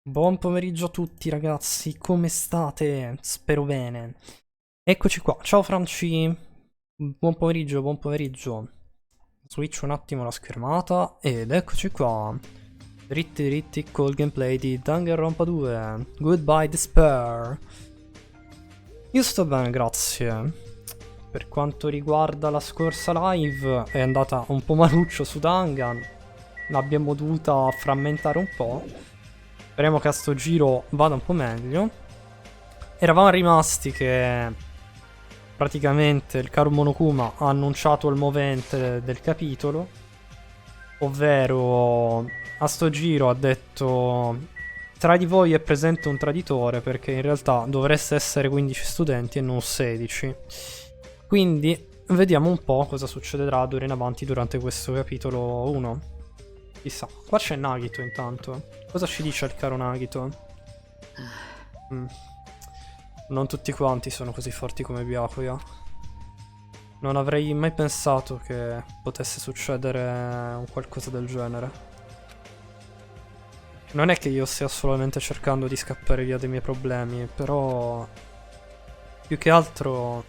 Buon pomeriggio a tutti ragazzi, come state? Spero bene. Eccoci qua, ciao Franci, buon pomeriggio, buon pomeriggio. Switch un attimo la schermata ed eccoci qua. Dritti dritti col gameplay di Danganronpa 2. Goodbye Despair. Io sto bene, grazie. Per quanto riguarda la scorsa live è andata un po' maluccio su Dangan. L'abbiamo dovuta frammentare un po'. Speriamo che a sto giro vada un po' meglio. Eravamo rimasti che praticamente il caro Monokuma ha annunciato il movente del capitolo, ovvero a sto giro ha detto: tra di voi è presente un traditore, perché in realtà dovreste essere 15 studenti e non 16. Quindi vediamo un po' cosa succederà d'ora in avanti durante questo capitolo 1. Chissà. Qua c'è Nagito intanto. Cosa ci dice il caro Nagito? Non tutti quanti sono così forti come Byakuya. Non avrei mai pensato che potesse succedere un qualcosa del genere. Non è che io stia solamente cercando di scappare via dai miei problemi, però più che altro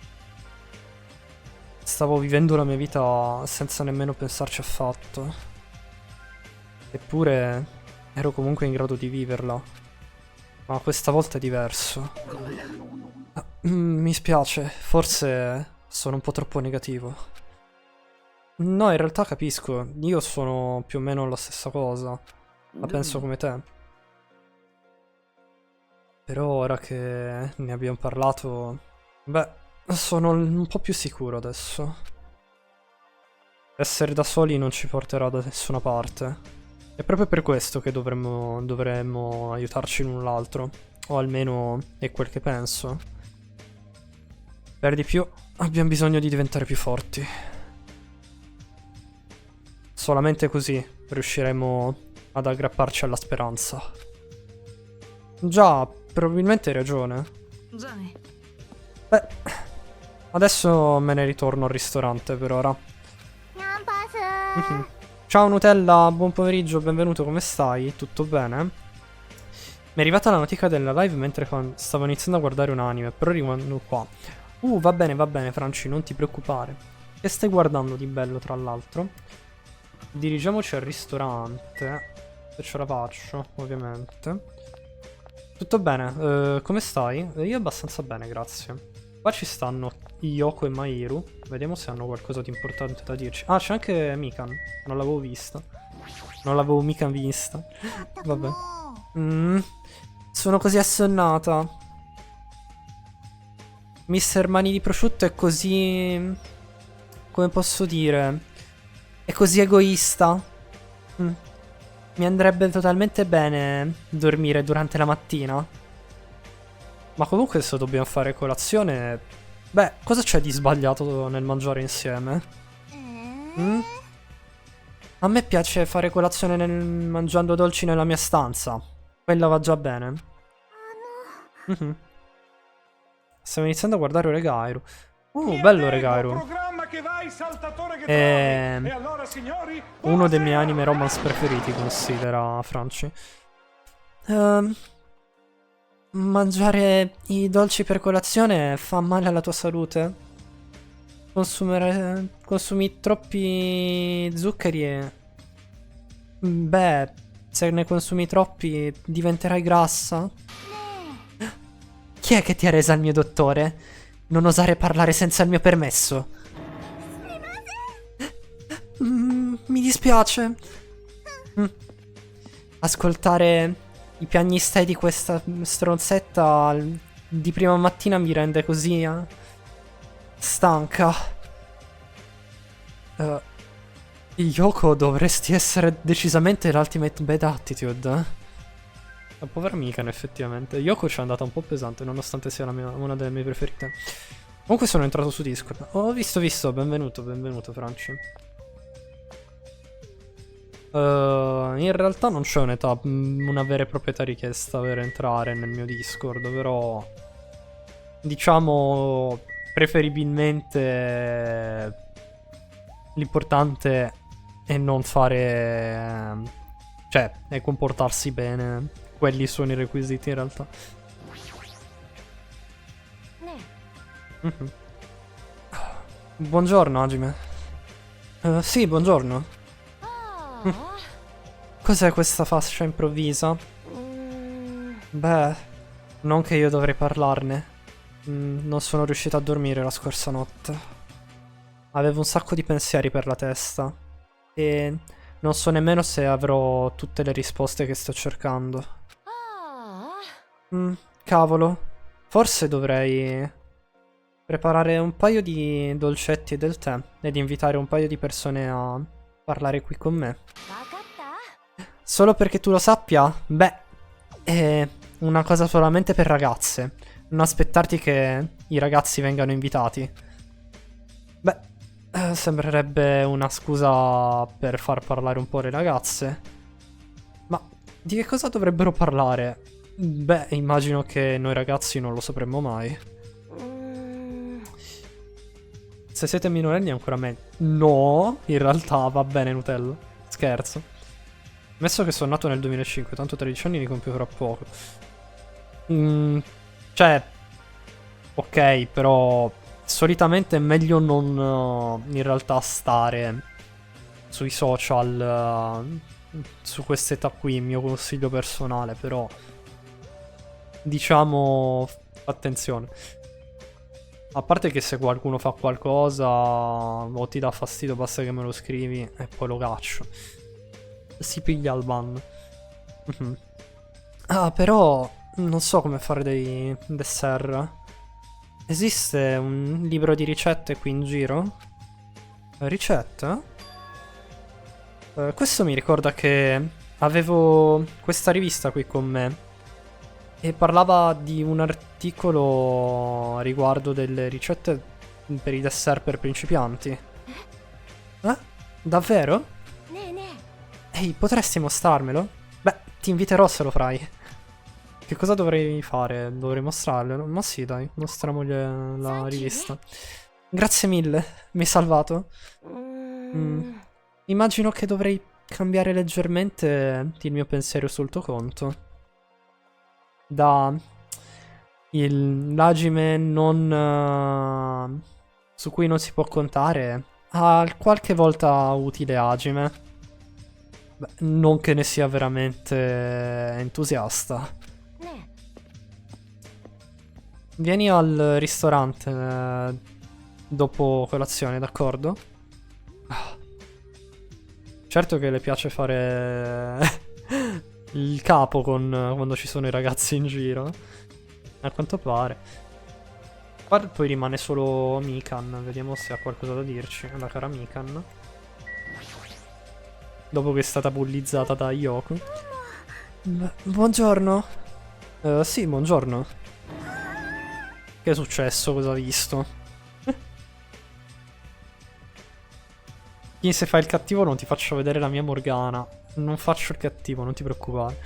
stavo vivendo la mia vita senza nemmeno pensarci affatto. Eppure ero comunque in grado di viverla. Ma questa volta è diverso. Mi spiace, forse sono un po' troppo negativo. No, in realtà capisco, io sono più o meno la stessa cosa. La penso come te. Però ora che ne abbiamo parlato, beh, sono un po' più sicuro adesso. Essere da soli non ci porterà da nessuna parte. È proprio per questo che dovremmo aiutarci l'un l'altro. O almeno è quel che penso. Per di più, abbiamo bisogno di diventare più forti. Solamente così riusciremo ad aggrapparci alla speranza. Già, probabilmente hai ragione. Beh, adesso me ne ritorno al ristorante per ora. Mhm. Ciao Nutella, buon pomeriggio, benvenuto, come stai? Tutto bene? Mi è arrivata la notifica della live mentre stavo iniziando a guardare un anime, però rimango qua. Va bene, Franci, non ti preoccupare. Che stai guardando di bello, tra l'altro? Dirigiamoci al ristorante. Se ce la faccio, ovviamente. Tutto bene, come stai? Io abbastanza bene, grazie. Qua ci stanno Yoko e Mairu. Vediamo se hanno qualcosa di importante da dirci. Ah, c'è anche Mikan. Non l'avevo vista. Non l'avevo mica vista. Vabbè. Sono così assonnata. Mister Mani di prosciutto è così... Come posso dire? È così egoista. Mi andrebbe totalmente bene dormire durante la mattina. Ma comunque se dobbiamo fare colazione... Beh, cosa c'è di sbagliato nel mangiare insieme? A me piace fare colazione mangiando dolci nella mia stanza. Quella va già bene. Stiamo iniziando a guardare Oregairu. Bello Oregairu. È uno dei miei anime romance preferiti, considera Franci. Mangiare i dolci per colazione fa male alla tua salute? Consumi troppi zuccheri e... Beh, se ne consumi troppi diventerai grassa. Chi è che ti ha resa il mio dottore? Non osare parlare senza il mio permesso. Mi dispiace. Ascoltare i piagnistei di questa stronzetta di prima mattina mi rende così stanca. Yoko, dovresti essere decisamente l'ultimate bad attitude. La povera Mikan, effettivamente. Yoko ci è andata un po' pesante, nonostante sia una delle mie preferite. Comunque sono entrato su Discord. Oh, visto. Benvenuto, Franci. In realtà non c'è una vera e propria richiesta per entrare nel mio Discord, però diciamo preferibilmente l'importante è non fare, cioè, è comportarsi bene Quelli sono i requisiti in realtà. Mhm. Buongiorno, Hajime. Sì, buongiorno. Cos'è questa fascia improvvisa? Beh, non che io dovrei parlarne. Non sono riuscito a dormire la scorsa notte. Avevo un sacco di pensieri per la testa. E non so nemmeno se avrò tutte le risposte che sto cercando. Cavolo. Forse dovrei preparare un paio di dolcetti e del tè ed invitare un paio di persone a parlare qui con me. Solo perché tu lo sappia? Beh, è una cosa solamente per ragazze. Non aspettarti che i ragazzi vengano invitati. Beh, sembrerebbe una scusa per far parlare un po' le ragazze. Ma di che cosa dovrebbero parlare? Beh, immagino che noi ragazzi non lo sapremmo mai. Se siete minorenni ancora meglio. No, in realtà va bene Nutella. Scherzo. Ammesso che sono nato nel 2005, tanto 13 anni li compio fra poco. Cioè, ok, però solitamente è meglio non in realtà stare sui social su quest'età qui, il mio consiglio personale, però diciamo attenzione. A parte che se qualcuno fa qualcosa o ti dà fastidio basta che me lo scrivi e poi lo caccio. Si piglia al ban. Ah, però non so come fare dei dessert. Esiste un libro di ricette qui in giro? Ricette? Questo mi ricorda che avevo questa rivista qui con me e parlava di un articolo riguardo delle ricette per i dessert per principianti. Davvero? Ehi, potresti mostrarmelo? Beh, ti inviterò se lo farai. Che cosa dovrei fare? Dovrei mostrarlo? Ma sì, dai, mostriamogli la rivista. Grazie mille, mi hai salvato. Immagino che dovrei cambiare leggermente il mio pensiero sul tuo conto. Da l'agime non su cui non si può contare a qualche volta utile agime. Beh, non che ne sia veramente entusiasta. Vieni al ristorante dopo colazione, d'accordo? Certo che le piace fare il capo quando ci sono i ragazzi in giro. A quanto pare. Qua poi rimane solo Mikan. Vediamo se ha qualcosa da dirci. La cara Mikan. Dopo che è stata bullizzata da Yoko. Buongiorno. Sì, buongiorno. Che è successo? Cosa ha visto? Se fai il cattivo non ti faccio vedere la mia Morgana. Non faccio il cattivo, non ti preoccupare.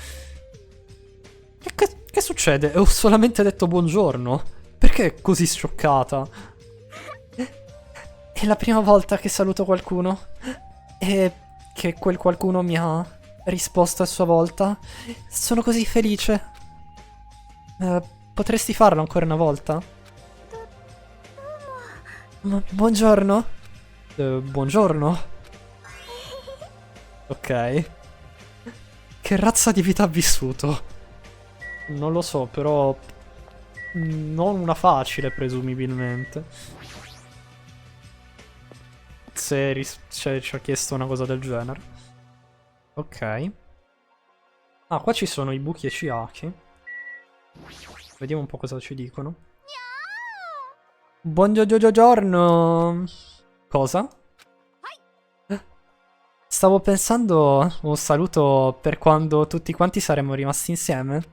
Che succede? Ho solamente detto buongiorno. Perché è così scioccata? È la prima volta che saluto qualcuno. E che quel qualcuno mi ha risposto a sua volta. Sono così felice. Potresti farlo ancora una volta? Buongiorno. Buongiorno. Ok. Che razza di vita ha vissuto? Non lo so, però non una facile, presumibilmente. Se ci ha chiesto una cosa del genere. Ok. Ah, qua ci sono i buchi e Chiaki. Vediamo un po' cosa ci dicono. Buongiorno. Cosa? Stavo pensando un saluto per quando tutti quanti saremmo rimasti insieme.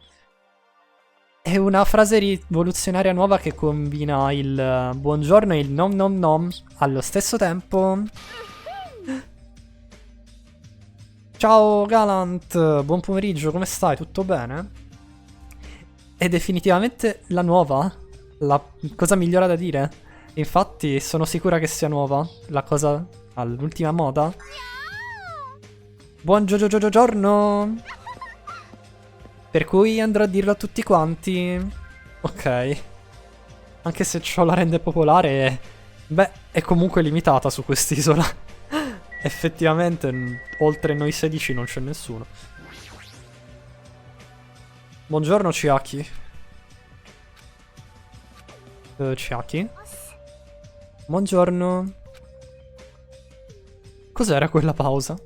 È una frase rivoluzionaria nuova che combina il buongiorno e il nom nom nom allo stesso tempo. Ciao Galant, buon pomeriggio, come stai? Tutto bene? È definitivamente la nuova, la cosa migliore da dire. Infatti sono sicura che sia nuova, la cosa all'ultima moda. Buongiorno. Per cui andrò a dirlo a tutti quanti. Ok. Anche se ciò la rende popolare, beh, è comunque limitata su quest'isola. Effettivamente, oltre noi 16 non c'è nessuno. Buongiorno, Chiaki. Chiaki? Buongiorno. Cos'era quella pausa?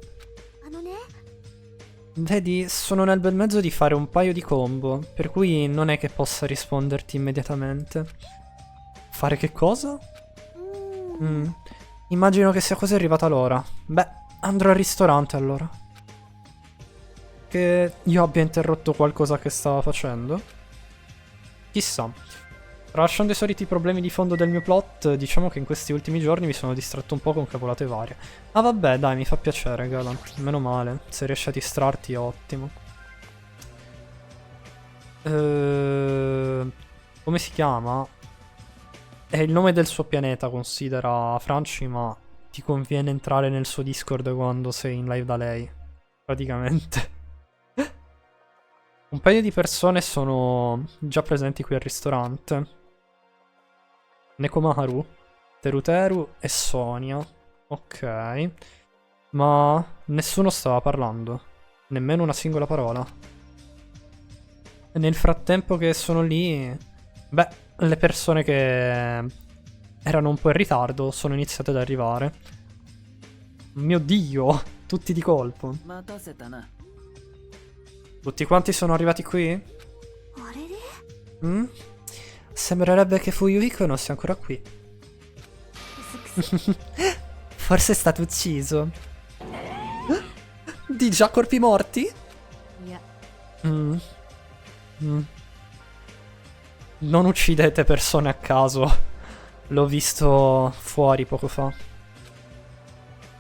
Vedi, sono nel bel mezzo di fare un paio di combo, per cui non è che possa risponderti immediatamente. Fare che cosa? Immagino che sia quasi arrivata l'ora. Beh, andrò al ristorante allora. Che io abbia interrotto qualcosa che stava facendo? Chissà. Tralasciando i soliti problemi di fondo del mio plot, diciamo che in questi ultimi giorni mi sono distratto un po' con cavolate varie. Ah vabbè, dai, mi fa piacere, Galant. Meno male. Se riesci a distrarti, ottimo. Come si chiama? È il nome del suo pianeta, considera Franci, ma ti conviene entrare nel suo Discord quando sei in live da lei. Praticamente. Un paio di persone sono già presenti qui al ristorante. Nekomaru, Teruteru e Sonia. Ok. Ma nessuno stava parlando. Nemmeno una singola parola. E nel frattempo che sono lì... Beh, le persone che erano un po' in ritardo sono iniziate ad arrivare. Mio Dio, tutti di colpo. Tutti quanti sono arrivati qui? Mm? Sembrerebbe che Fuyuhiko non sia ancora qui. Forse è stato ucciso. Di già corpi morti? Non uccidete persone a caso. L'ho visto fuori poco fa.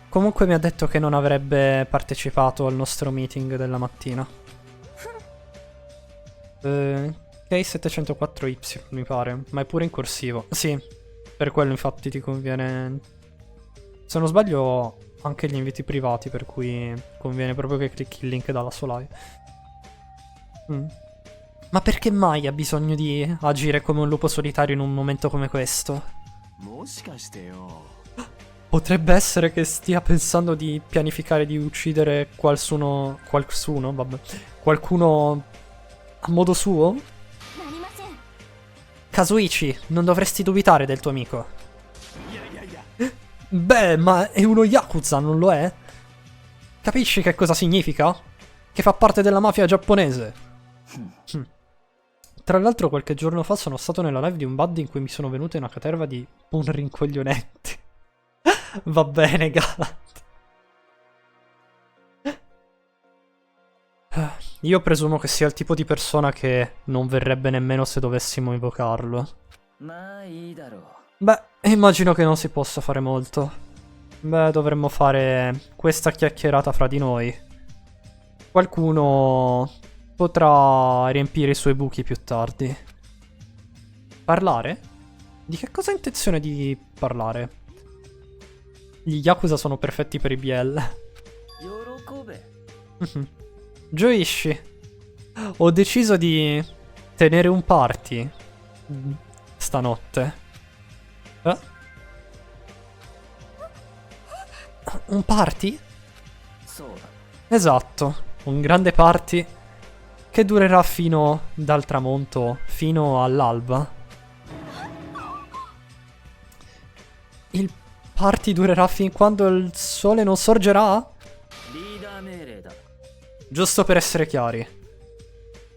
Comunque mi ha detto che non avrebbe partecipato al nostro meeting della mattina. K704Y mi pare, ma è pure in corsivo. Sì, per quello infatti ti conviene... Se non sbaglio ho anche gli inviti privati, per cui conviene proprio che clicchi il link dalla sua live. Ma perché mai ha bisogno di agire come un lupo solitario in un momento come questo? Potrebbe essere che stia pensando di pianificare di uccidere qualcuno, vabbè, qualcuno a modo suo? Kazuichi, non dovresti dubitare del tuo amico. Beh, ma è uno Yakuza, non lo è? Capisci che cosa significa? Che fa parte della mafia giapponese. Tra l'altro qualche giorno fa sono stato nella live di un buddy in cui mi sono venute una caterva di un rincoglionetti. Va bene, Galant. Io presumo che sia il tipo di persona che non verrebbe nemmeno se dovessimo invocarlo. Beh, immagino che non si possa fare molto. Beh, dovremmo fare questa chiacchierata fra di noi. Qualcuno potrà riempire i suoi buchi più tardi. Parlare? Di che cosa ha intenzione di parlare? Gli Yakuza sono perfetti per i BL. Gioisci. Ho deciso di tenere un party stanotte. Un party? Esatto, un grande party che durerà fino dal tramonto, fino all'alba. Il party durerà fin quando il sole non sorgerà? Giusto per essere chiari,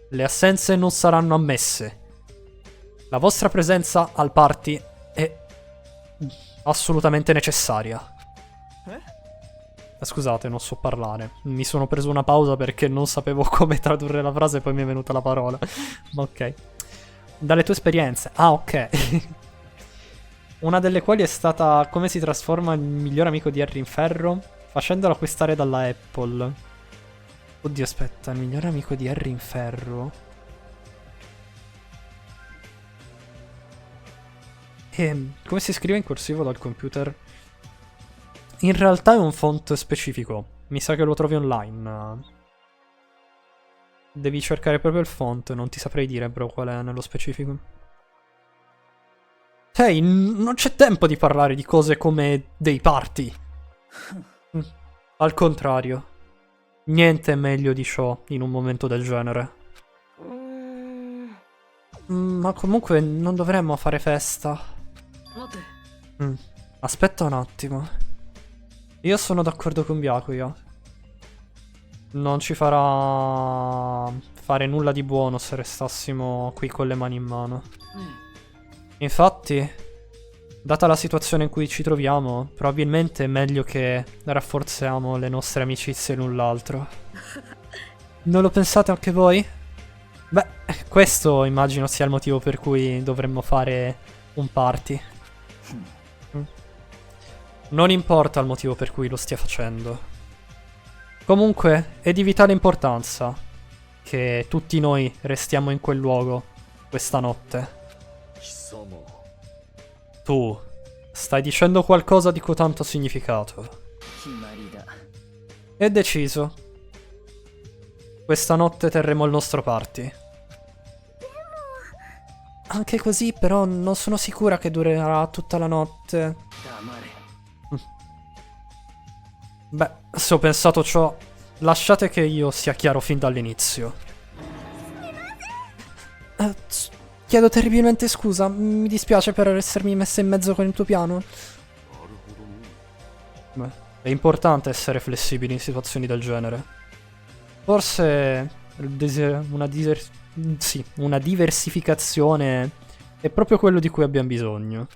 le assenze non saranno ammesse. La vostra presenza al party è assolutamente necessaria. Scusate, non so parlare. Mi sono preso una pausa perché non sapevo come tradurre la frase e poi mi è venuta la parola. Ma ok. Dalle tue esperienze. Ah, ok. Una delle quali è stata come si trasforma il miglior amico di Harry in ferro, facendolo acquistare dalla Apple. Oddio, aspetta, il migliore amico di Harry in ferro. Come si scrive in corsivo dal computer? In realtà è un font specifico. Mi sa che lo trovi online. Devi cercare proprio il font, non ti saprei dire, bro, qual è nello specifico. Ehi, non c'è tempo di parlare di cose come dei party. Al contrario, niente è meglio di ciò in un momento del genere. Ma comunque non dovremmo fare festa. Aspetta un attimo. Io sono d'accordo con Byakuya. Non ci farà fare nulla di buono se restassimo qui con le mani in mano. Infatti, data la situazione in cui ci troviamo, probabilmente è meglio che rafforziamo le nostre amicizie l'un l'altro. Non lo pensate anche voi? Beh, questo immagino sia il motivo per cui dovremmo fare un party. Non importa il motivo per cui lo stia facendo. Comunque, è di vitale importanza che tutti noi restiamo in quel luogo questa notte. Tu stai dicendo qualcosa di tanto significato. È deciso. Questa notte terremo il nostro party. Anche così, però, non sono sicura che durerà tutta la notte. Beh, se ho pensato ciò, lasciate che io sia chiaro fin dall'inizio. Chiedo terribilmente scusa, mi dispiace per essermi messa in mezzo con il tuo piano. Beh, è importante essere flessibili in situazioni del genere. Forse una diversificazione è proprio quello di cui abbiamo bisogno.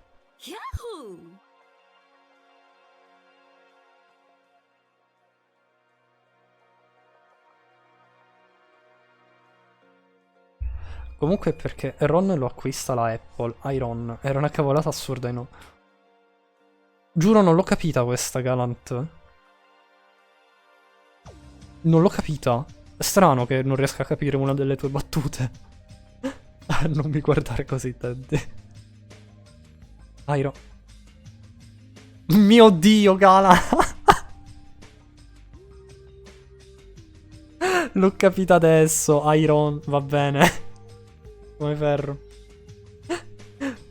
Comunque perché Ron lo acquista la Apple. Iron. Era una cavolata assurda, no? Giuro non l'ho capita questa, Galant. Non l'ho capita. È strano che non riesca a capire una delle tue battute. Non mi guardare così, Teddy. Iron. Mio Dio, Gala. L'ho capita adesso. Iron, va bene. Come ferro.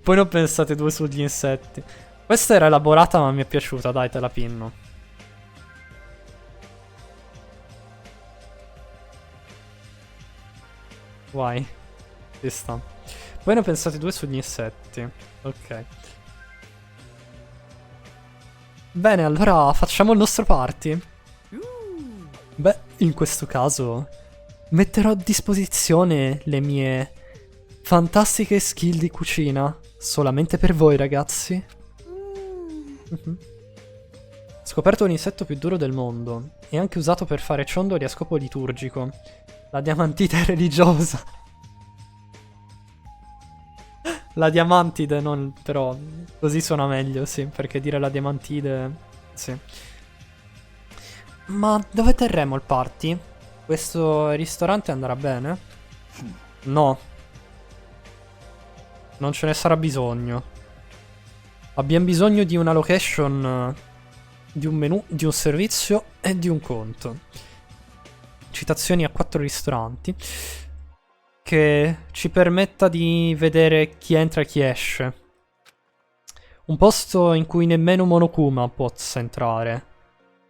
Poi ne ho pensate due sugli insetti. Questa era elaborata ma mi è piaciuta, dai, te la pinno. Vai. Ci sta. Poi ne ho pensate due sugli insetti. Ok. Bene, allora facciamo il nostro party. Beh, in questo caso metterò a disposizione le mie fantastiche skill di cucina solamente per voi, ragazzi. Scoperto l'insetto più duro del mondo e anche usato per fare ciondoli a scopo liturgico. La diamantite religiosa. La diamantide, non però così suona meglio, sì, perché dire la diamantide, sì. Ma dove terremo il party? Questo ristorante andrà bene? No. Non ce ne sarà bisogno. Abbiamo bisogno di una location, di un menu, di un servizio e di un conto. Citazioni a 4 ristoranti che ci permetta di vedere chi entra e chi esce. Un posto in cui nemmeno Monokuma possa entrare.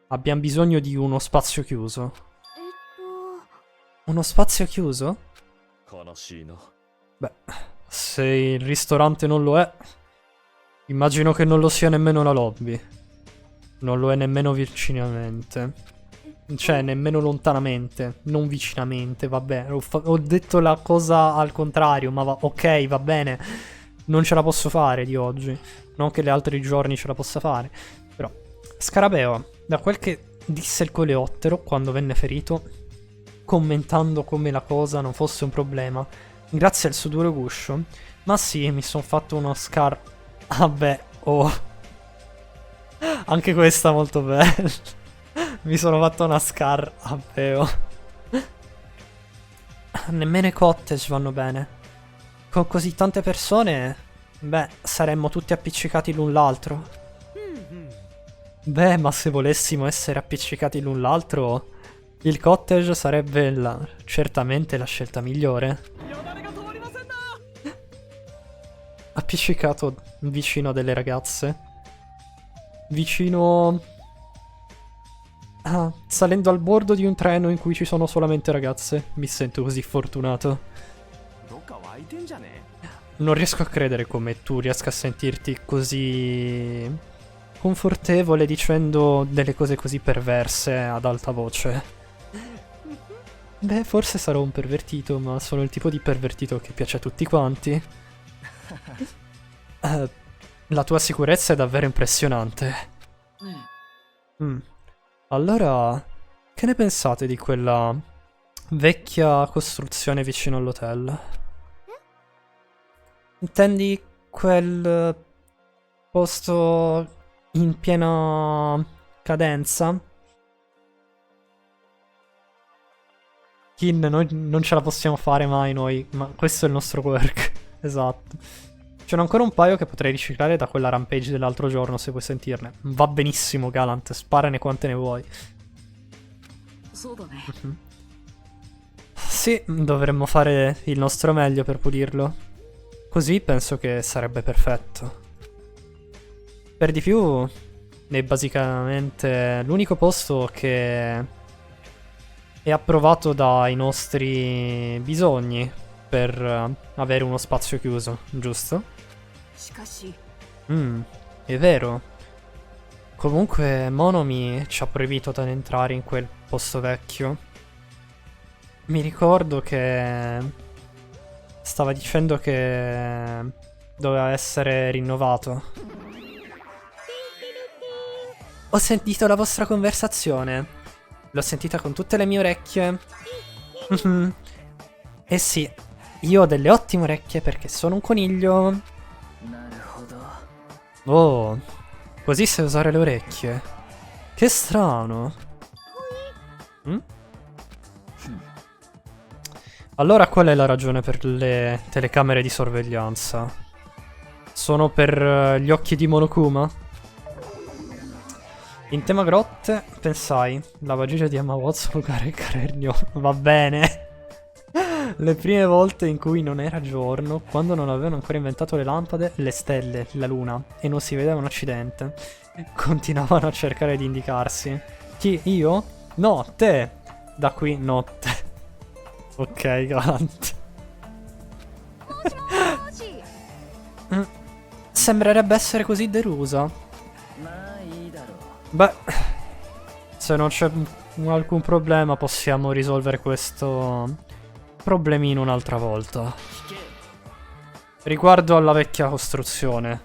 Abbiamo bisogno di uno spazio chiuso. Uno spazio chiuso? Beh, se il ristorante non lo è, immagino che non lo sia nemmeno la lobby. Non lo è nemmeno vicinamente. Cioè, nemmeno lontanamente. Non vicinamente, vabbè. Ho detto la cosa al contrario, ma ok, va bene. Non ce la posso fare di oggi. Non che gli altri giorni ce la possa fare. Però, Scarabeo, da quel che disse il coleottero quando venne ferito, commentando come la cosa non fosse un problema, grazie al suo duro guscio, ma sì, mi sono fatto uno scar... Vabbè, oh. Anche questa molto bella. Mi sono fatto una scar a Beo. Nemmeno i cottage vanno bene. Con così tante persone, beh, saremmo tutti appiccicati l'un l'altro. Beh, ma se volessimo essere appiccicati l'un l'altro, Il cottage sarebbe certamente la scelta migliore. Appiccicato vicino a delle ragazze. Vicino... Ah, salendo al bordo di un treno in cui ci sono solamente ragazze. Mi sento così fortunato. Non riesco a credere come tu riesca a sentirti così confortevole dicendo delle cose così perverse ad alta voce. Beh, forse sarò un pervertito, ma sono il tipo di pervertito che piace a tutti quanti. La tua sicurezza è davvero impressionante. Allora, che ne pensate di quella vecchia costruzione vicino all'hotel? Intendi quel posto in piena cadenza? Kin, noi non ce la possiamo fare mai noi, ma questo è il nostro quirk. Esatto. Ce n'ho ancora un paio che potrei riciclare da quella rampage dell'altro giorno, se vuoi sentirne. Va benissimo, Galant, sparane quante ne vuoi. Sì, dovremmo fare il nostro meglio per pulirlo. Così penso che sarebbe perfetto. Per di più, è basicamente l'unico posto che è approvato dai nostri bisogni per avere uno spazio chiuso, giusto? È vero. Comunque Monomi ci ha proibito di entrare in quel posto vecchio. Mi ricordo che stava dicendo che doveva essere rinnovato. Ho sentito la vostra conversazione. L'ho sentita con tutte le mie orecchie. Eh sì, io ho delle ottime orecchie perché sono un coniglio. Oh, così sai usare le orecchie. Che strano. Allora qual è la ragione per le telecamere di sorveglianza? Sono per gli occhi di Monokuma? In tema grotte, pensai, la valigia di Emma Watson, Lucara e Carernio. Va bene. Le prime volte in cui non era giorno, quando non avevano ancora inventato le lampade, le stelle, la luna, e non si vedeva un accidente, continuavano a cercare di indicarsi. Chi? Io? No, te! Da qui notte. Ok, Galant. Sembrerebbe essere così delusa. Beh, se non c'è alcun problema possiamo risolvere questo problemino un'altra volta. Riguardo alla vecchia costruzione,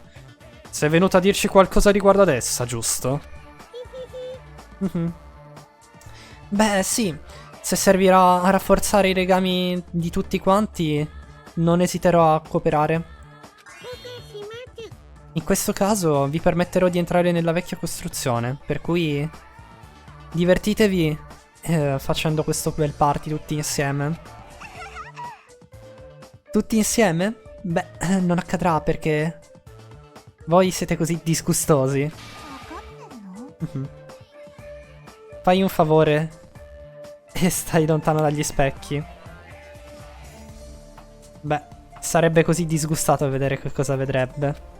sei venuta a dirci qualcosa riguardo ad essa, giusto? Beh, sì. Se servirà a rafforzare i legami di tutti quanti, non esiterò a cooperare. In questo caso vi permetterò di entrare nella vecchia costruzione, per cui divertitevi facendo questo bel party tutti insieme. Tutti insieme? Beh, non accadrà perché voi siete così disgustosi. Fai un favore e stai lontano dagli specchi. Beh, sarebbe così disgustato a vedere che cosa vedrebbe.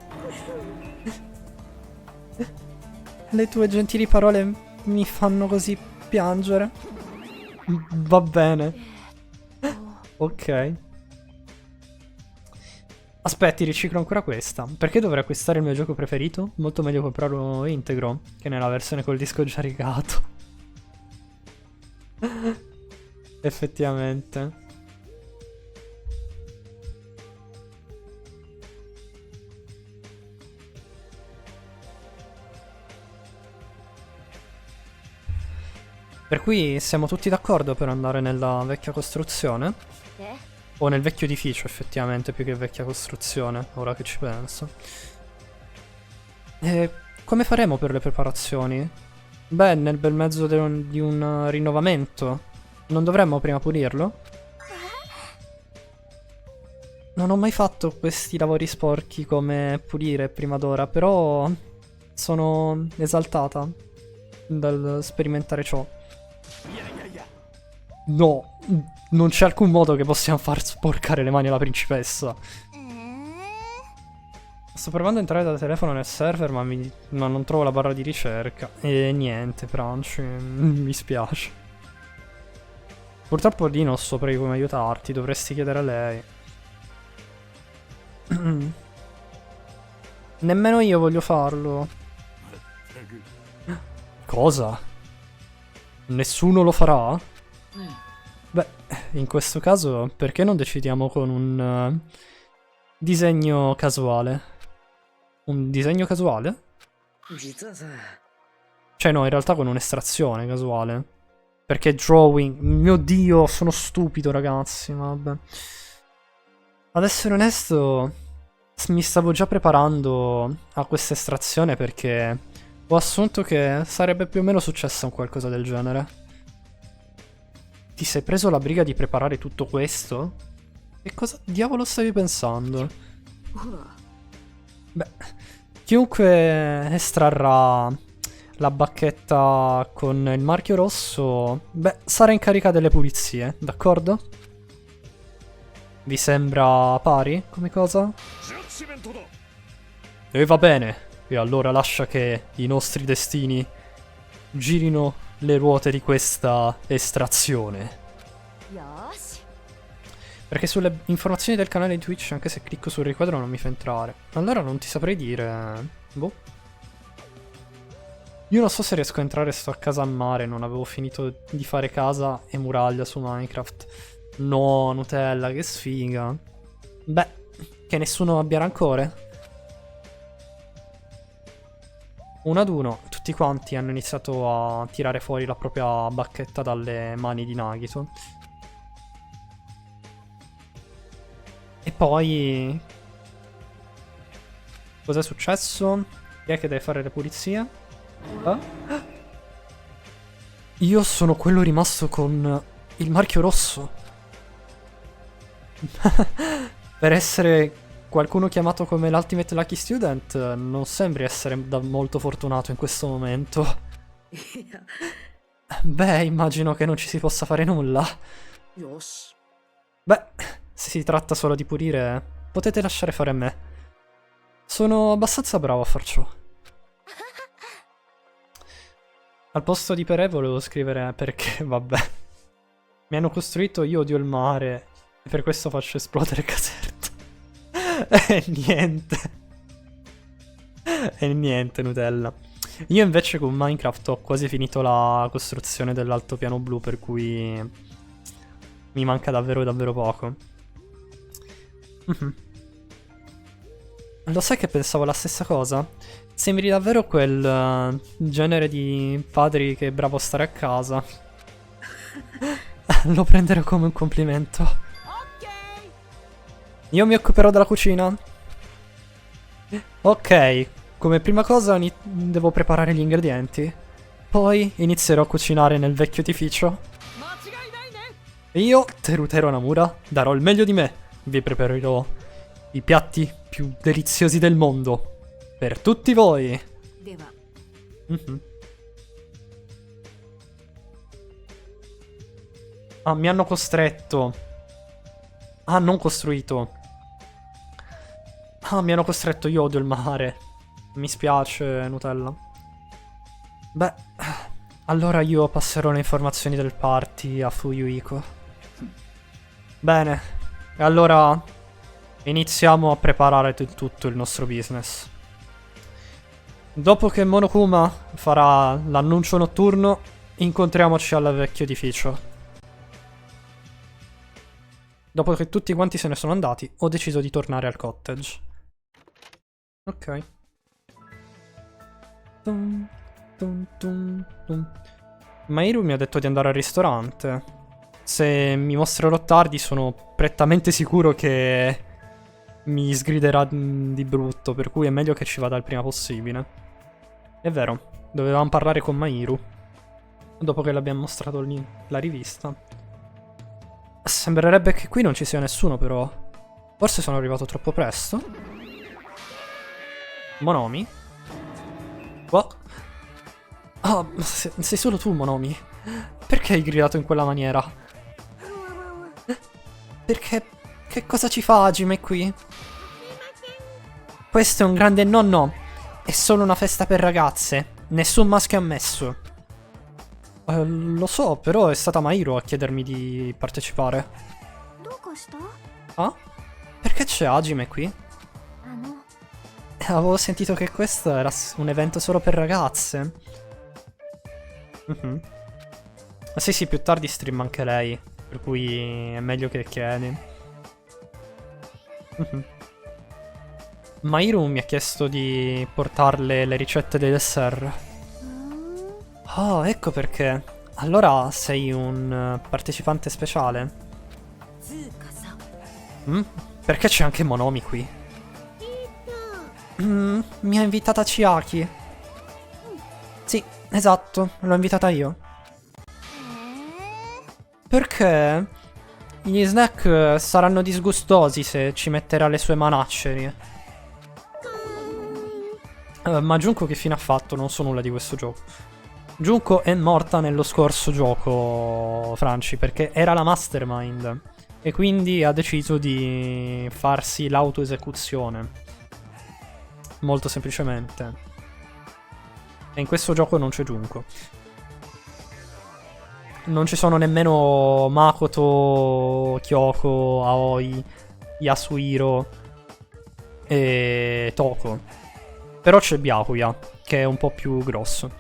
Le tue gentili parole mi fanno così piangere. Va bene. Ok. Aspetti, riciclo ancora questa. Perché dovrei acquistare il mio gioco preferito? Molto meglio comprarlo integro che nella versione col disco già rigato. Effettivamente. Per cui siamo tutti d'accordo per andare nella vecchia costruzione? O nel vecchio edificio, effettivamente, più che vecchia costruzione, ora che ci penso. E come faremo per le preparazioni? Beh, nel bel mezzo di un rinnovamento. Non dovremmo prima pulirlo? Non ho mai fatto questi lavori sporchi come pulire prima d'ora, però sono esaltata dal sperimentare ciò. No, non c'è alcun modo che possiamo far sporcare le mani alla principessa. Sto provando a entrare da telefono nel server, ma non trovo la barra di ricerca. E niente, Franci, mi spiace. Purtroppo lì non saprei come aiutarti, dovresti chiedere a lei. Nemmeno io voglio farlo. Cosa? Nessuno lo farà? Beh, in questo caso, perché non decidiamo con un disegno casuale? Un disegno casuale? Cioè no, in realtà con un'estrazione casuale. Perché drawing... Mio Dio, sono stupido, ragazzi, vabbè. Ad essere onesto, mi stavo già preparando a questa estrazione perché ho assunto che sarebbe più o meno successo un qualcosa del genere. Ti sei preso la briga di preparare tutto questo? Che cosa diavolo stavi pensando? Beh, chiunque estrarrà la bacchetta con il marchio rosso, beh, sarà in carica delle pulizie, d'accordo? Vi sembra pari come cosa? E va bene, e allora lascia che i nostri destini girino le ruote di questa estrazione. Perché sulle informazioni del canale di Twitch, anche se clicco sul riquadro, non mi fa entrare. Allora non ti saprei dire. Boh. Io non so se riesco a entrare, sto a casa a mare, non avevo finito di fare casa e muraglia su Minecraft. No, Nutella, che sfiga. Beh, che nessuno abbia rancore. 1-1, tutti quanti hanno iniziato a tirare fuori la propria bacchetta dalle mani di Nagito. E poi... Cos'è successo? Chi è che deve fare le pulizie? Io sono quello rimasto con il marchio rosso. Per essere qualcuno chiamato come l'Ultimate Lucky Student, non sembri essere molto fortunato in questo momento. Beh, immagino che non ci si possa fare nulla. Beh, se si tratta solo di pulire, potete lasciare fare a me. Sono abbastanza bravo a far ciò. Al posto di per volevo scrivere perché, vabbè. Mi hanno costruito, io odio il mare, e per questo faccio esplodere Caserta. E niente. E niente, Nutella. Io invece con Minecraft ho quasi finito la costruzione dell'altopiano blu, per cui mi manca davvero davvero poco. Lo sai che pensavo la stessa cosa? Sembri davvero quel genere di padri che è bravo a stare a casa. Lo prenderò come un complimento. Io mi occuperò della cucina. Ok, come prima cosa devo preparare gli ingredienti. Poi inizierò a cucinare nel vecchio edificio. E io, Terutero Namura, darò il meglio di me. Vi preparerò i piatti più deliziosi del mondo. Per tutti voi. Ah, mi hanno costretto. Ah, non costruito. Ah, mi hanno costretto, io odio il mare. Mi spiace, Nutella. Beh, allora io passerò le informazioni del party a Fuyuhiko. Bene, e allora iniziamo a preparare tutto il nostro business. Dopo che Monokuma farà l'annuncio notturno, incontriamoci al vecchio edificio. Dopo che tutti quanti se ne sono andati, ho deciso di tornare al cottage. Ok. Mairu mi ha detto di andare al ristorante. Se mi mostrerò tardi sono prettamente sicuro che mi sgriderà di brutto, per cui è meglio che ci vada il prima possibile. È vero, dovevamo parlare con Mairu dopo che le abbiamo mostrato la rivista. Sembrerebbe che qui non ci sia nessuno, però. Forse sono arrivato troppo presto. Monomi? What? Oh, sei solo tu, Monomi. Perché hai gridato in quella maniera? Perché... Che cosa ci fa Hajime qui? Questo è un grande no. È solo una festa per ragazze. Nessun maschio ammesso. Lo so, però è stata Mairo a chiedermi di partecipare. Ah? Perché c'è Hajime qui? Avevo sentito che questo era un evento solo per ragazze. Sì, più tardi stream anche lei. Per cui è meglio che chiedi. Mairu mi ha chiesto di portarle le ricette dei dessert. Oh, ecco perché. Allora sei un partecipante speciale? Perché c'è anche Monomi qui? Mi ha invitata Chiaki. Sì, esatto, l'ho invitata io. Perché? Gli snack saranno disgustosi se ci metterà le sue manacceri. Ma Junko che fine ha fatto? Non so nulla di questo gioco. Junko è morta nello scorso gioco, Franci, perché era la mastermind. E quindi ha deciso di farsi l'autoesecuzione. Molto semplicemente. E in questo gioco non c'è Junko. Non ci sono nemmeno Makoto, Kyoko, Aoi, Yasuhiro e Toko. Però c'è Byakuya, che è un po' più grosso.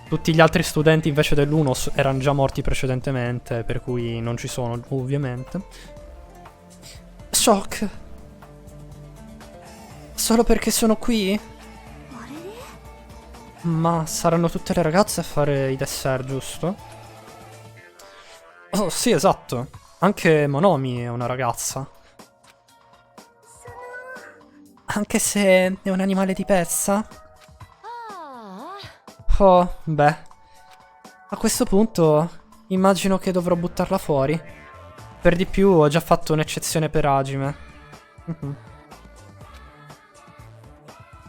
Tutti gli altri studenti invece dell'1 erano già morti precedentemente, per cui non ci sono, ovviamente. Shock. Solo perché sono qui? Ma saranno tutte le ragazze a fare i dessert, giusto? Oh, sì, esatto. Anche Monomi è una ragazza. Anche se è un animale di pezza? Oh, beh. A questo punto immagino che dovrò buttarla fuori. Per di più ho già fatto un'eccezione per Hajime.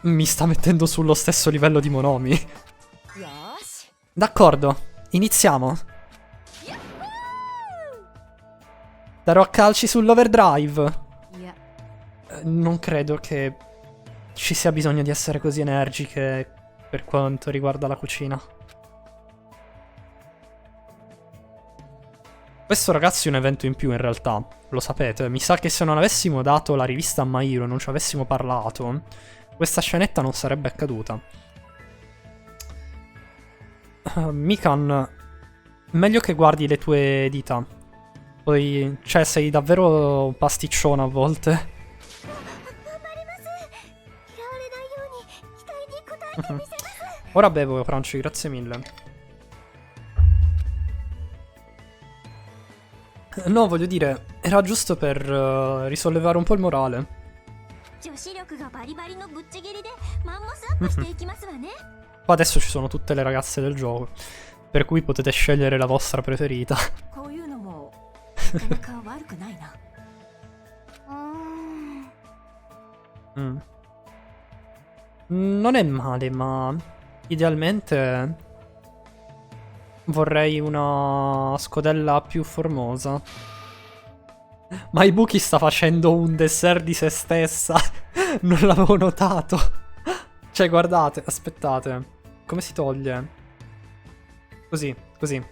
Mi sta mettendo sullo stesso livello di Monomi. D'accordo, iniziamo. Darò calci sull'overdrive. Non credo che ci sia bisogno di essere così energiche per quanto riguarda la cucina. Questo ragazzi è un evento in più in realtà, lo sapete. Mi sa che se non avessimo dato la rivista a Mairo e non ci avessimo parlato, questa scenetta non sarebbe accaduta. Mikan, meglio che guardi le tue dita. Poi, cioè, sei davvero pasticciona a volte. Ora bevo, Franci, grazie mille. No, voglio dire, era giusto per risollevare un po' il morale. Qua adesso ci sono tutte le ragazze del gioco, per cui potete scegliere la vostra preferita. Non è male, ma idealmente vorrei una scodella più formosa. Ma Ibuki sta facendo un dessert di se stessa. Non l'avevo notato. Cioè, guardate, aspettate. Come si toglie? Così, così.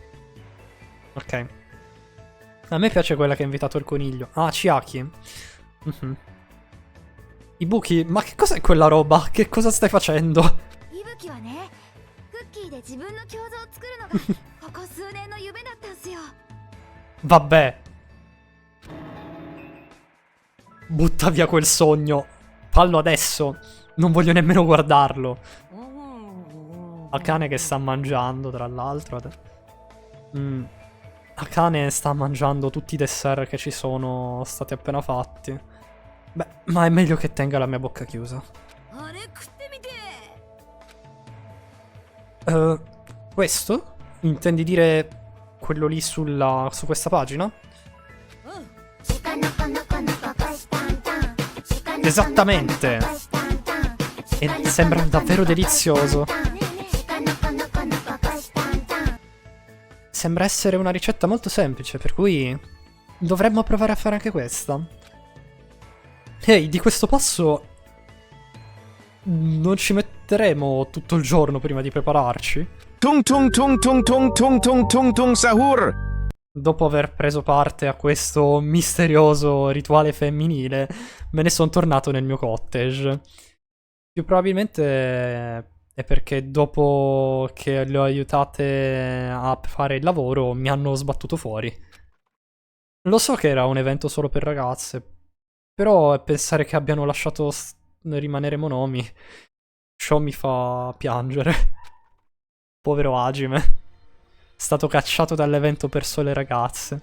Ok. A me piace quella che ha invitato il coniglio. Ah, Chiaki. Ibuki, ma che cos'è quella roba? Che cosa stai facendo? Vabbè. Butta via quel sogno. Fallo adesso. Non voglio nemmeno guardarlo. Akane che sta mangiando, tra l'altro. Akane sta mangiando tutti i dessert che ci sono stati appena fatti. Beh, ma è meglio che tenga la mia bocca chiusa. Questo? Intendi dire quello lì su questa pagina? Esattamente! E sembra davvero delizioso. Sembra essere una ricetta molto semplice, per cui dovremmo provare a fare anche questa. Ehi, di questo passo non ci metteremo tutto il giorno prima di prepararci? Tung tung tung tung tung tung tung tung tung sahur! Dopo aver preso parte a questo misterioso rituale femminile, me ne sono tornato nel mio cottage. Più probabilmente è perché dopo che le ho aiutate a fare il lavoro mi hanno sbattuto fuori. Lo so che era un evento solo per ragazze, però pensare che abbiano lasciato rimanere monomi, ciò mi fa piangere. Povero Hajime. È stato cacciato dall'evento per sole ragazze.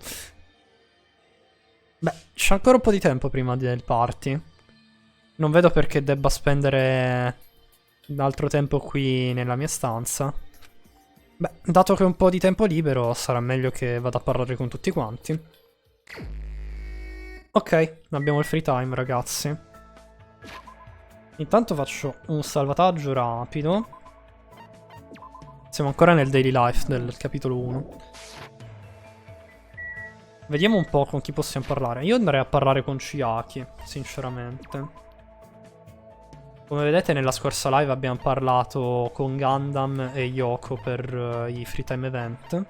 Beh, c'è ancora un po' di tempo prima del party. Non vedo perché debba spendere altro tempo qui nella mia stanza. Beh, dato che ho un po' di tempo libero, sarà meglio che vada a parlare con tutti quanti. Ok, abbiamo il free time, ragazzi. Intanto faccio un salvataggio rapido. Siamo ancora nel daily life del capitolo 1. Vediamo un po' con chi possiamo parlare. Io andrei a parlare con Chiaki, sinceramente. Come vedete nella scorsa live abbiamo parlato con Gundam e Yoko per i free time event.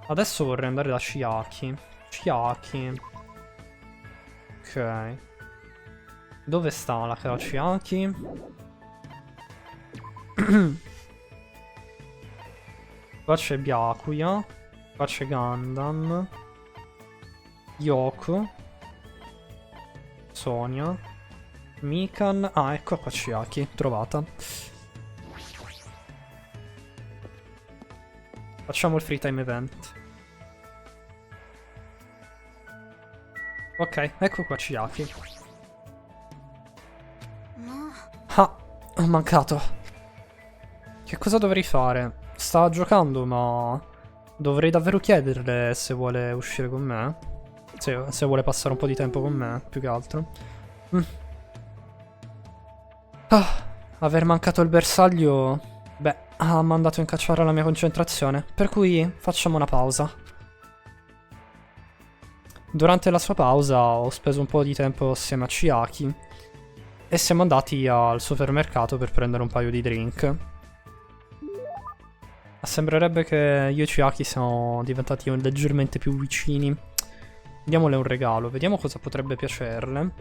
Adesso vorrei andare da Chiaki. Chiaki. Ok. Dove sta la cara Chiaki? Qua c'è Byakuya. Qua c'è Gundam. Yoko. Sonia. Mikan. Ah, ecco qua Chiaki. Trovata. Facciamo il free time event. Ok, ecco qua Chiaki. Ah, ho mancato. Che cosa dovrei fare? Sta giocando, ma dovrei davvero chiederle se vuole uscire con me. Se vuole passare un po' di tempo con me, più che altro. Aver mancato il bersaglio, beh, ha mandato a incacciare la mia concentrazione. Per cui facciamo una pausa. Durante la sua pausa ho speso un po' di tempo assieme a Chiaki e siamo andati al supermercato per prendere un paio di drink. Sembrerebbe che io e Chiaki siamo diventati leggermente più vicini. Diamole un regalo, vediamo cosa potrebbe piacerle.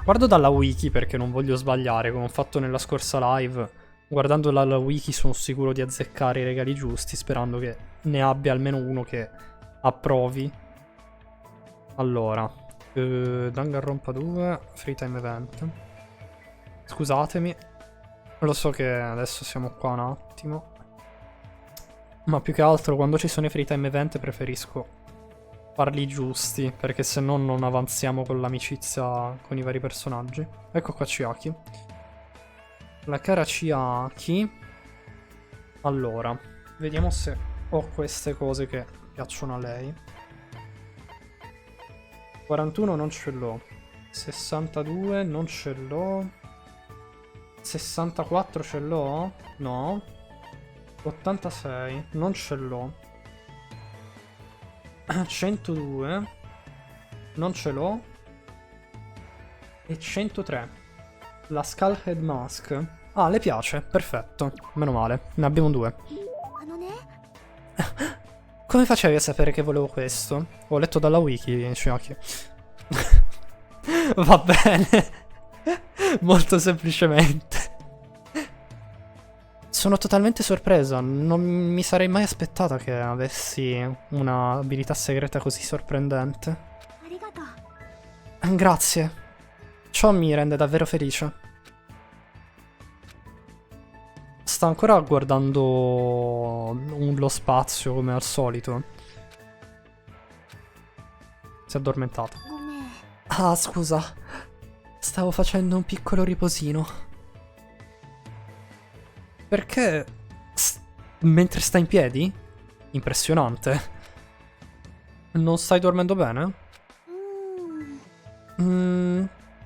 Guardo dalla wiki perché non voglio sbagliare, come ho fatto nella scorsa live. Guardando dalla wiki sono sicuro di azzeccare i regali giusti, sperando che ne abbia almeno uno che approvi. Allora, Danganronpa 2, free time event. Scusatemi, lo so che adesso siamo qua un attimo. Ma più che altro quando ci sono i free time event preferisco farli giusti, perché se no non avanziamo con l'amicizia con i vari personaggi. Ecco qua Chiaki. La cara Chiaki. Allora, vediamo se ho queste cose che piacciono a lei. 41 non ce l'ho. 62 non ce l'ho. 64 ce l'ho? No. 86 non ce l'ho. 102 non ce l'ho. E 103 la Skullhead Mask. Ah, le piace, perfetto. Meno male, ne abbiamo due. Come facevi a sapere che volevo questo? Ho letto dalla wiki, Chiaki. Va bene. Molto semplicemente. Sono totalmente sorpresa, non mi sarei mai aspettata che avessi una abilità segreta così sorprendente. Grazie. Ciò mi rende davvero felice. Sta ancora guardando lo spazio come al solito. Si è addormentata. Ah, scusa. Stavo facendo un piccolo riposino. Perché mentre stai in piedi? Impressionante. Non stai dormendo bene?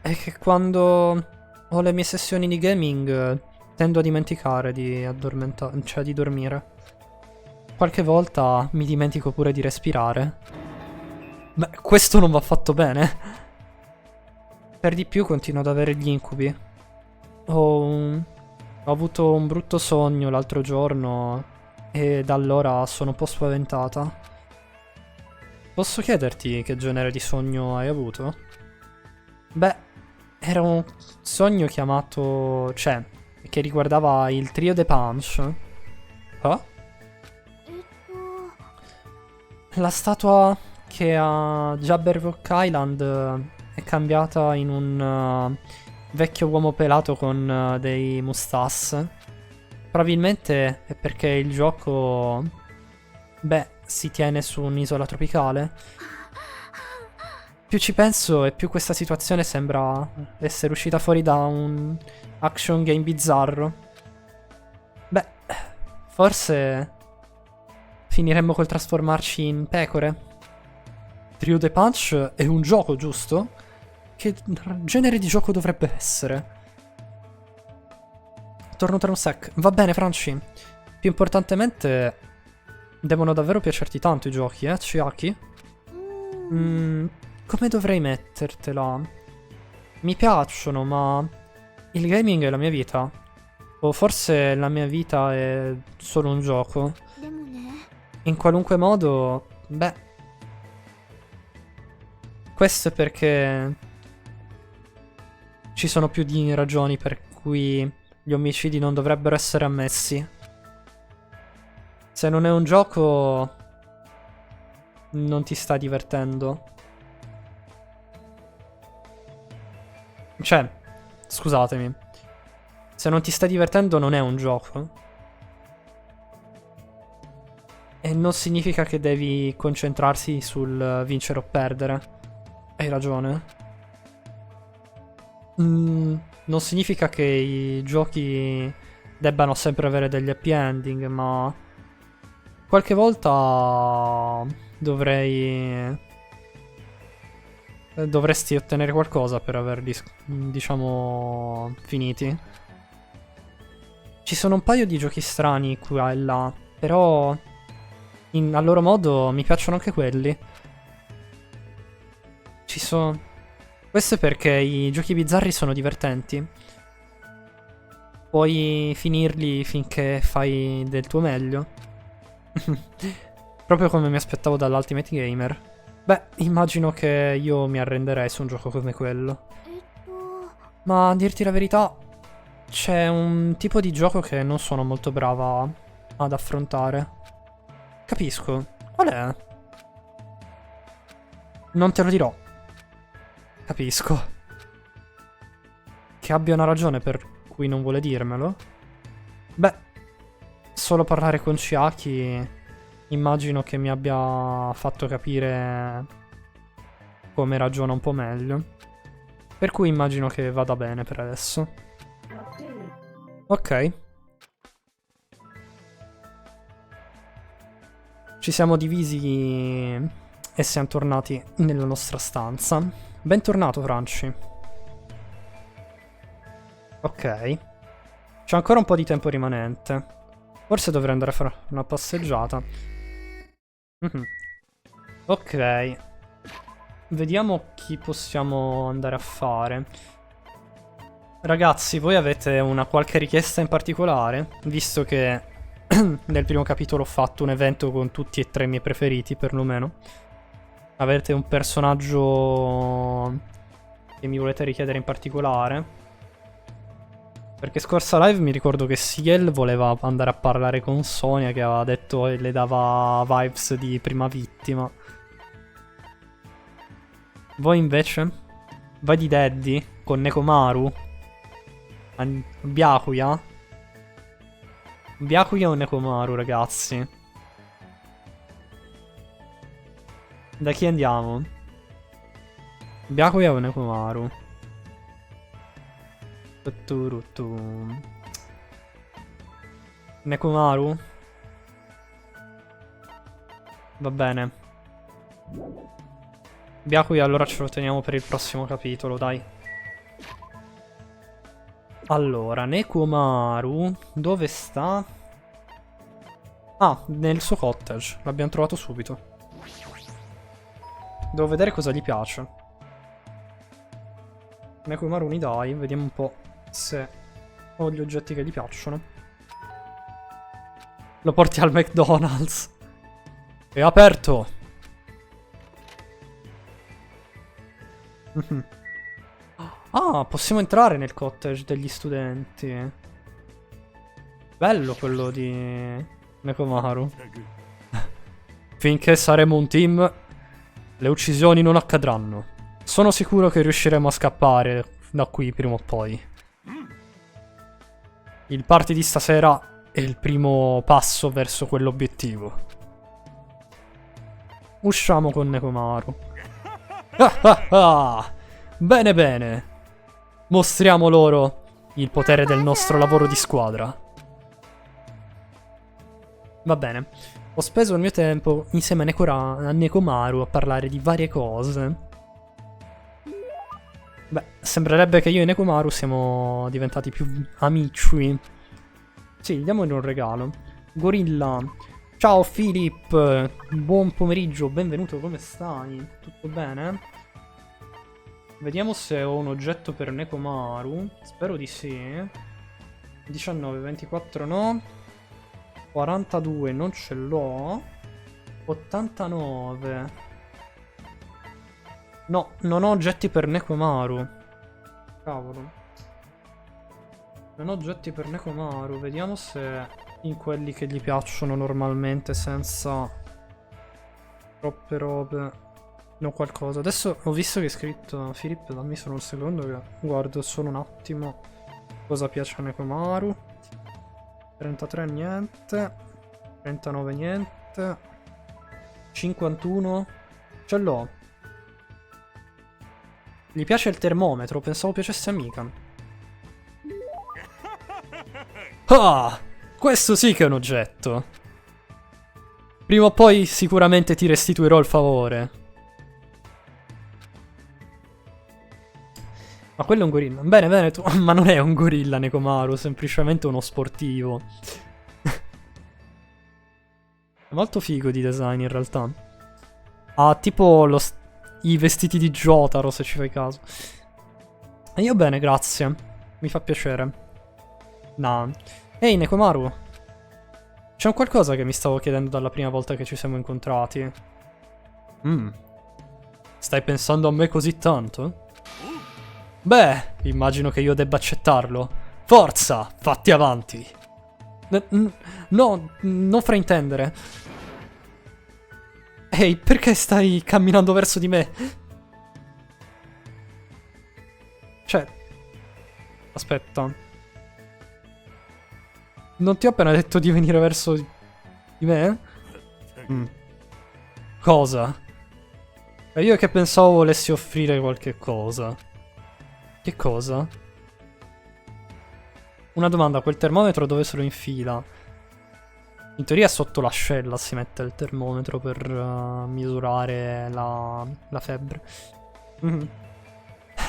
È che quando ho le mie sessioni di gaming tendo a dimenticare di addormentare, cioè di dormire. qualche volta mi dimentico pure di respirare. Beh, questo non va fatto bene. Per di più continuo ad avere gli incubi. Ho avuto un brutto sogno l'altro giorno e da allora sono un po' spaventata. Posso chiederti che genere di sogno hai avuto? Beh, era un sogno chiamato... cioè, che riguardava il trio The Punch. Ah? えっと La statua che a Jabberwock Island è cambiata in un vecchio uomo pelato con dei mustas. Probabilmente è perché il gioco, beh, si tiene su un'isola tropicale. Più ci penso e più questa situazione sembra essere uscita fuori da un action game bizzarro. Beh, forse finiremmo col trasformarci in pecore. Trio The Punch è un gioco, giusto? Che genere di gioco dovrebbe essere? Torno tra un sec. Va bene, Franci. Più importantemente, devono davvero piacerti tanto i giochi, Chiaki? Come dovrei mettertela? Mi piacciono, ma il gaming è la mia vita. O forse la mia vita è solo un gioco. でもね In qualunque modo, beh, questo è perché ci sono più di ragioni per cui gli omicidi non dovrebbero essere ammessi. Se non è un gioco, non ti sta divertendo. Cioè, scusatemi. Se non ti sta divertendo non è un gioco. E non significa che devi concentrarsi sul vincere o perdere. Hai ragione. Non significa che i giochi debbano sempre avere degli happy ending, ma qualche volta dovresti ottenere qualcosa per averli, diciamo, finiti. Ci sono un paio di giochi strani qua e là, però a loro modo mi piacciono anche quelli. Questo è perché i giochi bizzarri sono divertenti. Puoi finirli finché fai del tuo meglio. Proprio come mi aspettavo dall'Ultimate Gamer. Beh, immagino che io mi arrenderei su un gioco come quello. えっと Ma a dirti la verità, c'è un tipo di gioco che non sono molto brava ad affrontare. Capisco. Qual è? Non te lo dirò. Capisco. Che abbia una ragione per cui non vuole dirmelo? Beh, solo parlare con Chiaki immagino che mi abbia fatto capire come ragiona un po' meglio. Per cui immagino che vada bene per adesso. Ok. Ci siamo divisi e siamo tornati nella nostra stanza. Bentornato, Franci. Ok. C'è ancora un po' di tempo rimanente. Forse dovrei andare a fare una passeggiata. Ok. Vediamo chi possiamo andare a fare. Ragazzi, voi avete una qualche richiesta in particolare? Visto che nel primo capitolo ho fatto un evento con tutti e tre i miei preferiti, perlomeno. Avete un personaggio che mi volete richiedere in particolare? Perché scorsa live mi ricordo che Ciel voleva andare a parlare con Sonia, che aveva detto e le dava vibes di prima vittima. Voi invece? Vai di Daddy con Nekomaru? Byakuya? Byakuya o Nekomaru, ragazzi? Da chi andiamo? Byakuya o Nekomaru? Nekomaru? Va bene. Byakuya allora ce lo teniamo per il prossimo capitolo, dai. Allora, Nekomaru, dove sta? Ah, nel suo cottage. L'abbiamo trovato subito. Devo vedere cosa gli piace. Nekomaru Nidai, vediamo un po' se ho gli oggetti che gli piacciono. Lo porti al McDonald's. È aperto. Ah, possiamo entrare nel cottage degli studenti. Bello quello di Nekomaru. Finché saremo un team, le uccisioni non accadranno. Sono sicuro che riusciremo a scappare da qui prima o poi. Il party di stasera è il primo passo verso quell'obiettivo. Usciamo con Nekomaru. Bene bene. Mostriamo loro il potere del nostro lavoro di squadra. Va bene. Ho speso il mio tempo insieme a Nekomaru a parlare di varie cose. Beh, sembrerebbe che io e Nekomaru siamo diventati più amici. Sì, diamogli un regalo. Gorilla. Ciao Philip. Buon pomeriggio, benvenuto, come stai? Tutto bene? Vediamo se ho un oggetto per Nekomaru. Spero di sì. 19, 24 no. 42 non ce l'ho. 89. No, non ho oggetti per Nekomaru. Cavolo. Non ho oggetti per Nekomaru. Vediamo se in quelli che gli piacciono normalmente senza troppe robe ne ho qualcosa. Adesso ho visto che è scritto Filippo, dammi solo un secondo che guardo solo un attimo cosa piace a Nekomaru. 33 niente. 39 niente. 51 ce l'ho. Gli piace il termometro, pensavo piacesse a Mika. Ah! Questo sì che è un oggetto. Prima o poi sicuramente ti restituirò il favore. Ma quello è un gorilla. Bene, bene, tu... Ma non è un gorilla, Nekomaru, semplicemente uno sportivo. È molto figo di design, in realtà. Ha tipo i vestiti di Jotaro, se ci fai caso. E io bene, grazie. Mi fa piacere. No. Ehi, Nekomaru. C'è un qualcosa che mi stavo chiedendo dalla prima volta che ci siamo incontrati. Stai pensando a me così tanto? Beh, immagino che io debba accettarlo. Forza, fatti avanti. No, non fraintendere. Ehi, perché stai camminando verso di me? Cioè... Aspetta. Non ti ho appena detto di venire verso di me? Cosa? E io che pensavo volessi offrire qualche cosa. Che cosa? Una domanda, quel termometro dove se lo infila? In teoria sotto l'ascella si mette il termometro per misurare la febbre.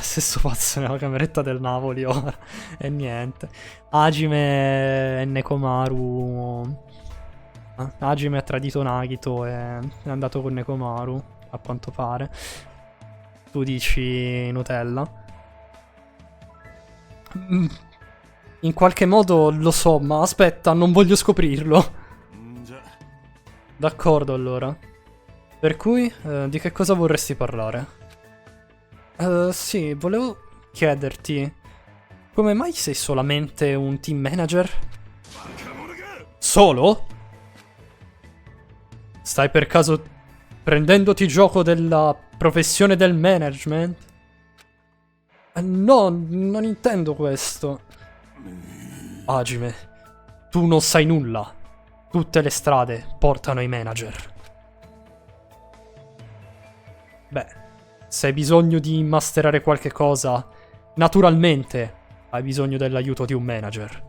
Stesso pazzo nella cameretta del Napoli ora. E niente. Hajime e Nekomaru. Hajime ha tradito Nagito e è andato con Nekomaru, a quanto pare. Tu dici Nutella. In qualche modo lo so, ma aspetta, non voglio scoprirlo. D'accordo allora. Per cui, di che cosa vorresti parlare? Sì, volevo chiederti, come mai sei solamente un team manager? Solo? Stai per caso prendendoti gioco della professione del management? No, non intendo questo. Hajime, tu non sai nulla. Tutte le strade portano ai manager. Beh, se hai bisogno di masterare qualche cosa, naturalmente hai bisogno dell'aiuto di un manager.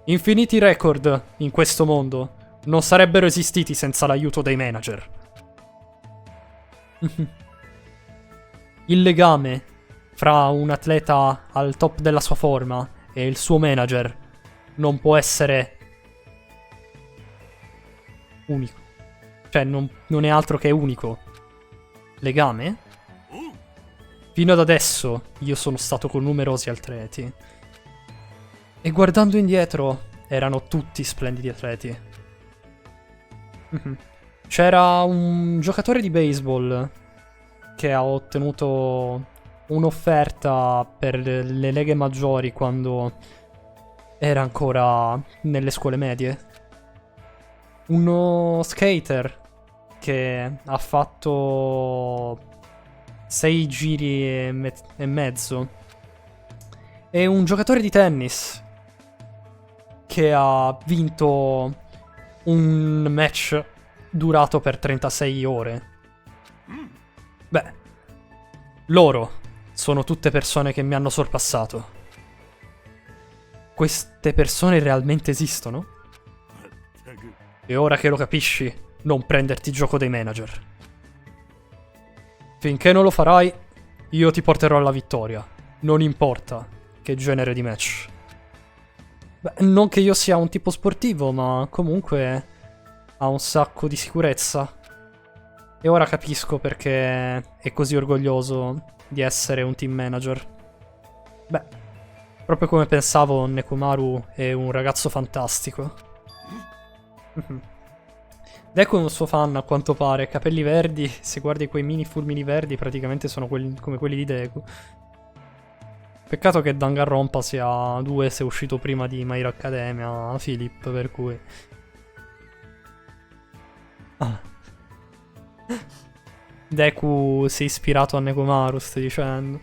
Infiniti record in questo mondo non sarebbero esistiti senza l'aiuto dei manager. Il legame fra un atleta al top della sua forma e il suo manager non può essere unico. Cioè, non è altro che unico legame. Fino ad adesso io sono stato con numerosi atleti. E guardando indietro, erano tutti splendidi atleti. C'era un giocatore di baseball che ha ottenuto un'offerta per le leghe maggiori quando era ancora nelle scuole medie. Uno skater che ha fatto 6 giri e mezzo. E un giocatore di tennis che ha vinto un match durato per 36 ore. Beh, loro sono tutte persone che mi hanno sorpassato. Queste persone realmente esistono? E ora che lo capisci, non prenderti gioco dei manager. Finché non lo farai, io ti porterò alla vittoria. Non importa che genere di match. Beh, non che io sia un tipo sportivo, ma comunque ha un sacco di sicurezza. E ora capisco perché è così orgoglioso di essere un team manager. Beh, proprio come pensavo, Nekomaru è un ragazzo fantastico. Deku è un suo fan, a quanto pare. Capelli verdi, se guardi quei mini fulmini verdi, praticamente sono come quelli di Deku. Peccato che Danganronpa sia 2 se è uscito prima di My Hero Academia, Philip, per cui... Deku si è ispirato a Nekomaru, stai dicendo.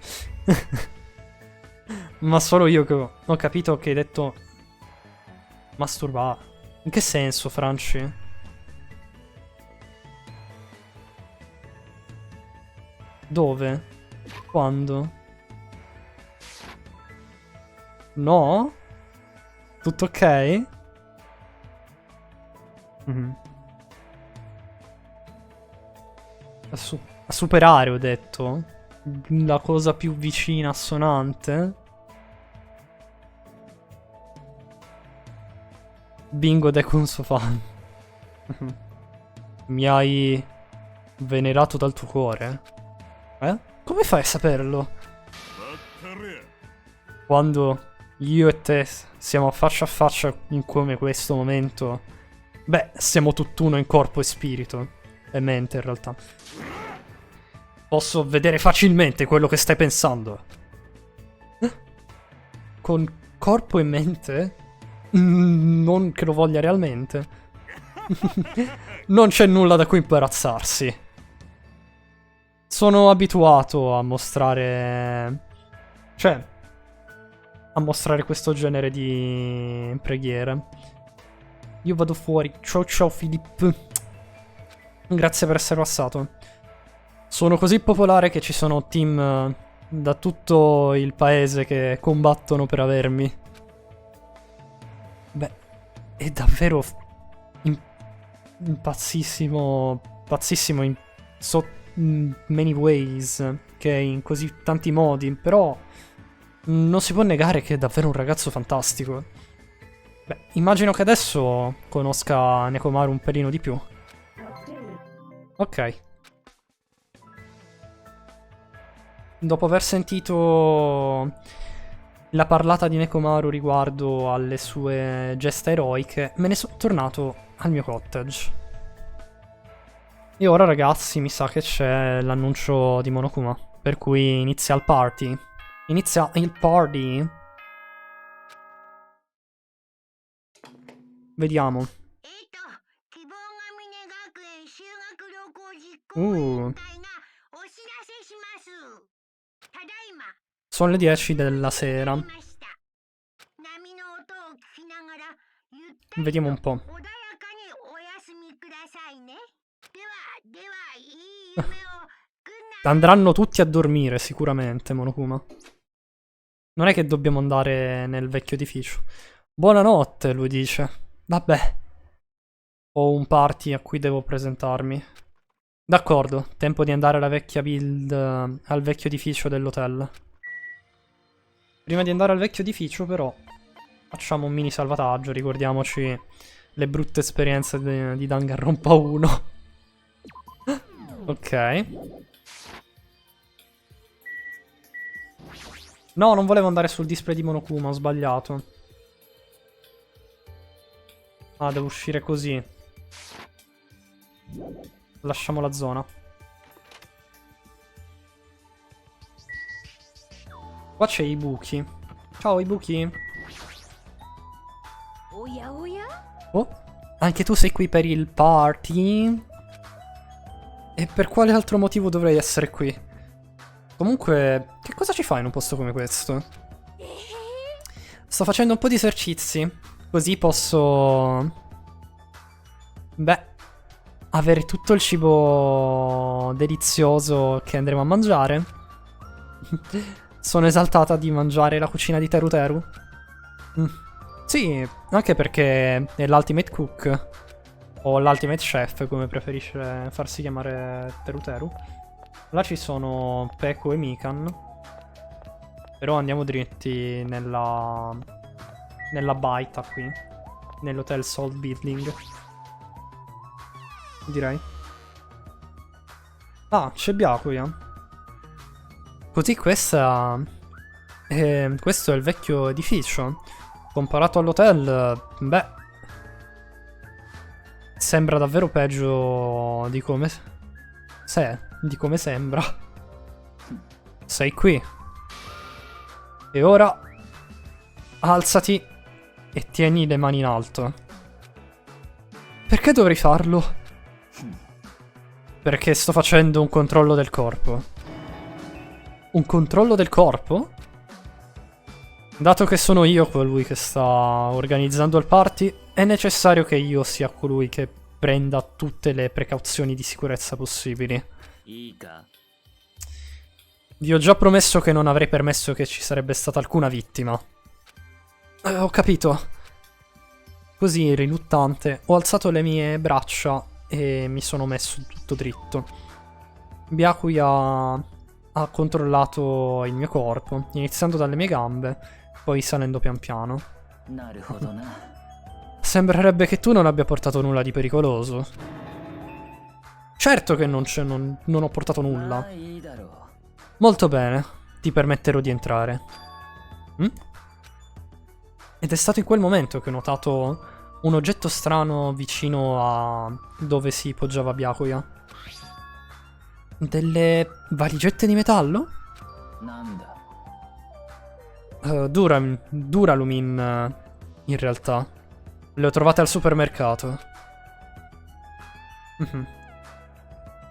Ma solo io che ho capito che hai detto... masturbare. In che senso, Franci? Dove? Quando? No? Tutto ok? A superare, ho detto. La cosa più vicina, assonante. Bingo Deku un suo fan. Mi hai venerato dal tuo cuore? Eh? Come fai a saperlo? Quando io e te siamo faccia a faccia in come questo momento, beh, siamo tutt'uno in corpo e spirito. E mente, in realtà. Posso vedere facilmente quello che stai pensando. Con corpo e mente? Non che lo voglia realmente. Non c'è nulla da cui imbarazzarsi. Sono abituato a mostrare... cioè... a mostrare questo genere di preghiere. Io vado fuori. Ciao ciao Filippo. Grazie per essere passato. Sono così popolare che ci sono team da tutto il paese che combattono per avermi. Beh, è davvero pazzissimo in many ways, che in così tanti modi, però non si può negare che è davvero un ragazzo fantastico. Beh, immagino che adesso conosca Nekomaru un pelino di più. Ok. Dopo aver sentito la parlata di Nekomaru riguardo alle sue gesta eroiche, me ne sono tornato al mio cottage. E ora, ragazzi, mi sa che c'è l'annuncio di Monokuma, per cui inizia il party. Inizia il party. Vediamo. Sono le 10 della sera. Vediamo un po'. Andranno tutti a dormire sicuramente, Monokuma. Non è che dobbiamo andare nel vecchio edificio. Buonanotte, lui dice. Vabbè. Ho un party a cui devo presentarmi. D'accordo, tempo di andare alla vecchia build, al vecchio edificio dell'hotel. Prima di andare al vecchio edificio, però, facciamo un mini salvataggio. Ricordiamoci le brutte esperienze di Danganronpa 1. Ok. No, non volevo andare sul display di Monokuma, ho sbagliato. Ah, devo uscire così. Lasciamo la zona. Qua c'è Ibuki. Ciao Ibuki. Oya oya? Oh, anche tu sei qui per il party? E per quale altro motivo dovrei essere qui? Comunque, che cosa ci fai in un posto come questo? Sto facendo un po' di esercizi, così posso... Beh, avere tutto il cibo delizioso che andremo a mangiare. Sono esaltata di mangiare la cucina di Teru Teru. Sì, anche perché è l'Ultimate Cook. O l'Ultimate Chef, come preferisce farsi chiamare Teru Teru. Là ci sono Peko e Mikan. Però andiamo dritti nella baita qui. Nell'hotel Salt Building. Direi. Ah, c'è Byakuya. Così questo è il vecchio edificio. Comparato all'hotel, beh, sembra davvero peggio di come... di come sembra. Sei qui. E ora alzati e tieni le mani in alto. Perché dovrei farlo? Perché sto facendo un controllo del corpo. Un controllo del corpo? Dato che sono io colui che sta organizzando il party, è necessario che io sia colui che prenda tutte le precauzioni di sicurezza possibili. Vi ho già promesso che non avrei permesso che ci sarebbe stata alcuna vittima. Ho capito. Così, riluttante, ho alzato le mie braccia e mi sono messo tutto dritto. Byakuya ha controllato il mio corpo, iniziando dalle mie gambe, poi salendo pian piano. Sembrerebbe che tu non abbia portato nulla di pericoloso. Certo che non ho portato nulla. Molto bene, ti permetterò di entrare. Ed è stato in quel momento che ho notato un oggetto strano vicino a dove si poggiava Byakuya. Delle valigette di metallo? Duralumin, in realtà. Le ho trovate al supermercato.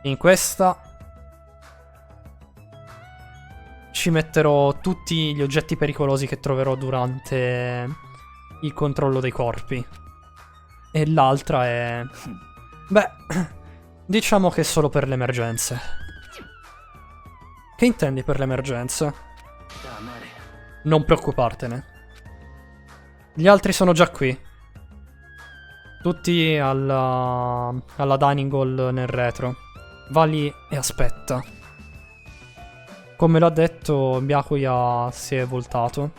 In questa ci metterò tutti gli oggetti pericolosi che troverò durante il controllo dei corpi. E l'altra è... beh, diciamo che è solo per le emergenze. Che intendi per le emergenze? Non preoccupartene. Gli altri sono già qui. Tutti alla dining hall nel retro. Va lì e aspetta. Come l'ha detto, Byakuya si è voltato.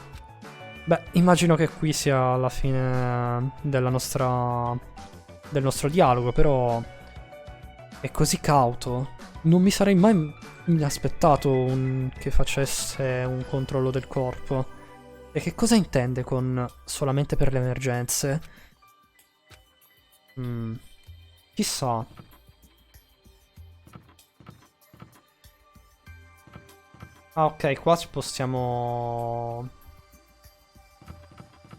Beh, immagino che qui sia la fine del nostro dialogo, però è così cauto. Non mi sarei mai aspettato che facesse un controllo del corpo. E che cosa intende con solamente per le emergenze? Chissà. Ah, ok, qua ci possiamo...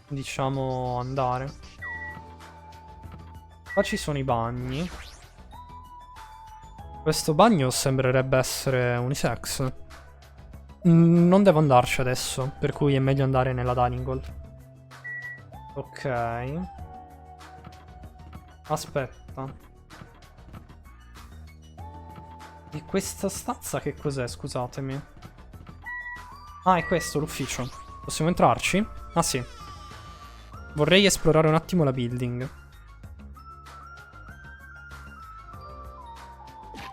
diciamo andare. Qua ci sono i bagni. Questo bagno sembrerebbe essere unisex. Non devo andarci adesso, per cui è meglio andare nella dining hall. Ok. Aspetta. E questa stanza che cos'è, scusatemi? Ah, è questo l'ufficio. Possiamo entrarci? Ah sì. Vorrei esplorare un attimo la building.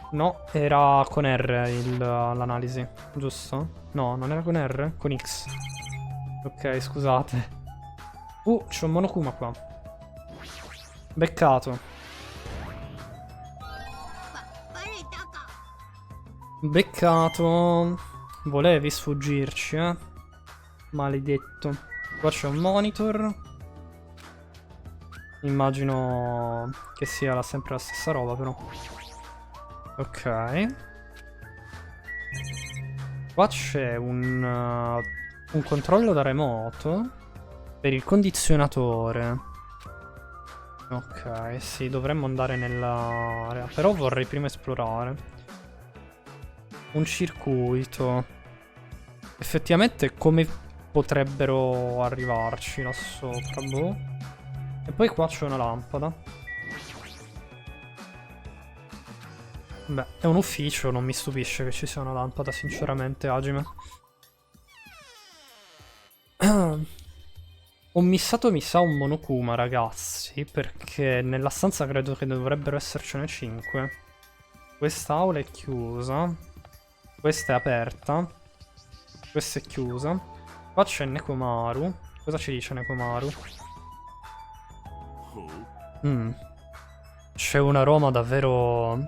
No, era con R l'analisi, giusto? No, non era con R? Con X. Ok, scusate. C'è un Monokuma qua. Beccato. Beccato. Volevi sfuggirci, eh? Maledetto. Qua c'è un monitor. Immagino che sia sempre la stessa roba, però. Ok. Qua c'è un controllo da remoto per il condizionatore. Ok, sì, dovremmo andare nell'area. Però vorrei prima esplorare. Un circuito. Effettivamente come potrebbero arrivarci là sopra, boh. E poi qua c'è una lampada. Beh, è un ufficio, non mi stupisce che ci sia una lampada, sinceramente, Hajime. Ho missato, mi sa, un Monokuma, ragazzi, perché nella stanza credo che dovrebbero essercene 5. Quest'aula è chiusa. Questa è aperta. Questa è chiusa. Qua c'è Nekomaru. Cosa ci dice Nekomaru? C'è un aroma davvero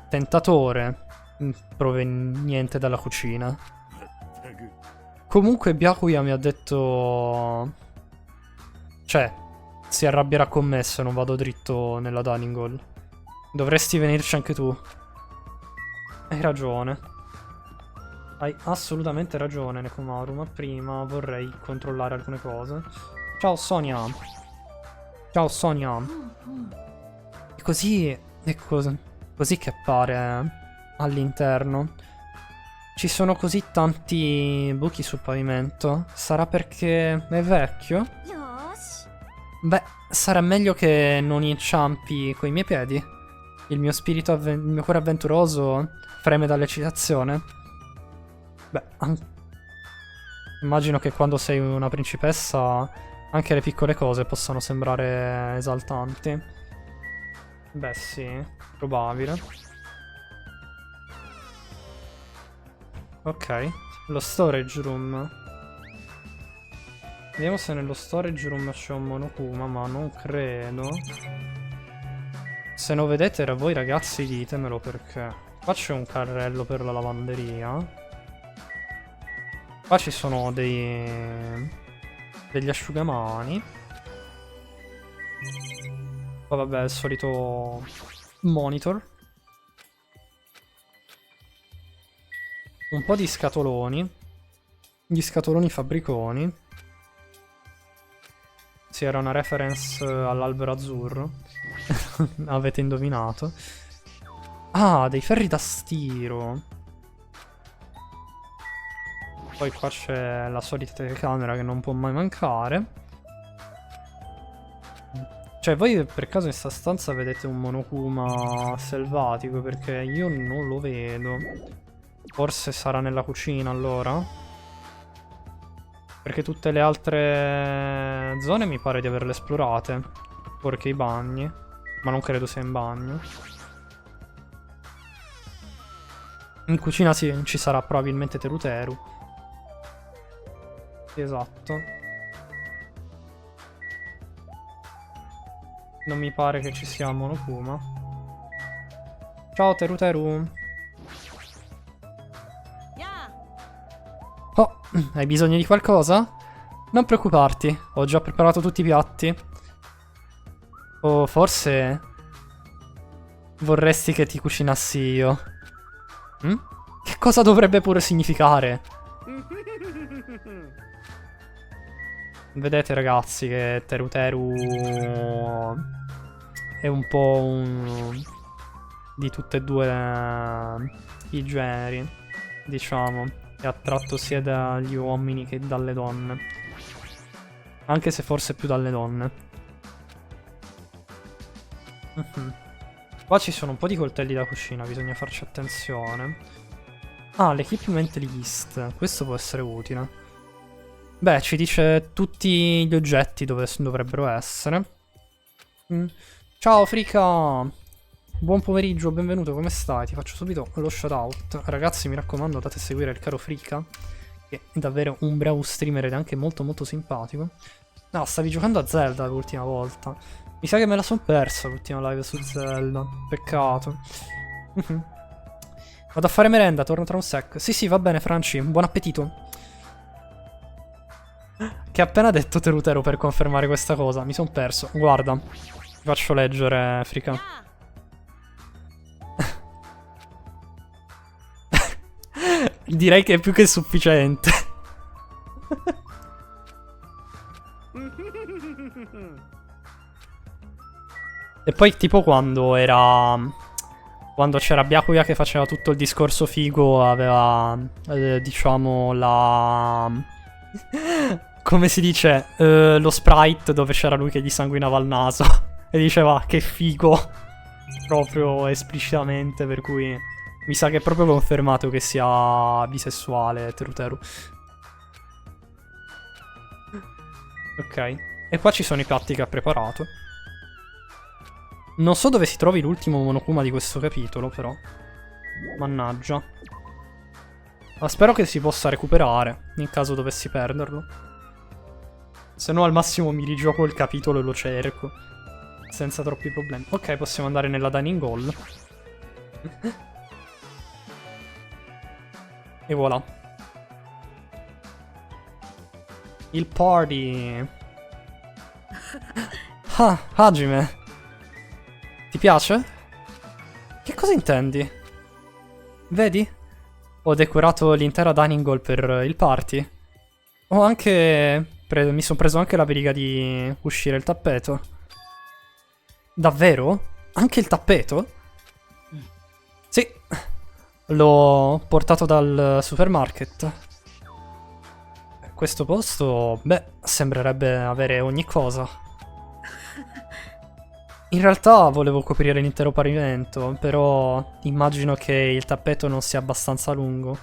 tentatore proveniente dalla cucina. Comunque Byakuya mi ha detto... Cioè, si arrabbierà con me se non vado dritto nella dining hall. Dovresti venirci anche tu. Hai ragione. Hai assolutamente ragione, Nekomaru, ma prima vorrei controllare alcune cose. Ciao Sonia. Ciao Sonia. E così... È così che appare all'interno. Ci sono così tanti buchi sul pavimento. Sarà perché è vecchio? Beh, sarà meglio che non inciampi coi miei piedi. Il mio spirito, il mio cuore avventuroso freme dall'eccitazione. Beh, immagino che quando sei una principessa anche le piccole cose possano sembrare esaltanti. Beh sì, probabile. Ok, lo storage room. Vediamo se nello storage room c'è un Monokuma, ma non credo. Se lo vedete voi ragazzi ditemelo, perché qua c'è un carrello per la lavanderia. Qua ci sono degli asciugamani. Qua vabbè il solito monitor. Un po' di scatoloni. Gli scatoloni fabbriconi. Sì, era una reference all'albero azzurro. Avete indovinato. Ah, dei ferri da stiro. Poi qua c'è la solita telecamera che non può mai mancare. Cioè, voi per caso in sta stanza vedete un Monokuma selvatico? Perché io non lo vedo. Forse sarà nella cucina allora? Perché tutte le altre zone mi pare di averle esplorate. Fuorché i bagni. Ma non credo sia in bagno. In cucina sì, ci sarà probabilmente Teruteru. Sì, esatto. Non mi pare che ci sia Monokuma. Ciao Teruteru. Oh, hai bisogno di qualcosa? Non preoccuparti, ho già preparato tutti i piatti. O forse vorresti che ti cucinassi io? Che cosa dovrebbe pure significare? Vedete ragazzi che Teruteru è un po' di tutte e due i generi, diciamo. È attratto sia dagli uomini che dalle donne. Anche se forse più dalle donne. Qua ci sono un po' di coltelli da cucina, bisogna farci attenzione. Ah, l'equipment list. Questo può essere utile. Beh, ci dice tutti gli oggetti dove dovrebbero essere. Ciao Frika! Buon pomeriggio, benvenuto, come stai? Ti faccio subito lo shoutout. Ragazzi, mi raccomando, andate a seguire il caro Frika, che è davvero un bravo streamer ed anche molto molto simpatico. No, stavi giocando a Zelda l'ultima volta. Mi sa che me la son persa l'ultima live su Zelda. Peccato. Vado a fare merenda, torno tra un sec. Sì, sì, va bene, Franci. Buon appetito. Che ha appena detto Terutero per confermare questa cosa. Mi son perso. Guarda. Ti faccio leggere, Frica. Direi che è più che sufficiente. E poi tipo quando era... Quando c'era Byakuya che faceva tutto il discorso figo, aveva... diciamo la... come si dice? Lo sprite dove c'era lui che gli sanguinava il naso. E diceva che figo. Proprio esplicitamente, per cui... Mi sa che è proprio confermato che sia bisessuale Teruteru. Ok. E qua ci sono i piatti che ha preparato. Non so dove si trovi l'ultimo Monokuma di questo capitolo, però. Mannaggia. Ma spero che si possa recuperare, in caso dovessi perderlo. Se no al massimo mi rigioco il capitolo e lo cerco. Senza troppi problemi. Ok, possiamo andare nella dining hall. E voilà. Il party. Ah, Hajime. Ti piace? Che cosa intendi? Vedi? Ho decorato l'intera dining hall per il party. Ho anche... mi sono preso anche la briga di uscire il tappeto. Davvero? Anche il tappeto? Sì. L'ho portato dal supermarket. Questo posto, beh, sembrerebbe avere ogni cosa. In realtà volevo coprire l'intero pavimento, però immagino che il tappeto non sia abbastanza lungo.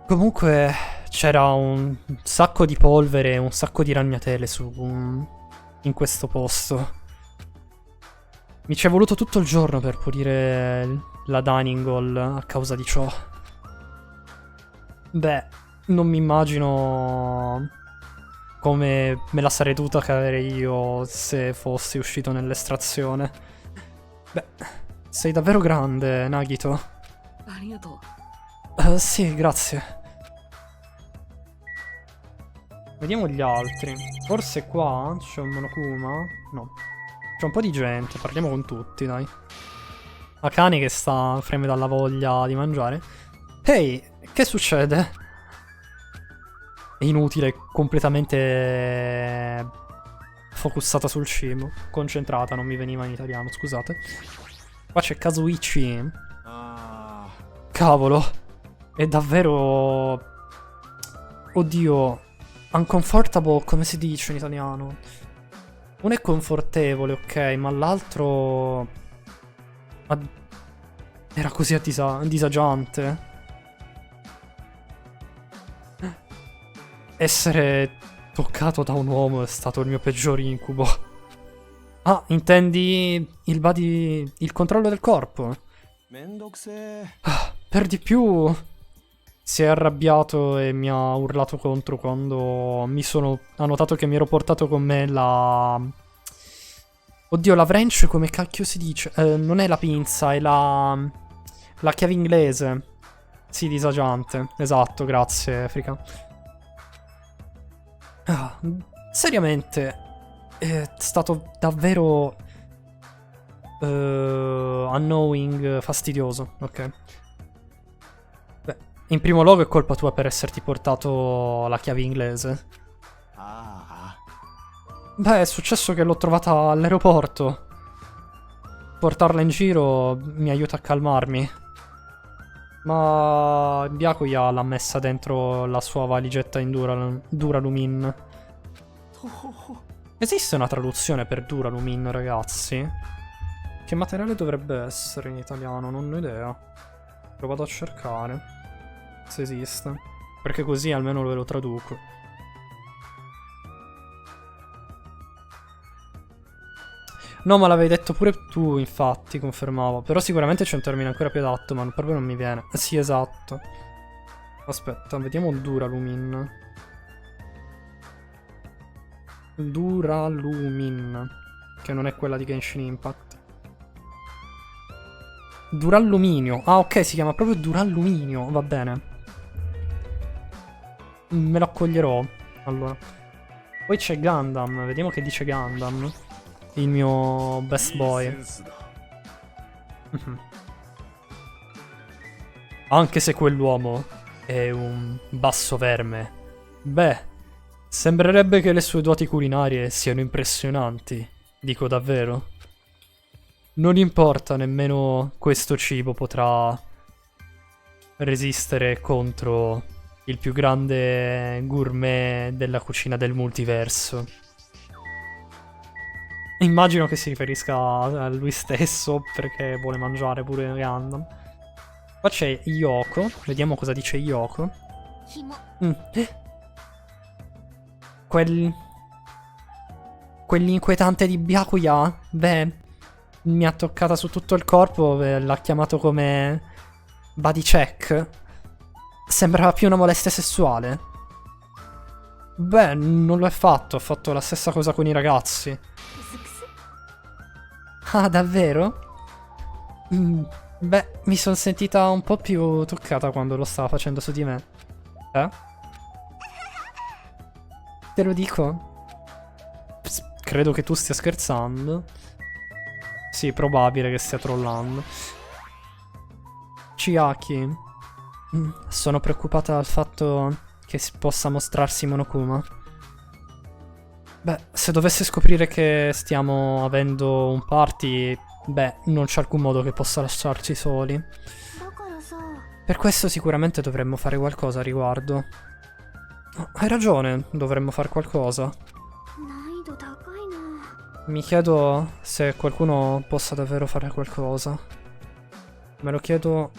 Comunque c'era un sacco di polvere e un sacco di ragnatele in questo posto. Mi ci è voluto tutto il giorno per pulire la dining hall a causa di ciò. Beh, non mi immagino come me la sarei dovuta cavare io se fossi uscito nell'estrazione. Beh, sei davvero grande, Nagito. Sì, grazie. Vediamo gli altri. Forse qua c'è un Monokuma? No. C'è un po' di gente, parliamo con tutti, dai. Akane che sta freme dalla voglia di mangiare. Ehi, che succede? È inutile, completamente focussata sul cibo. Concentrata, non mi veniva in italiano, scusate. Qua c'è Kazuichi. Cavolo. È davvero... Oddio. Uncomfortable, come si dice in italiano? Uno è confortevole, ok, ma l'altro... Era così disagiante. Essere toccato da un uomo è stato il mio peggior incubo. Ah, intendi il controllo del corpo? Per di più... Si è arrabbiato e mi ha urlato contro quando ha notato che mi ero portato con me la... Oddio, la wrench come cacchio si dice? Non è la pinza, è la chiave inglese. Sì, disagiante. Esatto, grazie, Africa. Ah, seriamente, è stato davvero... annoying, fastidioso, ok. In primo luogo è colpa tua per esserti portato la chiave inglese. Beh, è successo che l'ho trovata all'aeroporto. Portarla in giro mi aiuta a calmarmi. Ma Byakuya l'ha messa dentro la sua valigetta in Duralumin. Esiste una traduzione per Duralumin, ragazzi? Che materiale dovrebbe essere in italiano? Non ho idea. Lo vado a cercare. Se esiste, perché così almeno ve lo traduco. No, ma l'avevi detto pure tu, infatti, confermavo. Però sicuramente c'è un termine ancora più adatto, ma proprio non mi viene. Sì, esatto. Aspetta, vediamo Duralumin. Duralumin, che non è quella di Genshin Impact. Duralluminio. Ah, ok, si chiama proprio Duralluminio. Va bene. Me lo accoglierò. Allora. Poi c'è Gundam. Vediamo che dice Gundam. Il mio best boy. Anche se quell'uomo è un basso verme. Beh, sembrerebbe che le sue doti culinarie siano impressionanti. Dico davvero. Non importa, nemmeno questo cibo potrà resistere contro il più grande gourmet della cucina del multiverso. Immagino che si riferisca a lui stesso perché vuole mangiare pure Gundam. Qua c'è Yoko, vediamo cosa dice Yoko. Quell'inquietante di Byakuya, beh, mi ha toccata su tutto il corpo, l'ha chiamato come body check. Sembrava più una molestia sessuale. Beh, non lo è fatto, ho fatto la stessa cosa con i ragazzi. Ah, davvero? Beh, mi sono sentita un po' più toccata quando lo stava facendo su di me. Te lo dico? Credo che tu stia scherzando. Sì, probabile che stia trollando. Chiaki. Sono preoccupata dal fatto che si possa mostrarsi Monokuma. Beh, se dovesse scoprire che stiamo avendo un party, beh, non c'è alcun modo che possa lasciarci soli. Per questo sicuramente dovremmo fare qualcosa a riguardo. Hai ragione, dovremmo fare qualcosa. Mi chiedo se qualcuno possa davvero fare qualcosa. Me lo chiedo.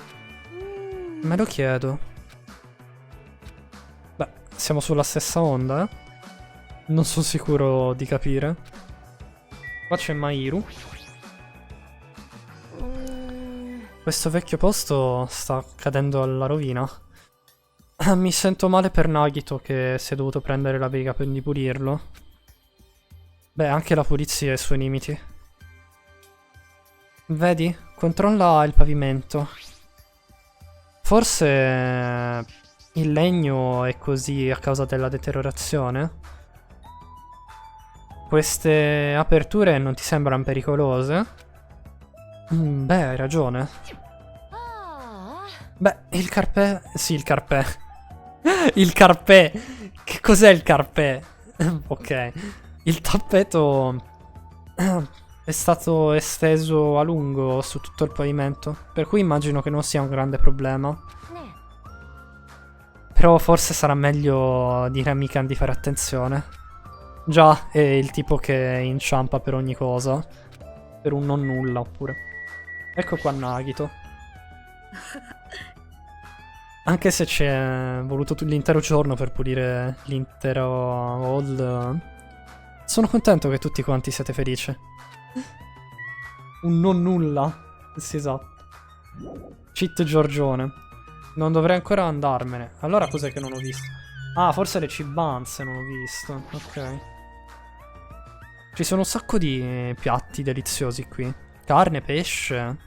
Me lo chiedo. Beh, siamo sulla stessa onda, eh? Non sono sicuro di capire. Qua c'è Mairu. Questo vecchio posto sta cadendo alla rovina. Mi sento male per Nagito che si è dovuto prendere la briga per ripulirlo. Beh, anche la pulizia ha i suoi limiti. Vedi? Controlla il pavimento. Forse il legno è così a causa della deteriorazione? Queste aperture non ti sembrano pericolose? Beh, hai ragione. Beh, il carpè... Sì, il carpè. Il carpè. Che cos'è il carpè? Ok. Il tappeto è stato esteso a lungo su tutto il pavimento, per cui immagino che non sia un grande problema. Però forse sarà meglio dire a Mikan di fare attenzione. Già, è il tipo che inciampa per ogni cosa. Per un non nulla, oppure. Ecco qua Nagito. Anche se ci è voluto l'intero giorno per pulire l'intero hall, sono contento che tutti quanti siete felici. Un non nulla. Sì, esatto. Cheat Giorgione. Non dovrei ancora andarmene. Allora cos'è che non ho visto? Ah, forse le cibanze non ho visto. Ok. Ci sono un sacco di piatti deliziosi qui. Carne, pesce.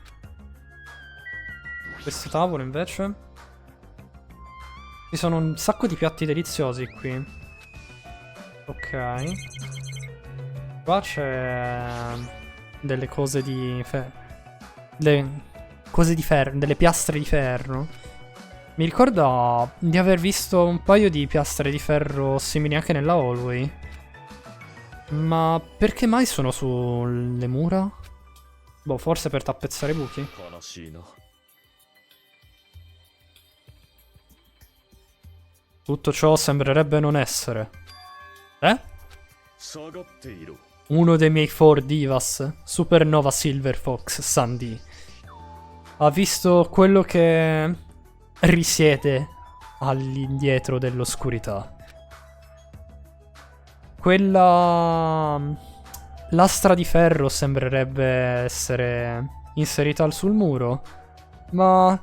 Questo tavolo invece. Ci sono un sacco di piatti deliziosi qui. Ok. Qua c'è delle cose di delle piastre di ferro. Mi ricorda di aver visto un paio di piastre di ferro simili anche nella hallway. Ma perché mai sono sulle mura? Boh, forse per tappezzare i buchi. Tutto ciò sembrerebbe non essere. Uno dei miei 4 divas, Supernova Silver Fox Sandy, ha visto quello che risiede all'indietro dell'oscurità. Quella lastra di ferro sembrerebbe essere inserita sul muro, ma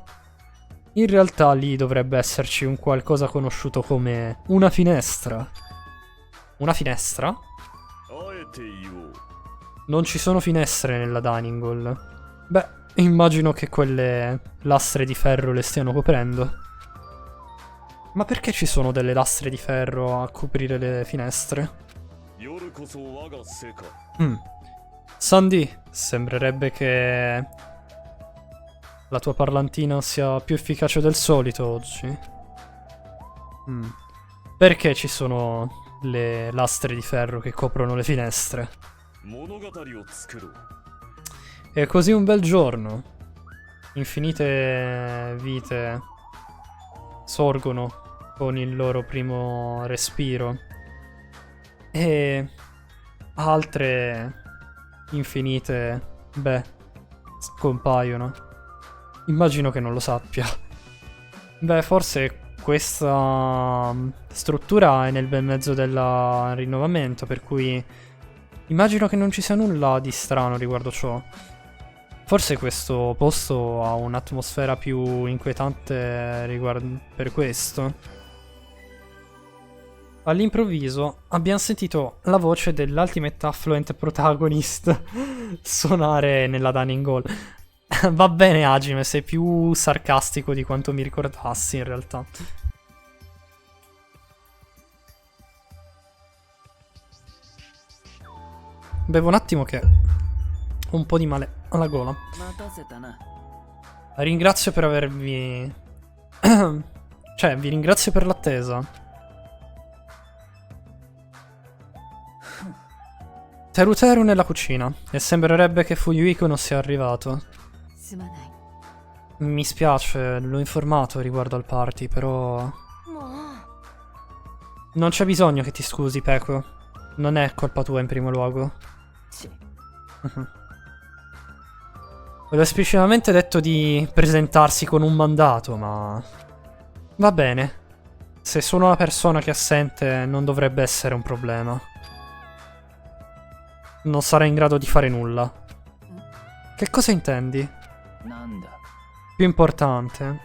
in realtà lì dovrebbe esserci un qualcosa conosciuto come una finestra. Una finestra? Non ci sono finestre nella dining hall. Beh, immagino che quelle lastre di ferro le stiano coprendo. Ma perché ci sono delle lastre di ferro a coprire le finestre? Sandy, sembrerebbe che la tua parlantina sia più efficace del solito oggi. Perché ci sono le lastre di ferro che coprono le finestre? È così un bel giorno. Infinite vite sorgono con il loro primo respiro. E altre infinite, scompaiono. Immagino che non lo sappia. Beh, forse questa struttura è nel bel mezzo del rinnovamento, per cui immagino che non ci sia nulla di strano riguardo ciò. Forse questo posto ha un'atmosfera più inquietante per questo. All'improvviso abbiamo sentito la voce dell'Ultimate Affluent Protagonist suonare nella dining hall. Va bene, Hajime, sei più sarcastico di quanto mi ricordassi in realtà. Bevo un attimo che ho un po' di male alla gola. Ringrazio per avermi... cioè, vi ringrazio per l'attesa. Teru nella cucina, e sembrerebbe che Fuyuhiko non sia arrivato. Mi spiace, l'ho informato riguardo al party, però... Non c'è bisogno che ti scusi, Peko. Non è colpa tua in primo luogo. Ho esplicitamente detto di presentarsi con un mandato, ma... Va bene. Se sono la persona che è assente, non dovrebbe essere un problema. Non sarà in grado di fare nulla. Che cosa intendi? Più importante.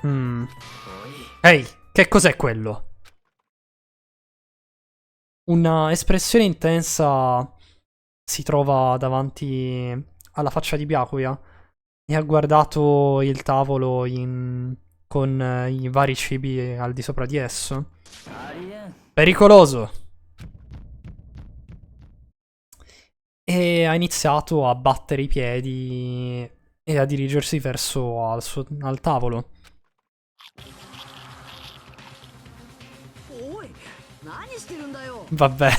Ehi, che cos'è quello? Una espressione intensa si trova davanti alla faccia di Byakuya e ha guardato il tavolo con i vari cibi al di sopra di esso. Pericoloso! E ha iniziato a battere i piedi e a dirigersi verso al tavolo. Vabbè.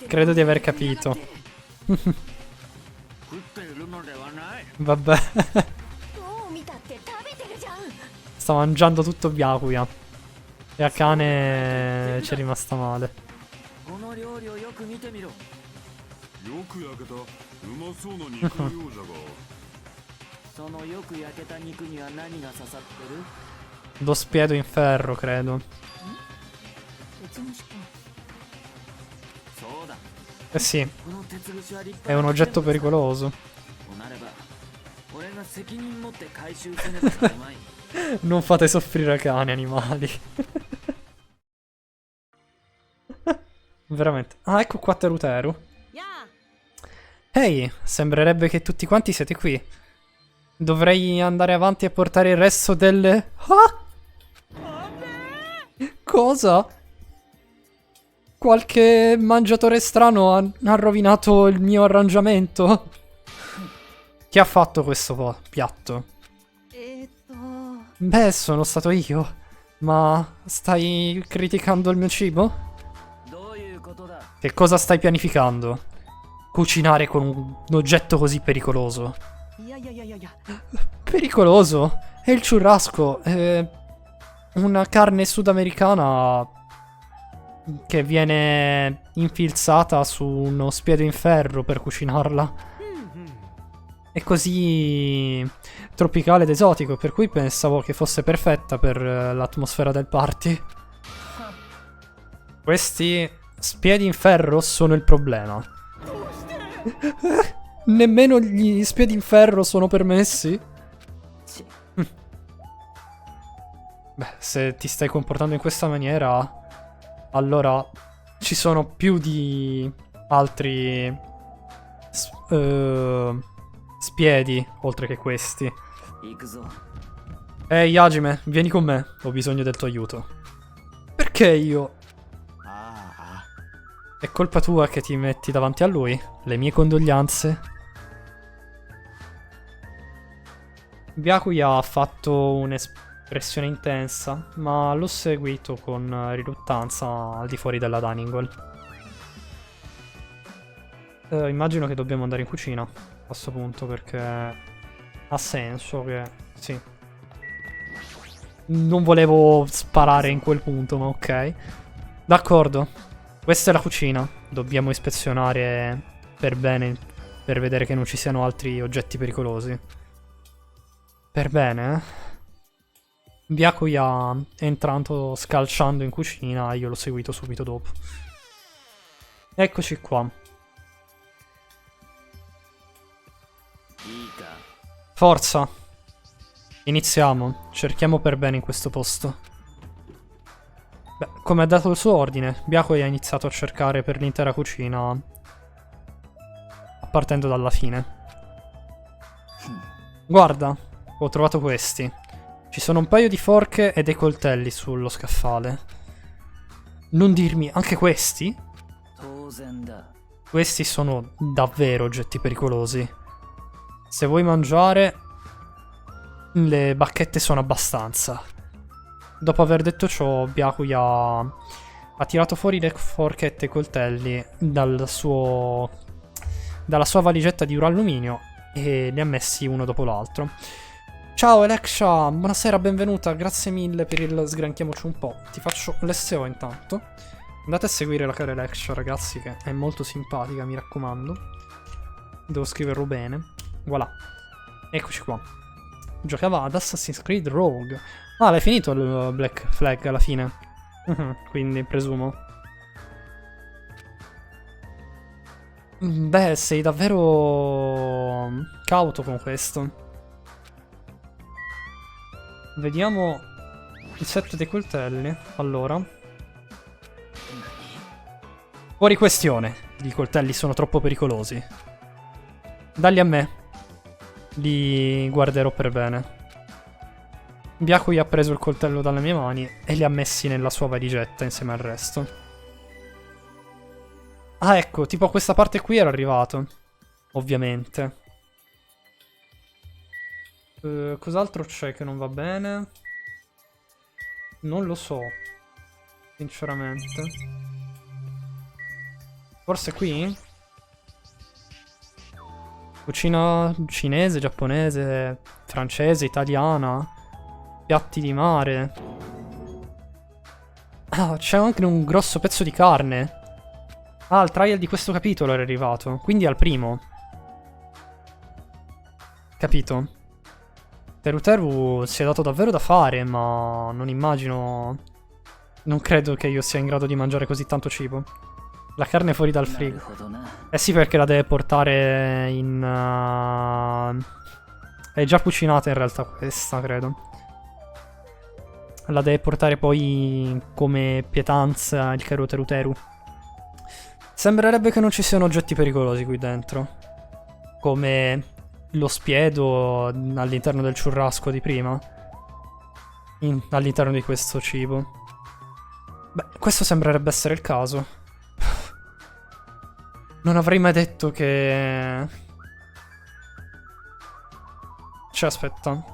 Credo di aver capito. Vabbè. Sta mangiando tutto Byakuya. E a cane c'è rimasta male. Lo spiedo in ferro, credo. Eh sì, è un oggetto pericoloso. Non fate soffrire cani, animali. Veramente. Ah, ecco qua Teru. Ehi, sembrerebbe che tutti quanti siete qui. Dovrei andare avanti a portare il resto delle... Ah! Cosa? Qualche mangiatore strano ha rovinato il mio arrangiamento? Chi ha fatto questo piatto? Beh, sono stato io. Ma stai criticando il mio cibo? Che cosa stai pianificando? Cucinare con un oggetto così pericoloso? Pericoloso? È il churrasco. È una carne sudamericana che viene infilzata su uno spiedo in ferro per cucinarla. È così tropicale ed esotico, per cui pensavo che fosse perfetta per l'atmosfera del party. Questi spiedi in ferro sono il problema. Nemmeno gli spiedi in ferro sono permessi? Beh, se ti stai comportando in questa maniera, allora ci sono più di altri spiedi oltre che questi. Ehi Yajime, vieni con me, ho bisogno del tuo aiuto. Perché io? È colpa tua che ti metti davanti a lui? Le mie condoglianze. Byakuya ha fatto un'espressione intensa, ma l'ho seguito con riluttanza al di fuori della dining hall. Immagino che dobbiamo andare in cucina a questo punto, perché ha senso che... sì. Non volevo sparare in quel punto, ma ok. D'accordo. Questa è la cucina. Dobbiamo ispezionare per bene, per vedere che non ci siano altri oggetti pericolosi. Per bene, Byakuya è entrato scalciando in cucina e io l'ho seguito subito dopo. Eccoci qua. Forza. Iniziamo. Cerchiamo per bene in questo posto. Beh, come ha dato il suo ordine, Byakuya ha iniziato a cercare per l'intera cucina, partendo dalla fine. Guarda, ho trovato questi. Ci sono un paio di forche e dei coltelli sullo scaffale. Non dirmi, anche questi? Questi sono davvero oggetti pericolosi. Se vuoi mangiare, le bacchette sono abbastanza. Dopo aver detto ciò, Byakuya ha tirato fuori le forchette e i coltelli dalla sua valigetta di alluminio e li ha messi uno dopo l'altro. Ciao Alexia, buonasera, benvenuta, grazie mille per il sgranchiamoci un po'. Ti faccio l'SO intanto. Andate a seguire la cara Alexia, ragazzi, che è molto simpatica, mi raccomando. Devo scriverlo bene. Voilà. Eccoci qua. Giocava ad Assassin's Creed Rogue. Ah, l'hai finito il Black Flag alla fine? Quindi, presumo. Beh, sei davvero cauto con questo. Vediamo il set dei coltelli. Allora. Fuori questione. I coltelli sono troppo pericolosi. Dagli a me. Li guarderò per bene. Byakuya ha preso il coltello dalle mie mani e li ha messi nella sua valigetta insieme al resto. Ah, ecco, tipo a questa parte qui era arrivato. Ovviamente. Cos'altro c'è che non va bene? Non lo so. Sinceramente. Forse qui? Cucina cinese, giapponese, francese, italiana. Piatti di mare. Ah, c'è anche un grosso pezzo di carne. Ah, il trial di questo capitolo era arrivato. Quindi al primo. Capito? Teruteru si è dato davvero da fare, ma non immagino... Non credo che io sia in grado di mangiare così tanto cibo. La carne è fuori dal frigo. Eh sì, perché la deve portare in... È già cucinata in realtà questa, credo. La deve portare poi come pietanza il caro Teruteru. Sembrerebbe che non ci siano oggetti pericolosi qui dentro. Come lo spiedo all'interno del ciurrasco di prima. All'interno di questo cibo. Beh, questo sembrerebbe essere il caso. Non avrei mai detto che... Cioè, aspetta.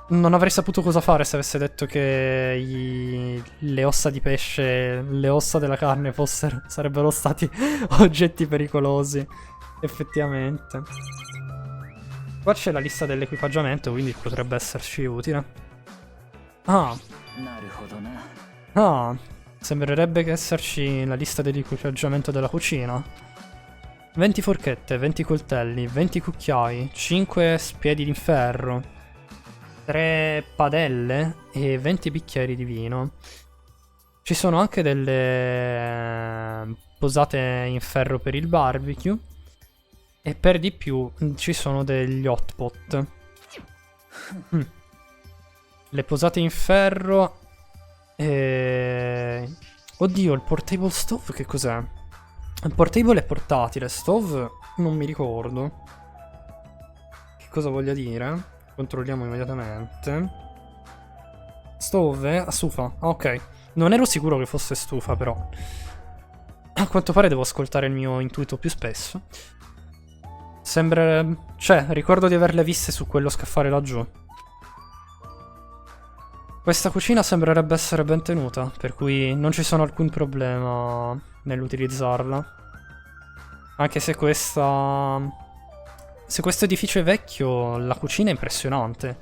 Non avrei saputo cosa fare se avesse detto che le ossa di pesce, le ossa della carne sarebbero stati oggetti pericolosi. Effettivamente. Qua c'è la lista dell'equipaggiamento, quindi potrebbe esserci utile. Ah. Ah. Sembrerebbe che esserci la lista dell'equipaggiamento della cucina. 20 forchette, 20 coltelli, 20 cucchiai, 5 spiedi di ferro, 3 padelle e 20 bicchieri di vino. Ci sono anche delle posate in ferro per il barbecue. E per di più ci sono degli hotpot. Le posate in ferro Oddio, il portable stove che cos'è? Il portable è portatile, stove non mi ricordo. Che cosa voglia dire? Controlliamo immediatamente. Stove? Stufa. Ah, ok. Non ero sicuro che fosse stufa, però. A quanto pare devo ascoltare il mio intuito più spesso. Sembra... Cioè, ricordo di averle viste su quello scaffale laggiù. Questa cucina sembrerebbe essere ben tenuta, per cui non ci sono alcun problema nell'utilizzarla. Anche se questa... Se questo edificio è vecchio, la cucina è impressionante.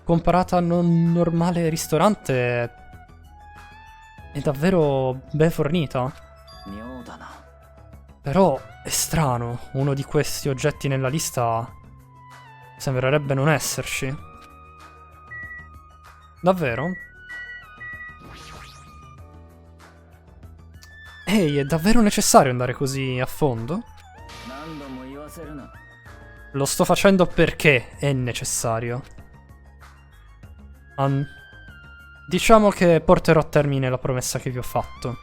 Comparata a un normale ristorante, è davvero ben fornita. Però è strano, uno di questi oggetti nella lista sembrerebbe non esserci. Davvero? Ehi, è davvero necessario andare così a fondo? Lo sto facendo perché è necessario. Diciamo che porterò a termine la promessa che vi ho fatto.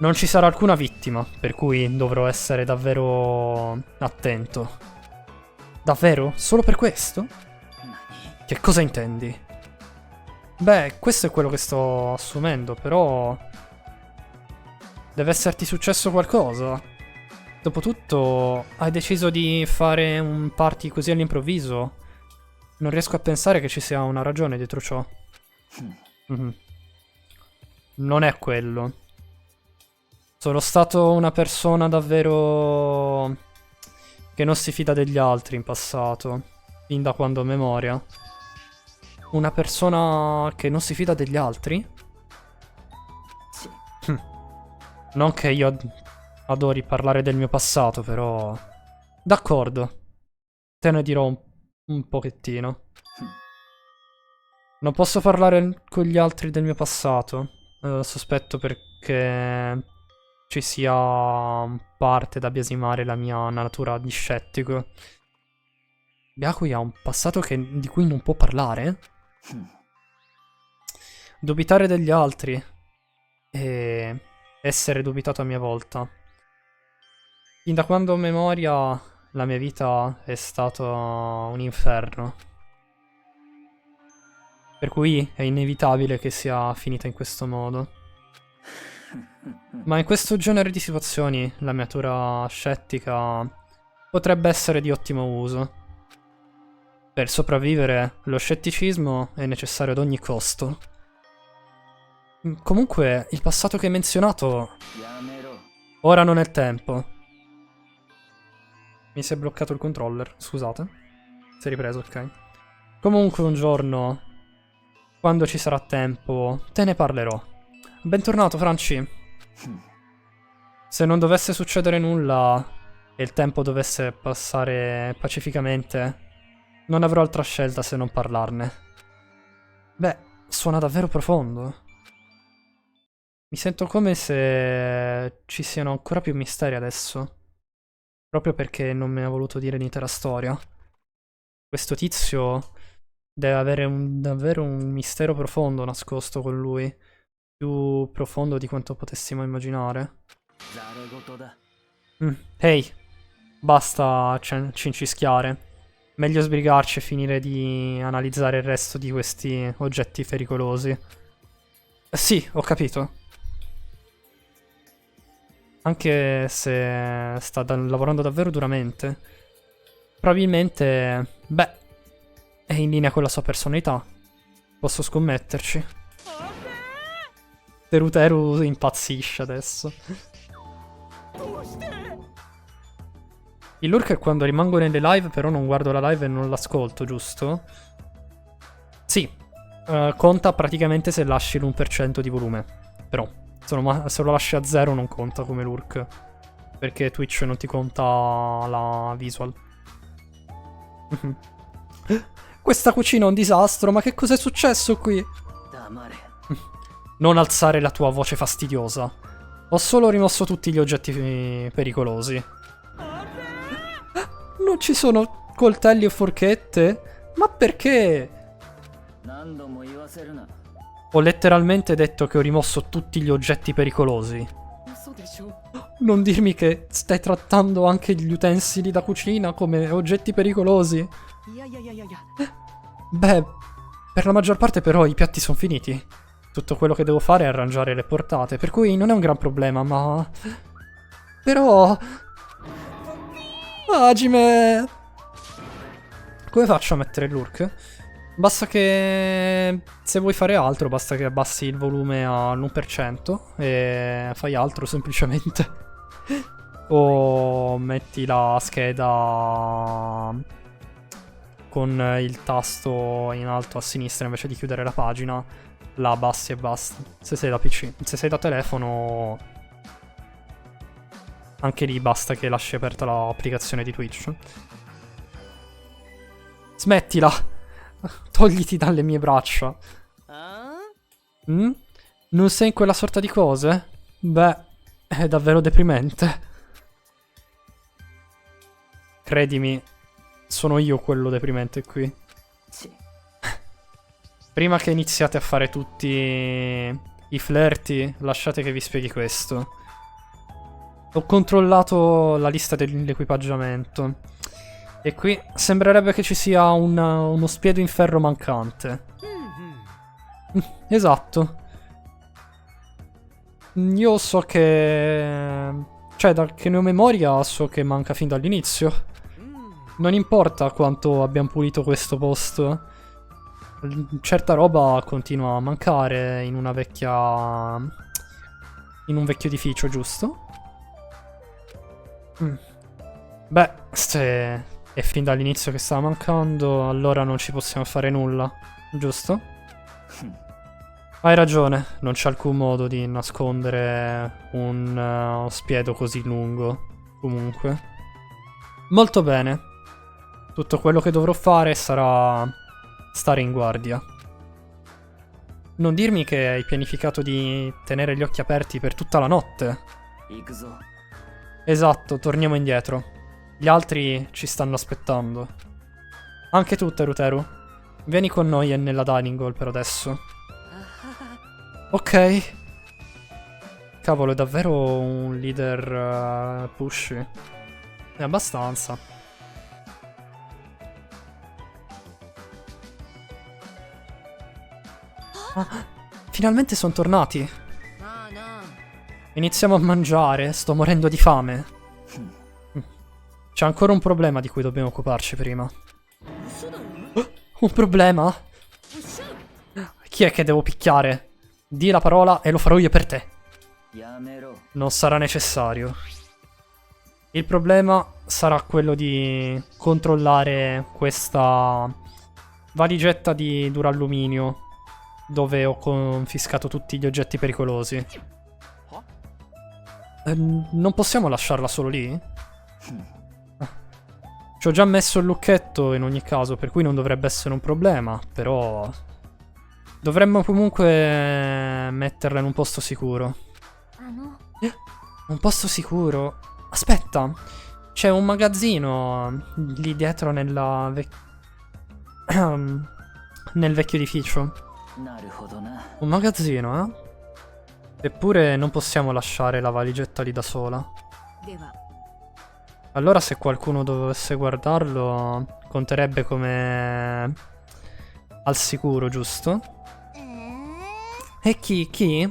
Non ci sarà alcuna vittima, per cui dovrò essere davvero attento. Davvero? Solo per questo? Che cosa intendi? Beh, questo è quello che sto assumendo, però... Deve esserti successo qualcosa. Dopotutto, hai deciso di fare un party così all'improvviso. Non riesco a pensare che ci sia una ragione dietro ciò. Non è quello. Sono stato una persona davvero... che non si fida degli altri in passato. Fin da quando ho memoria. Una persona che non si fida degli altri? Non che io adori parlare del mio passato, però... D'accordo. Te ne dirò un pochettino. Non posso parlare con gli altri del mio passato. Sospetto perché ci sia parte da biasimare la mia natura di scettico. Byakui ha un passato di cui non può parlare? Dubitare degli altri e essere dubitato a mia volta. Fin da quando ho memoria, la mia vita è stata un inferno. Per cui è inevitabile che sia finita in questo modo. Ma in questo genere di situazioni la mia natura scettica potrebbe essere di ottimo uso. Per sopravvivere, lo scetticismo è necessario ad ogni costo. Comunque, il passato che hai menzionato... Ora non è il tempo. Mi si è bloccato il controller, scusate. Si è ripreso, ok. Comunque un giorno, quando ci sarà tempo, te ne parlerò. Bentornato, Franci. Se non dovesse succedere nulla e il tempo dovesse passare pacificamente, non avrò altra scelta se non parlarne. Beh, suona davvero profondo. Mi sento come se ci siano ancora più misteri adesso. Proprio perché non mi ha voluto dire l'intera storia. Questo tizio deve avere davvero un mistero profondo nascosto con lui. Più profondo di quanto potessimo immaginare. Ehi, basta cincischiare. Meglio sbrigarci e finire di analizzare il resto di questi oggetti pericolosi. Sì, ho capito. Anche se sta lavorando davvero duramente. Probabilmente, beh, è in linea con la sua personalità. Posso scommetterci. Teruteru impazzisce adesso. Il lurk è quando rimango nelle live, però non guardo la live e non l'ascolto, giusto? Sì, conta praticamente se lasci l'1% di volume. Però, se lo lasci a 0 non conta come lurk. Perché Twitch non ti conta la visual. Questa cucina è un disastro, ma che cos'è successo qui? Non alzare la tua voce fastidiosa. Ho solo rimosso tutti gli oggetti pericolosi. Non ci sono coltelli o forchette? Ma perché? Ho letteralmente detto che ho rimosso tutti gli oggetti pericolosi. Non dirmi che stai trattando anche gli utensili da cucina come oggetti pericolosi. Beh, per la maggior parte però i piatti sono finiti. Tutto quello che devo fare è arrangiare le portate, per cui non è un gran problema, ma... Però... Hajime! Come faccio a mettere l'urk? Basta che... Se vuoi fare altro, basta che abbassi il volume all'1% e fai altro semplicemente. O metti la scheda con il tasto in alto a sinistra invece di chiudere la pagina, la abbassi e basta. Se sei da PC. Se sei da telefono, anche lì basta che lasci aperta l'applicazione di Twitch. Smettila! Togliti dalle mie braccia. Mm? Non sei in quella sorta di cose? Beh, è davvero deprimente. Credimi, sono io quello deprimente qui. Prima che iniziate a fare tutti i flirti, lasciate che vi spieghi questo. Ho controllato la lista dell'equipaggiamento. E qui sembrerebbe che ci sia uno spiedo in ferro mancante. Esatto. Io so che... Cioè, da che ne ho memoria, so che manca fin dall'inizio. Non importa quanto abbiamo pulito questo posto. Certa roba continua a mancare in una vecchia... In un vecchio edificio, giusto? Beh, se è fin dall'inizio che stava mancando, allora non ci possiamo fare nulla, giusto? Hai ragione, non c'è alcun modo di nascondere un spiedo così lungo. Comunque. Molto bene. Tutto quello che dovrò fare sarà stare in guardia. Non dirmi che hai pianificato di tenere gli occhi aperti per tutta la notte. Esatto, torniamo indietro. Gli altri ci stanno aspettando. Anche tu, Teruteru. Vieni con noi e nella dining hall per adesso. Ok. Cavolo, è davvero un leader pushy. È abbastanza. Ah, finalmente sono tornati. Iniziamo a mangiare, sto morendo di fame. C'è ancora un problema di cui dobbiamo occuparci prima. Un problema? Chi è che devo picchiare? Di la parola e lo farò io per te. Non sarà necessario. Il problema sarà quello di controllare questa valigetta di duralluminio dove ho confiscato tutti gli oggetti pericolosi. Non possiamo lasciarla solo lì? Ci ho già messo il lucchetto in ogni caso, per cui non dovrebbe essere un problema, però... Dovremmo comunque metterla in un posto sicuro. Un posto sicuro? Aspetta, c'è un magazzino lì dietro nella nel vecchio edificio. Un magazzino, eh? Eppure non possiamo lasciare la valigetta lì da sola. Allora se qualcuno dovesse guardarlo, conterebbe come al sicuro, giusto? E chi? Chi?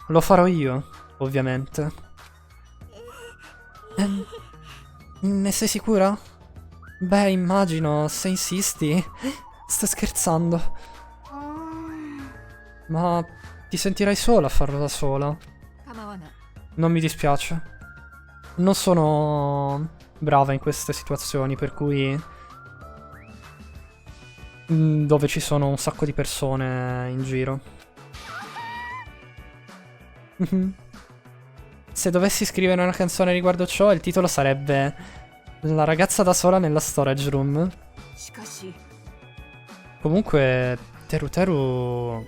Lo farò io, ovviamente. Ne sei sicura? Beh, immagino, se insisti. Sto scherzando. Ma ti sentirai sola a farlo da sola? Non mi dispiace. Non sono brava in queste situazioni, per cui... dove ci sono un sacco di persone in giro. Se dovessi scrivere una canzone riguardo ciò, il titolo sarebbe La ragazza da sola nella storage room. Comunque Teruteru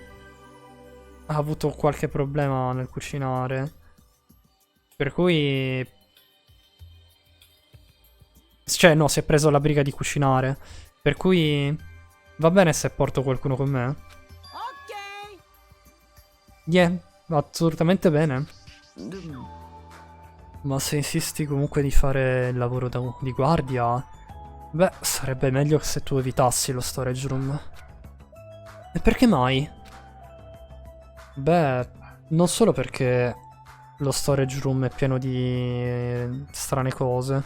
ha avuto qualche problema nel cucinare, per cui... Cioè no, si è preso la briga di cucinare, per cui... Va bene se porto qualcuno con me? assolutamente bene. Ma se insisti comunque di fare il lavoro di guardia, beh, sarebbe meglio se tu evitassi lo storage room. E perché mai? Beh, non solo perché lo storage room è pieno di strane cose.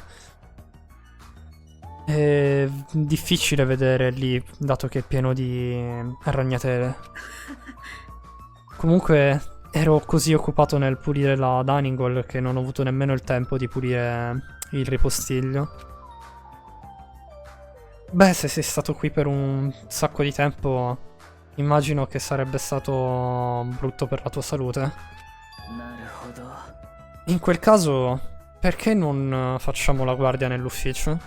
È difficile vedere lì, dato che è pieno di ragnatele. Comunque, ero così occupato nel pulire la dining hall che non ho avuto nemmeno il tempo di pulire il ripostiglio. Beh, se sei stato qui per un sacco di tempo, immagino che sarebbe stato brutto per la tua salute. In quel caso, perché non facciamo la guardia nell'ufficio?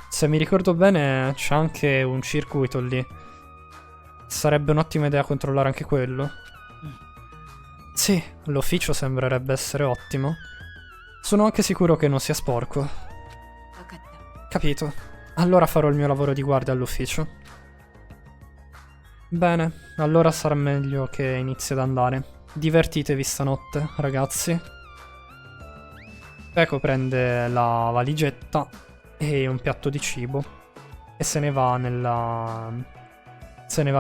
Se mi ricordo bene, c'è anche un circuito lì. Sarebbe un'ottima idea controllare anche quello. Sì, l'ufficio sembrerebbe essere ottimo. Sono anche sicuro che non sia sporco. Capito. Allora farò il mio lavoro di guardia all'ufficio. Bene, allora sarà meglio che inizi ad andare. Divertitevi stanotte, ragazzi. Peko prende la valigetta e un piatto di cibo e se ne va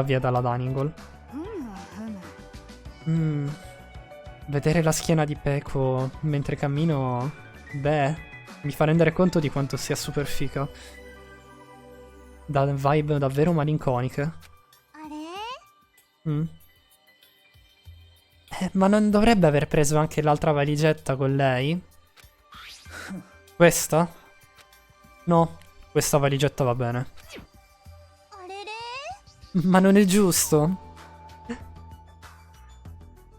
via dalla dining hall. Vedere la schiena di Peko mentre cammino, beh, mi fa rendere conto di quanto sia super fica. Da vibe davvero malinconiche. Ma non dovrebbe aver preso anche l'altra valigetta con lei? Questa? No, questa valigetta va bene. Ma non è giusto?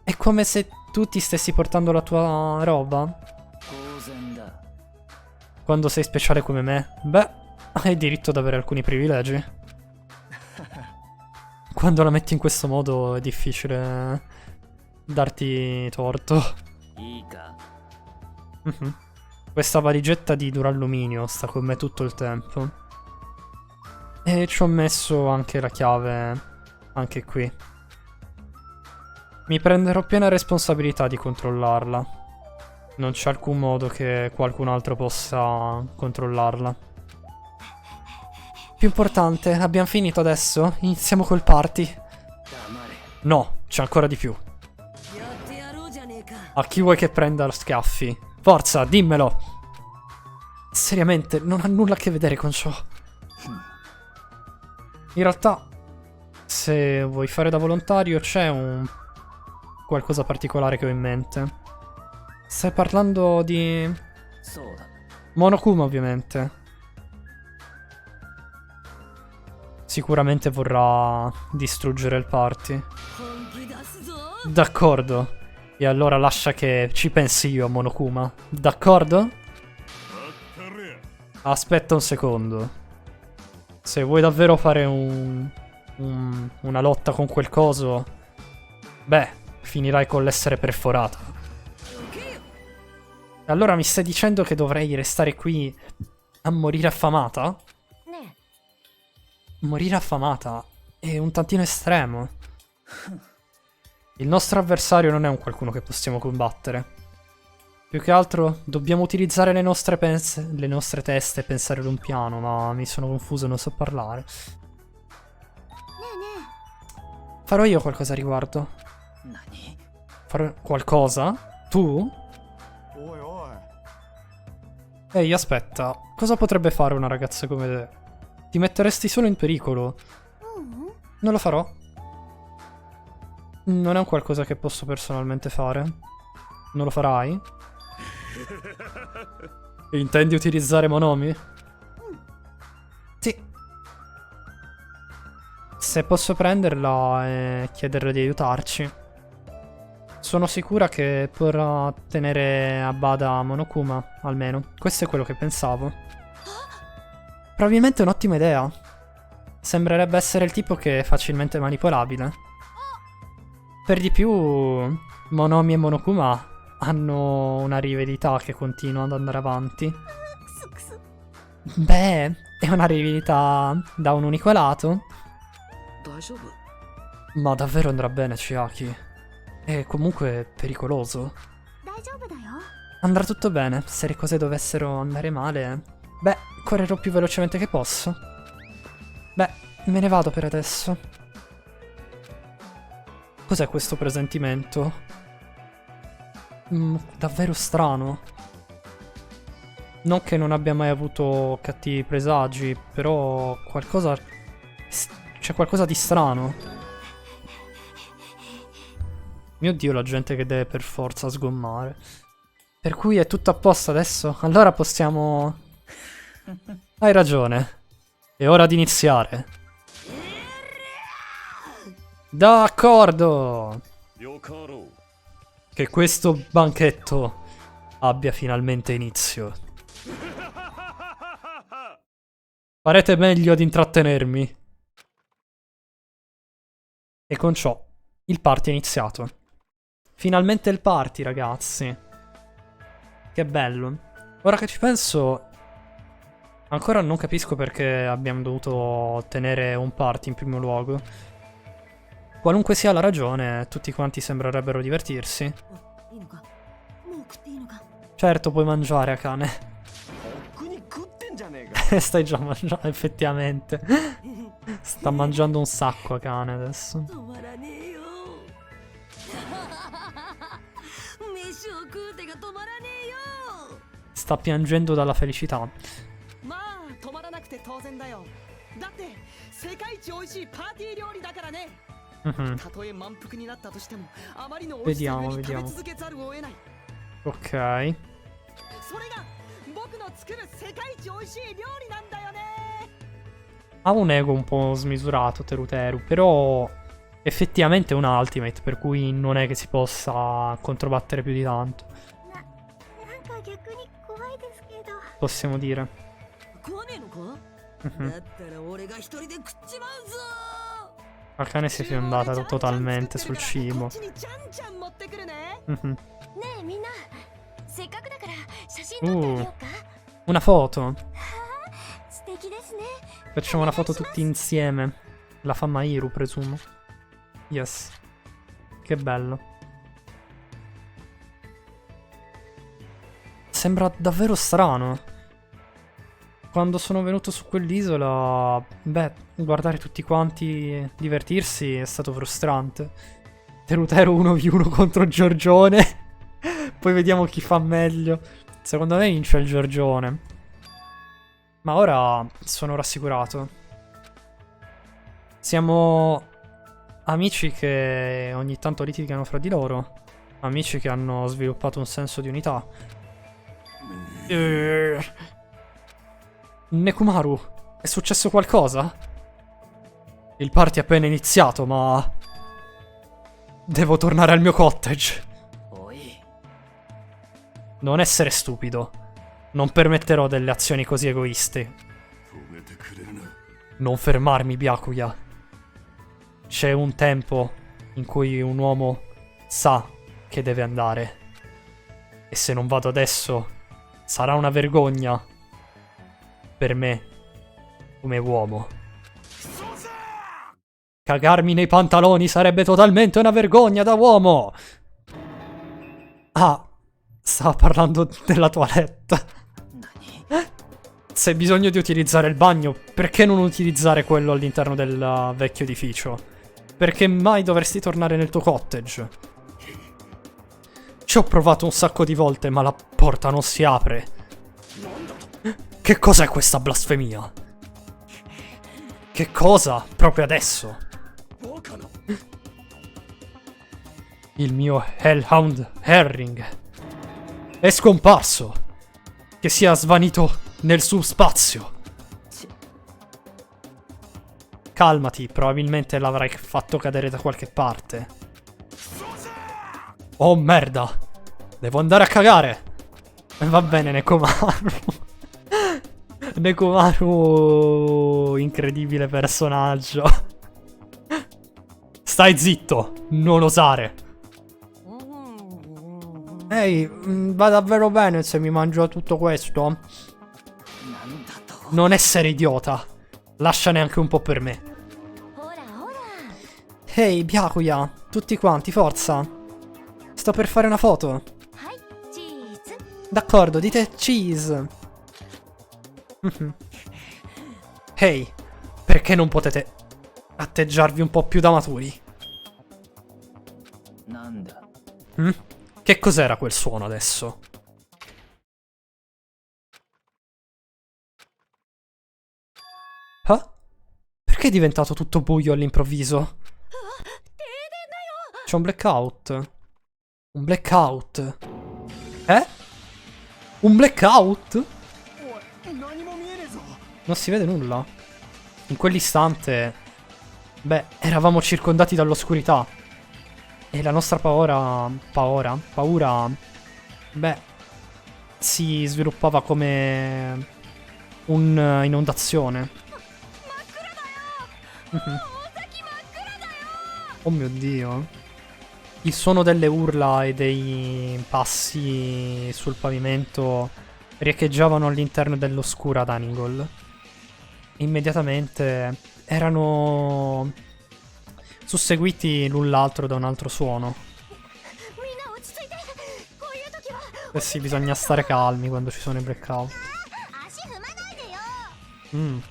È come se tu ti stessi portando la tua roba? Quando sei speciale come me, beh, hai diritto ad avere alcuni privilegi. Quando la metti in questo modo è difficile darti torto. Questa valigetta di duralluminio sta con me tutto il tempo. E ci ho messo anche la chiave, anche qui. Mi prenderò piena responsabilità di controllarla. Non c'è alcun modo che qualcun altro possa controllarla. Più importante, abbiamo finito adesso? Iniziamo col party. No, c'è ancora di più. A chi vuoi che prenda schiaffi? Forza, dimmelo! Seriamente, non ha nulla a che vedere con ciò. In realtà, se vuoi fare da volontario, c'è un qualcosa particolare che ho in mente. Stai parlando di Monokuma, ovviamente. Sicuramente vorrà distruggere il party. D'accordo. E allora lascia che ci pensi io a Monokuma. D'accordo? Aspetta un secondo. Se vuoi davvero fare una lotta con quel coso, beh, finirai con l'essere perforata. Allora mi stai dicendo che dovrei restare qui a morire affamata? Morire affamata è un tantino estremo. Il nostro avversario non è un qualcuno che possiamo combattere. Più che altro dobbiamo utilizzare le nostre teste e pensare ad un piano, ma mi sono confuso, non so parlare. Farò io qualcosa a riguardo. Farò qualcosa? Tu? Ehi, aspetta, cosa potrebbe fare una ragazza come te? Ti metteresti solo in pericolo. Non lo farò. Non è un qualcosa che posso personalmente fare. Non lo farai? Intendi utilizzare Monomi? Sì. Se posso prenderla e chiederle di aiutarci. Sono sicura che potrà tenere a bada Monokuma, almeno. Questo è quello che pensavo. Probabilmente è un'ottima idea. Sembrerebbe essere il tipo che è facilmente manipolabile. Per di più, Monomi e Monokuma hanno una rivalità che continua ad andare avanti. Beh, è una rivalità da un unico lato. Ma davvero andrà bene, Chiaki? è comunque pericoloso. 大丈夫だよ。 Andrà tutto bene, se le cose dovessero andare male, beh, correrò più velocemente che posso. Beh, me ne vado per adesso. Cos'è questo presentimento? Davvero strano. Non che non abbia mai avuto cattivi presagi, però qualcosa... c'è qualcosa di strano. Mio Dio, la gente che deve per forza sgommare. Per cui è tutto a posto adesso? Allora possiamo... Hai ragione. È ora di iniziare. D'accordo! Che questo banchetto abbia finalmente inizio. Farete meglio ad intrattenermi. E con ciò il party è iniziato. Finalmente il party, ragazzi. Che bello. Ora che ci penso, ancora non capisco perché abbiamo dovuto tenere un party in primo luogo. Qualunque sia la ragione, tutti quanti sembrerebbero divertirsi. Certo, puoi mangiare, Akane. Stai già mangiando, effettivamente. Sta mangiando un sacco Akane adesso. Sta piangendo dalla felicità. Vediamo, vediamo. Ok. Ha un ego un po' smisurato Teruteru, però effettivamente è una ultimate, per cui non è che si possa controbattere più di tanto. なんか逆に怖いですけど。 Possiamo dire. 食わねえのか Mhm. だったら俺が一人で食っちまうぞ Akane si è fiondata totalmente sul cibo. こっちにちゃんちゃん持ってくるね Mhm. ねえみんな、せっかくだから写真撮ってあげようか。 Una foto. 素敵ですね。 Facciamo una foto tutti insieme. La fa Mairu, presumo. Yes. Che bello. Sembra davvero strano. Quando sono venuto su quell'isola, beh, guardare tutti quanti divertirsi è stato frustrante. Teruteru 1v1 contro Giorgione. Poi vediamo chi fa meglio. Secondo me vince il Giorgione. Ma ora sono rassicurato. Siamo amici che ogni tanto litigano fra di loro. Amici che hanno sviluppato un senso di unità. Nekomaru, è successo qualcosa? Il party è appena iniziato, ma... devo tornare al mio cottage. Non essere stupido. Non permetterò delle azioni così egoiste. Non fermarmi, Byakuya. C'è un tempo in cui un uomo sa che deve andare. E se non vado adesso, sarà una vergogna per me come uomo. Cagarmi nei pantaloni sarebbe totalmente una vergogna da uomo. Ah, stava parlando della toilette. Se hai bisogno di utilizzare il bagno, perché non utilizzare quello all'interno del vecchio edificio? Perché mai dovresti tornare nel tuo cottage? Ci ho provato un sacco di volte, ma la porta non si apre. Che cos'è questa blasfemia? Che cosa? Proprio adesso? Il mio Hellhound Herring è scomparso. Che sia svanito nel subspazio. Calmati, probabilmente l'avrai fatto cadere da qualche parte. Oh merda! Devo andare a cagare! Va bene, Nekomaru. Nekomaru, incredibile personaggio. Stai zitto, non osare. Ehi, va davvero bene se mi mangio tutto questo? Non essere idiota. Lasciane anche un po' per me. ほらほら。 Ehi, Byakuya, tutti quanti, forza. sto per fare una foto. はいチーズ D'accordo, dite cheese. Ehi, perché non potete atteggiarvi un po' più da maturi? Mm? Che cos'era quel suono adesso? Ah? Perché è diventato tutto buio all'improvviso? C'è un blackout. Un blackout. Eh? Un blackout? Non si vede nulla. In quell'istante, beh, eravamo circondati dall'oscurità. E la nostra paura, beh, si sviluppava come un'inondazione. Oh mio Dio. Il suono delle urla e dei passi sul pavimento riecheggiavano all'interno dell'oscura Daningol. Immediatamente erano susseguiti l'un l'altro da un altro suono. みんな落ち着いてこういう時は Eh sì, bisogna stare calmi quando ci sono i blackout. 足踏まないでよ Mm.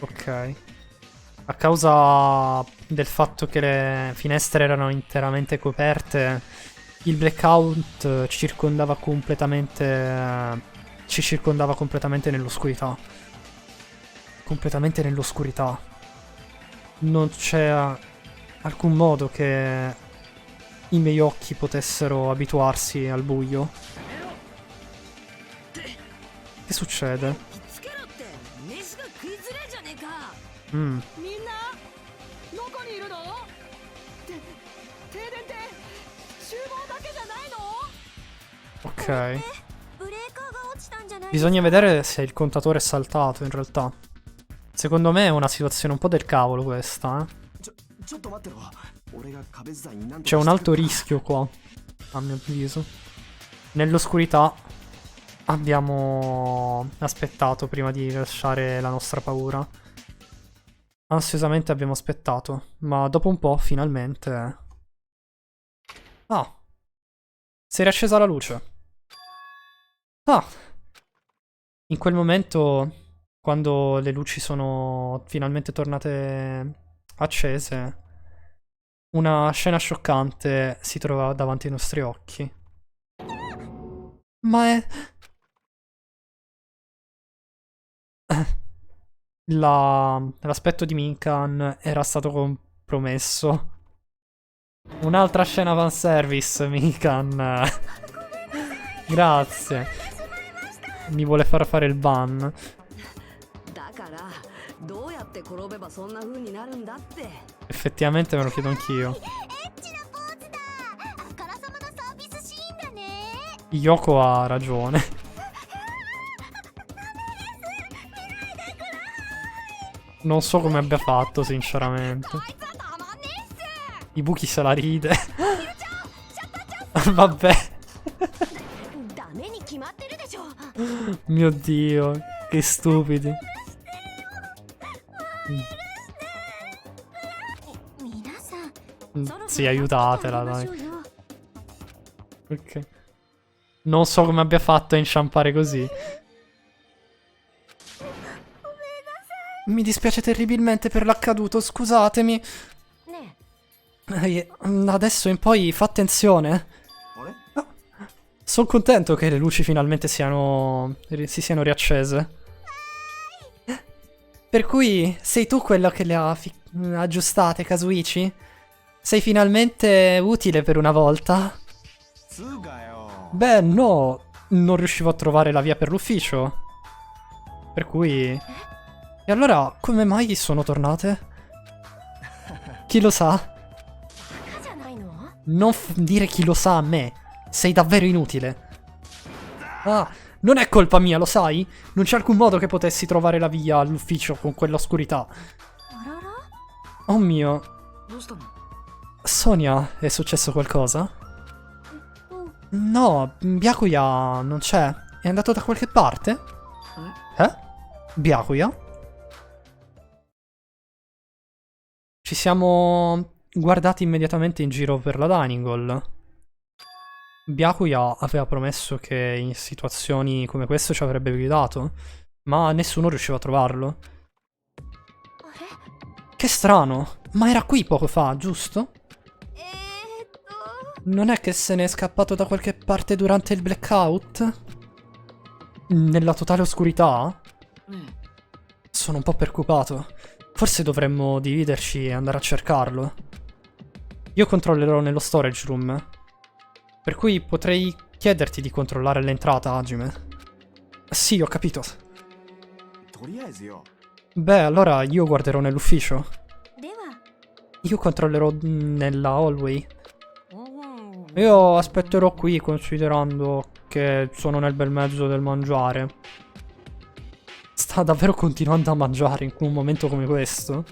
Ok. A causa del fatto che le finestre erano interamente coperte, il blackout ci circondava completamente nell'oscurità. Completamente nell'oscurità. Non c'è alcun modo che i miei occhi potessero abituarsi al buio. Che succede? つけろって飯が食いづれえじゃねえか Mm. みんなどこにいるの停電って厨房だけじゃないの Ok. ブレーカーが落ちたんじゃない Bisogna vedere se il contatore è saltato in realtà. Secondo me è una situazione un po' del cavolo questa, eh. ちょっと待ってろ。俺が壁伝いになんとか C'è un して alto くる rischio qua, a mio avviso. Nell'oscurità abbiamo aspettato prima di lasciare la nostra paura. Ansiosamente abbiamo aspettato, ma dopo un po' finalmente... Ah! Si è riaccesa la luce. Ah! In quel momento, quando le luci sono finalmente tornate accese, una scena scioccante si trova davanti ai nostri occhi. Ma è... L'aspetto di Minkan era stato compromesso. Un'altra scena fanservice, Minkan. Grazie. Mi vuole far fare il ban. だからどうやって転べばそんな風になるんだって Effettivamente me lo chiedo anch'io. エッチなポーズだあからさまなサービスシーンだね Yoko ha ragione. Non so come abbia fatto, sinceramente. あいつはたまんねえっす I buchi se la ride. Vabbè. ダメに決まってるでしょ Mio Dio, che stupidi. 皆さん Sì, aiutatela, まし dai. ょうよ Ok. Non so come abbia fatto a inciampare così. Mi dispiace terribilmente per l'accaduto, scusatemi. ね Adesso in poi fa attenzione. あれ Sono contento che le luci finalmente si siano riaccese. Per cui sei tu quello che le ha aggiustate, Kazuichi? Sei finalmente utile per una volta? つうかよ。 Beh, no, non riuscivo a trovare la via per l'ufficio. Per cui... E allora, come mai sono tornate? Chi lo sa? バカじゃないの Non dire chi lo sa a me. Sei davvero inutile. Ah, non è colpa mia, lo sai? Non c'è alcun modo che potessi trovare la via all'ufficio con quell'oscurità. あらら Oh mio. どうしたの Sonia, è successo qualcosa? お No, Byakuya non c'è. È andato da qualche parte? Eh? Byakuya? Ci siamo guardati immediatamente in giro per la dining hall. Byakuya aveva promesso che in situazioni come queste ci avrebbe guidato, ma nessuno riusciva a trovarlo. あれ Che strano, ma era qui poco fa, giusto? Non è che se ne è scappato da qualche parte durante il blackout? Nella totale oscurità? Sono un po' preoccupato. Forse dovremmo dividerci e andare a cercarlo. Io controllerò nello storage room. Per cui potrei chiederti di controllare l'entrata, Hajime. Sì, ho capito. とりあえずよ Beh, allora io guarderò nell'ufficio. では Io controllerò nella hallway. Io aspetterò qui considerando che sono nel bel mezzo del mangiare. Sta davvero continuando a mangiare in un momento come questo?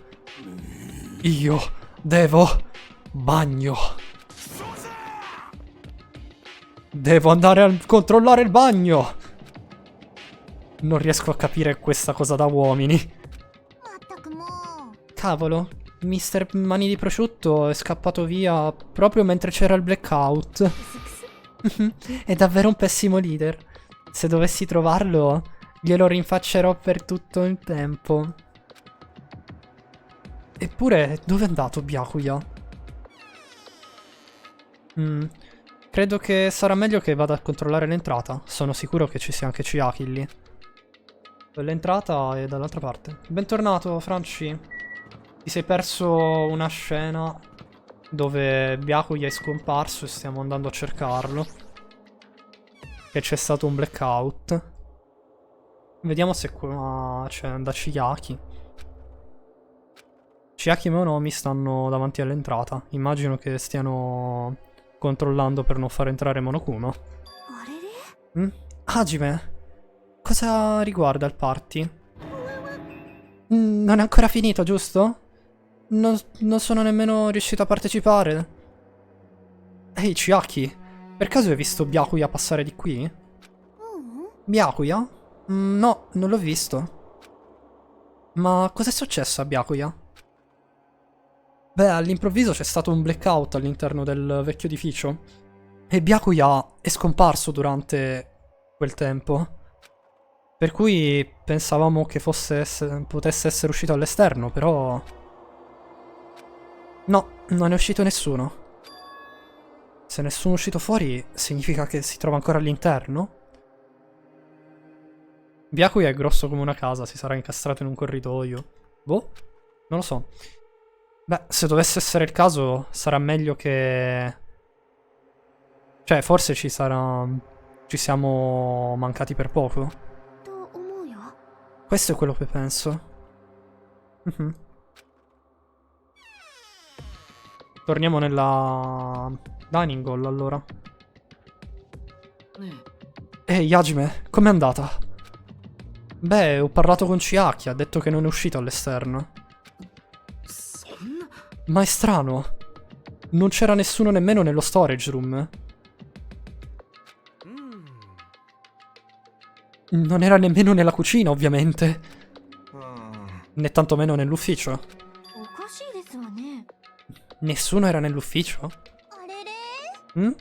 Io devo bagno. Devo andare a controllare il bagno. Non riesco a capire questa cosa da uomini. まったくもう Cavolo, Mr. Mani di prosciutto è scappato via proprio mentre c'era il blackout. È davvero un pessimo leader. Se dovessi trovarlo, glielo rinfaccerò per tutto il tempo. Eppure, dove è andato Byakuya? Credo che sarà meglio che vada a controllare l'entrata. Sono sicuro che ci sia anche Chiaki lì. L'entrata è dall'altra parte. Bentornato, Franci. Ti sei perso una scena dove Byakuya è scomparso e stiamo andando a cercarlo. Che c'è stato un blackout. Vediamo se qua c'è da Chiaki. Chiaki e Monomi stanno davanti all'entrata. Immagino che stiano controllando per non far entrare Monokuma. あれれ Hajime, cosa riguarda il party? Non è ancora finito, giusto? Non sono nemmeno riuscito a partecipare. Ehi, Chiaki, per caso hai visto Byakuya passare di qui? ううん Byakuya? No, non l'ho visto. Ma cos'è successo a Byakuya? Beh, all'improvviso c'è stato un blackout all'interno del vecchio edificio. E Byakuya è scomparso durante quel tempo. Per cui pensavamo che potesse essere uscito all'esterno, però... No, non è uscito nessuno. Se nessuno è uscito fuori, significa che si trova ancora all'interno? Byakuya è grosso come una casa, si sarà incastrato in un corridoio. Boh, non lo so. Beh, se dovesse essere il caso, sarà meglio che... Cioè, forse ci siamo mancati per poco. と思うよ Questo è quello che penso. Torniamo nella dining hall, allora. Ehi, Hajime, com'è andata? Beh, ho parlato con Chiaki, ha detto che non è uscito all'esterno. Ma è strano. Non c'era nessuno nemmeno nello storage room. Non era nemmeno nella cucina, ovviamente. うん Né tantomeno nell'ufficio. おかしいですわね Nessuno era nell'ufficio? あれれ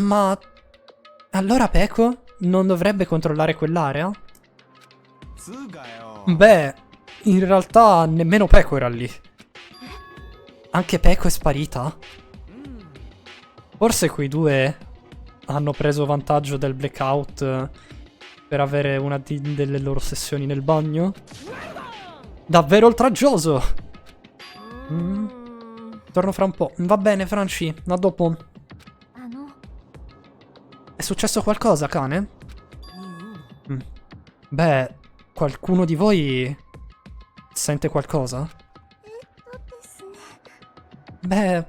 Ma... Allora Peko non dovrebbe controllare quell'area? つうかよ Beh, in realtà nemmeno Peko era lì. Anche Peko è sparita? Forse quei due hanno preso vantaggio del blackout per avere una delle loro sessioni nel bagno? Davvero oltraggioso! Torno fra un po'. Va bene, Franci, a dopo. あの È successo qualcosa, cane? Beh, qualcuno di voi sente qualcosa? ですね Beh,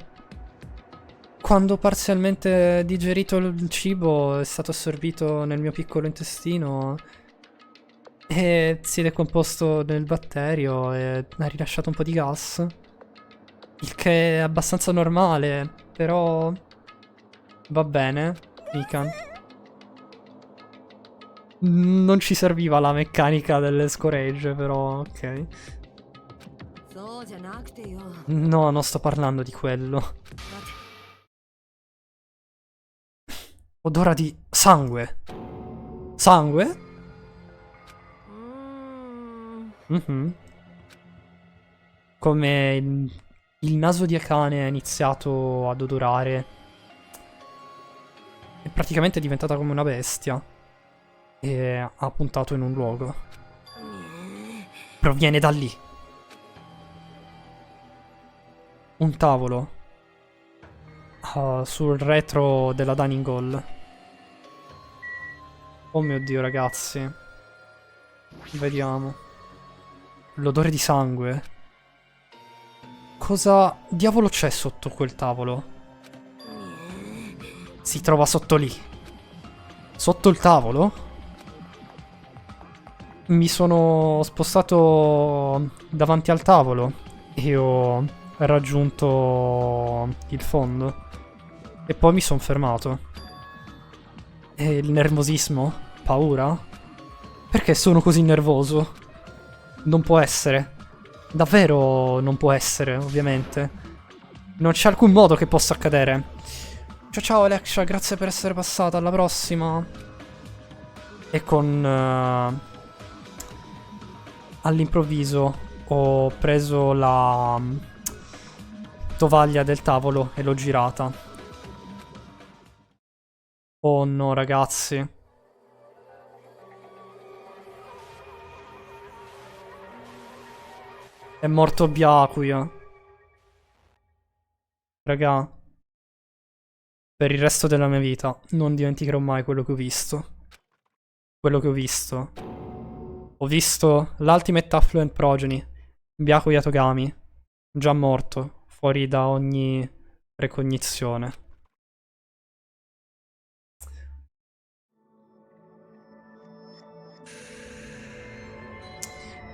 quando parzialmente digerito il cibo è stato assorbito nel mio piccolo intestino e si è decomposto nel batterio e ha rilasciato un po' di gas. Il che è abbastanza normale, però va bene, Mikan. Non ci serviva la meccanica delle scorage, però ok. そうじゃなくてよ。 No, non sto parlando di quello. Odora di sangue. Sangue? Mhm. Come il naso di Akane è iniziato ad odorare. È praticamente diventata come una bestia. E ha puntato in un luogo. Proviene da lì. Un tavolo. Sul retro della dining hall. Oh mio Dio, ragazzi. Vediamo. L'odore di sangue. Cosa diavolo c'è sotto quel tavolo? Si trova sotto lì. Sotto il tavolo? Mi sono spostato davanti al tavolo e ho raggiunto il fondo. E poi mi sono fermato. E il nervosismo? Paura? Perché sono così nervoso? Non può essere. Davvero non può essere, ovviamente. Non c'è alcun modo che possa accadere. Ciao ciao Alexia, grazie per essere passata, alla prossima. E con... all'improvviso ho preso la tovaglia del tavolo e l'ho girata. Oh no, ragazzi. È morto Byakuya. Raga. Per il resto della mia vita non dimenticherò mai quello che ho visto. Quello che ho visto. Ho visto l'Ultimate Affluent Progeny, Byakuya Togami, già morto, fuori da ogni recognizione.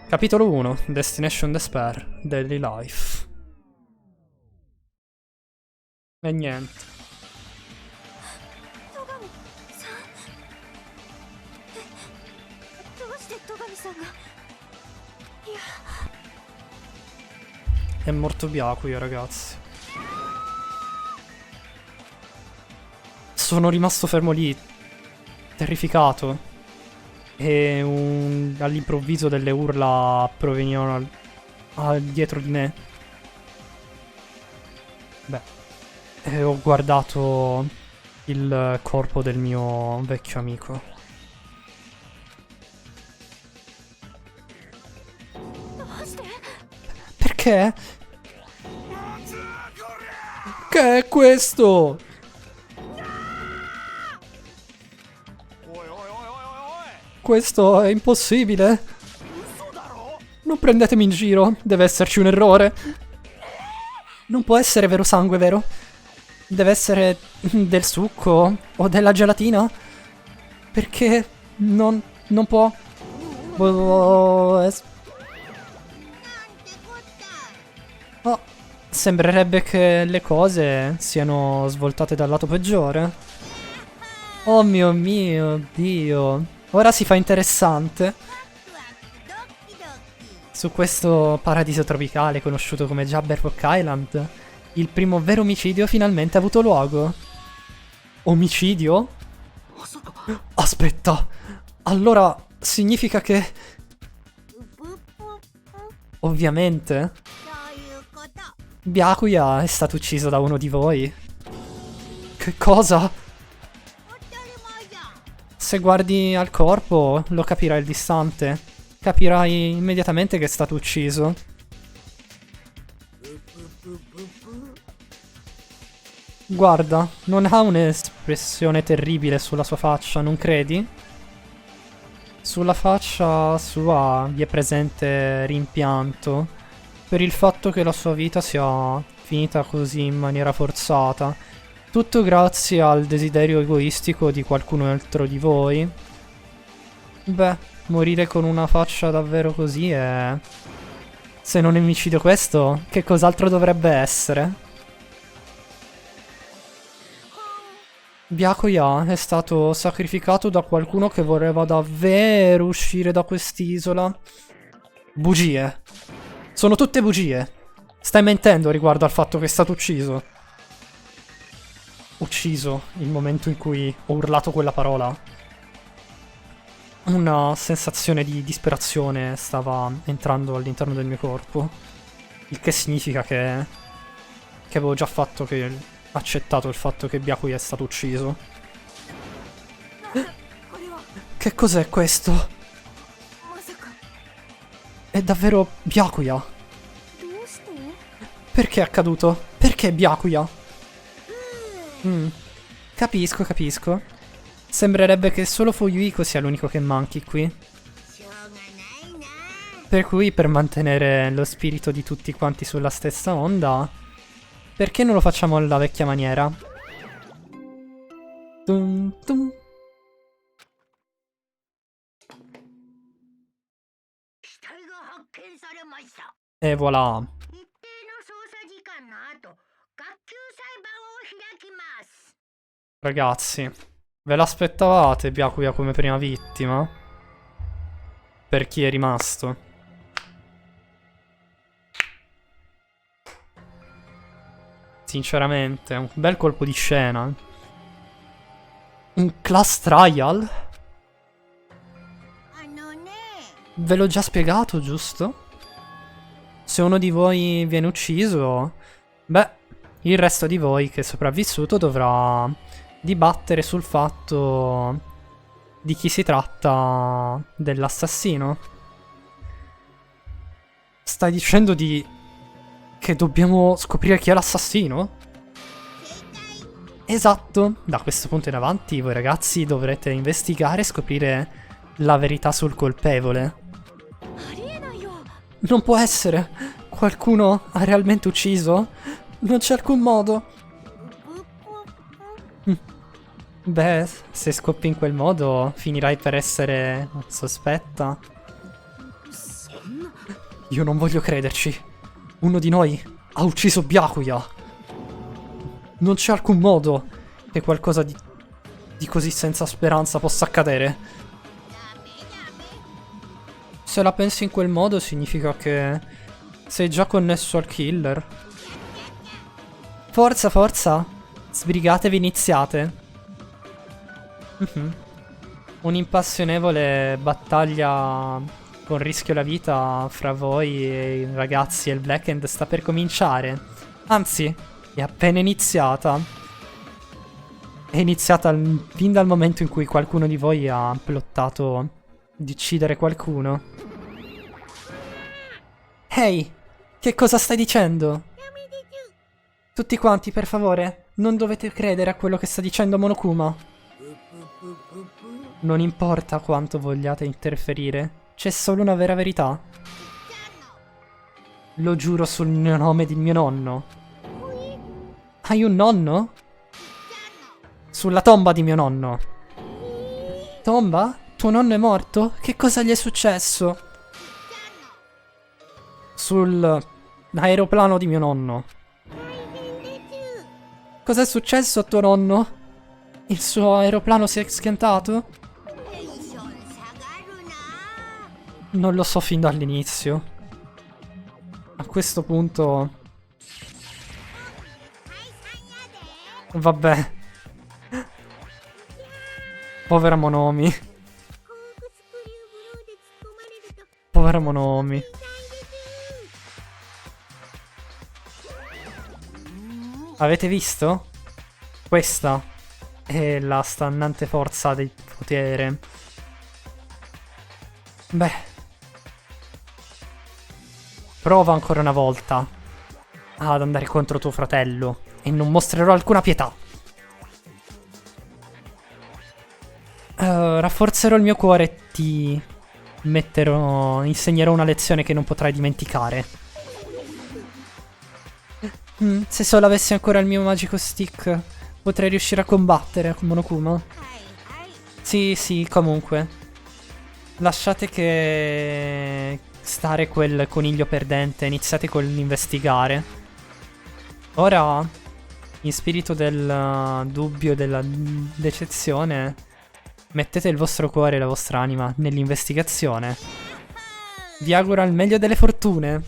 Capitolo 1, Destination Despair, Daily Life. E niente. どうして戸上さんが。いや、 È morto Byakuya, ragazzi. Sono rimasto fermo lì, terrificato. E all'improvviso delle urla provenivano dietro di me. Beh, e ho guardato il corpo del mio vecchio amico. どうして。 Perché? Che è questo? おいおいおいおいおいおい Questo è impossibile. Non prendetemi in giro, deve esserci un errore. Non può essere vero sangue, vero? Deve essere del succo o della gelatina? Perché non può... Oh, sembrerebbe che le cose siano svoltate dal lato peggiore. Oh mio Dio. Ora si fa interessante. Su questo paradiso tropicale conosciuto come Jabberwock Island, il primo vero omicidio finalmente ha avuto luogo. Omicidio? Aspetta. Allora significa che... Ovviamente そういうこと。 Byakuya è stato ucciso da uno di voi. Che cosa? 当たり前じゃん。 Se guardi al corpo lo capirai all'istante. Capirai immediatamente che è stato ucciso. Guarda, non ha un'espressione terribile sulla sua faccia, non credi? Sulla faccia sua vi è presente rimpianto per il fatto che la sua vita sia finita così in maniera forzata. Tutto grazie al desiderio egoistico di qualcun altro di voi. Beh, morire con una faccia davvero così è... Se non è omicidio questo, che cos'altro dovrebbe essere? Byakuya è stato sacrificato da qualcuno che voleva davvero uscire da quest'isola. Bugie. Sono tutte bugie. Stai mentendo riguardo al fatto che è stato ucciso. Ucciso il momento in cui ho urlato quella parola. Una sensazione di disperazione stava entrando all'interno del mio corpo. Il che significa che avevo già accettato il fatto che Byakuya è stato ucciso. Che cos'è questo? まさか È davvero Byakuya? どうして？ Perché è accaduto? Perché Byakuya? Capisco, capisco. Sembrerebbe che solo Fuyuhiko sia l'unico che manchi qui. しょうがないな。 Per cui, per mantenere lo spirito di tutti quanti sulla stessa onda, perché non lo facciamo alla vecchia maniera? Tum tum. 死体が発見されました。 E voilà. 一定の捜査時間の後、学級裁判を開きます。 Ragazzi, ve l'aspettavate Byakuya come prima vittima? Per chi è rimasto? Sinceramente, un bel colpo di scena. Un class trial? あのね、 Ve l'ho già spiegato, giusto? Se uno di voi viene ucciso, beh, il resto di voi che è sopravvissuto dovrà dibattere sul fatto di chi si tratta dell'assassino. Stai dicendo che dobbiamo scoprire chi è l'assassino? Esatto, da questo punto in avanti voi ragazzi dovrete investigare e scoprire la verità sul colpevole. ありえないよ。 Non può essere! Qualcuno ha realmente ucciso? Non c'è alcun modo. Beh, se scoppi in quel modo finirai per essere sospetta. Io non voglio crederci. Uno di noi ha ucciso Byakuya. Non c'è alcun modo che qualcosa di così senza speranza possa accadere. Se la pensi in quel modo significa che sei già connesso al killer. Forza, forza! Sbrigatevi, iniziate. Un'impassionevole battaglia con rischio la vita fra voi e i ragazzi e il Black End sta per cominciare. Anzi, è appena iniziata. È iniziata fin dal momento in cui qualcuno di voi ha plottato di uccidere qualcuno. Ehi, che cosa stai dicendo? Tutti quanti, per favore, non dovete credere a quello che sta dicendo Monokuma. Non importa quanto vogliate interferire, c'è solo una vera verità. Lo giuro sul nome di mio nonno. Hai un nonno? Sulla tomba di mio nonno. Tomba? Tuo nonno è morto? Che cosa gli è successo? Sull'aeroplano di mio nonno. Cos'è successo a tuo nonno? Il suo aeroplano si è schiantato? テンション下がるな。 Non lo so fin dall'inizio. A questo punto... Vabbè. Povera Monomi. 鉱物クリューブローで突っ込まれると Povera Monomi. Avete visto? Questa è la stannante forza del potere. Beh. Prova ancora una volta ad andare contro tuo fratello e non mostrerò alcuna pietà. Rafforzerò il mio cuore e ti insegnerò una lezione che non potrai dimenticare. Se solo avessi ancora il mio magico stick, potrei riuscire a combattere con Monokuma. はいはい。 Sì, sì, comunque. Lasciate che stare quel coniglio perdente, iniziate con l'investigare. Ora, in spirito del dubbio e della decezione, mettete il vostro cuore e la vostra anima nell'investigazione. Vi auguro il meglio delle fortune.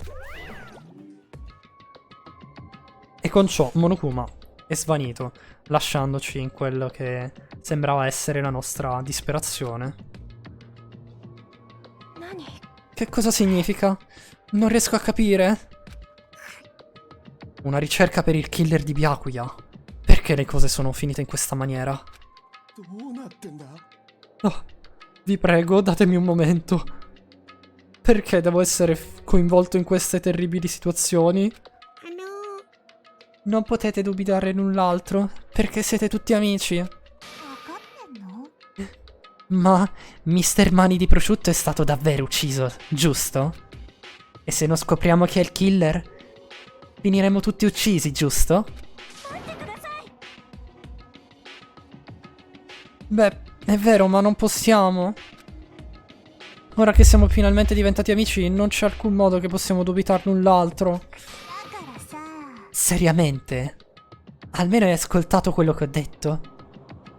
E con ciò Monokuma è svanito, lasciandoci in quello che sembrava essere la nostra disperazione. 何 Che cosa significa? Non riesco a capire. Una ricerca per il killer di Byakuya. Perché le cose sono finite in questa maniera? どうなってんだ？ Oh, vi prego, datemi un momento. Perché devo essere coinvolto in queste terribili situazioni? あの Non potete dubitare null'altro, perché siete tutti amici. 分かってんの Ma Mr. Mani di prosciutto è stato davvero ucciso, giusto? E se non scopriamo chi è il killer, finiremo tutti uccisi, giusto? Beh, è vero, ma non possiamo. Ora che siamo finalmente diventati amici, non c'è alcun modo che possiamo dubitare null'altro. だからさ Seriamente? Almeno hai ascoltato quello che ho detto?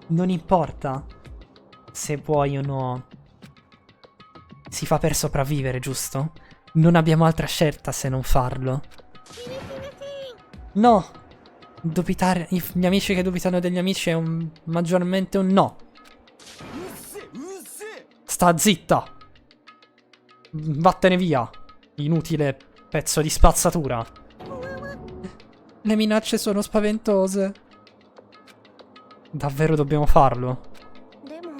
Non importa se vuoi o no. Si fa per sopravvivere, giusto? Non abbiamo altra scelta se non farlo. No! Dubitare. I miei amici che dubitano degli amici è maggiormente un no. うっせうっせ。 Sta zitta! Vattene via, inutile pezzo di spazzatura. Le minacce sono spaventose. Davvero dobbiamo farlo? でも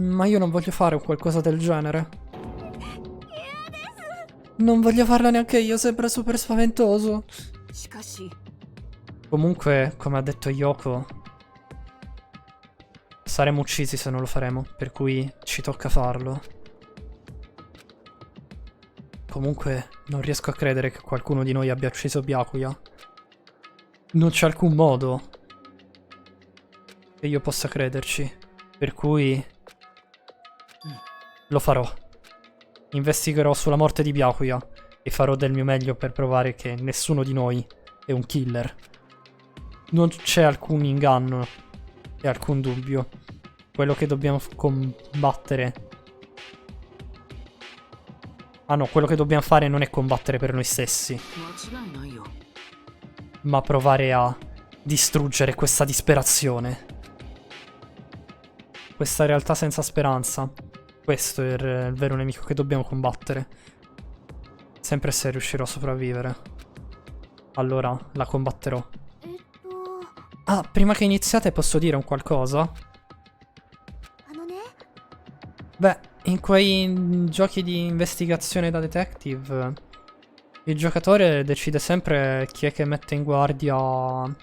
Ma io non voglio fare qualcosa del genere. Non voglio farla neanche io, sembra super spaventoso. しかし Comunque, come ha detto Yoko, saremo uccisi se non lo faremo, per cui ci tocca farlo. Comunque, non riesco a credere che qualcuno di noi abbia ucciso Byakuya. Non c'è alcun modo che io possa crederci, per cui lo farò. Investigherò sulla morte di Byakuya e farò del mio meglio per provare che nessuno di noi è un killer. Non c'è alcun inganno e alcun dubbio. Quello che dobbiamo combattere... Ah no, quello che dobbiamo fare non è combattere per noi stessi, 間違いないよ ma provare a distruggere questa disperazione. Questa realtà senza speranza. Questo è il vero nemico che dobbiamo combattere. Sempre se riuscirò a sopravvivere. Allora, la combatterò. えっと Ah, prima che iniziate posso dire un qualcosa? あのね Beh, in quei giochi di investigazione da detective, il giocatore decide sempre chi è che mette in guardia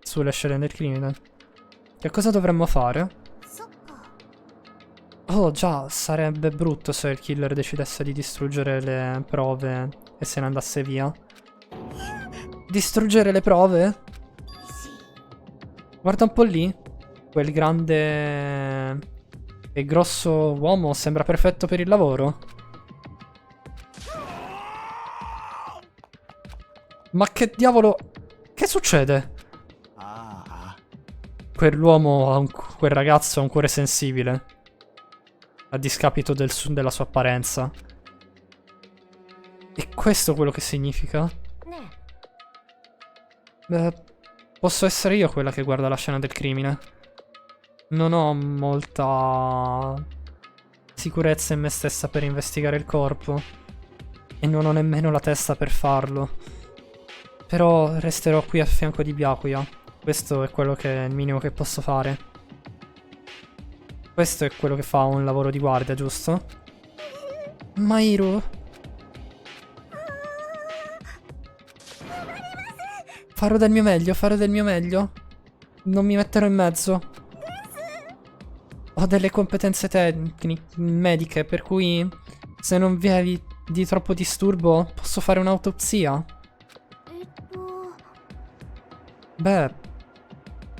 sulle scene del crimine. Che cosa dovremmo fare? そっか Oh già, sarebbe brutto se il killer decidesse di distruggere le prove e se ne andasse via. Distruggere le prove? Guarda un po' lì. Quel grande e grosso uomo sembra perfetto per il lavoro. Ma che diavolo... Che succede? ああ。 Quell'uomo, quel ragazzo ha un cuore sensibile. A discapito della sua apparenza. E questo è quello che significa? ね Beh, posso essere io quella che guarda la scena del crimine. Non ho molta sicurezza in me stessa per investigare il corpo. E non ho nemmeno la testa per farlo. Però resterò qui a fianco di Byakuya. Questo è quello che è il minimo che posso fare. Questo è quello che fa un lavoro di guardia, giusto? Mairu? Farò del mio meglio, farò del mio meglio. Non mi metterò in mezzo. Ho delle competenze mediche, per cui se non vi è di troppo disturbo, posso fare un'autopsia. えっと Beh,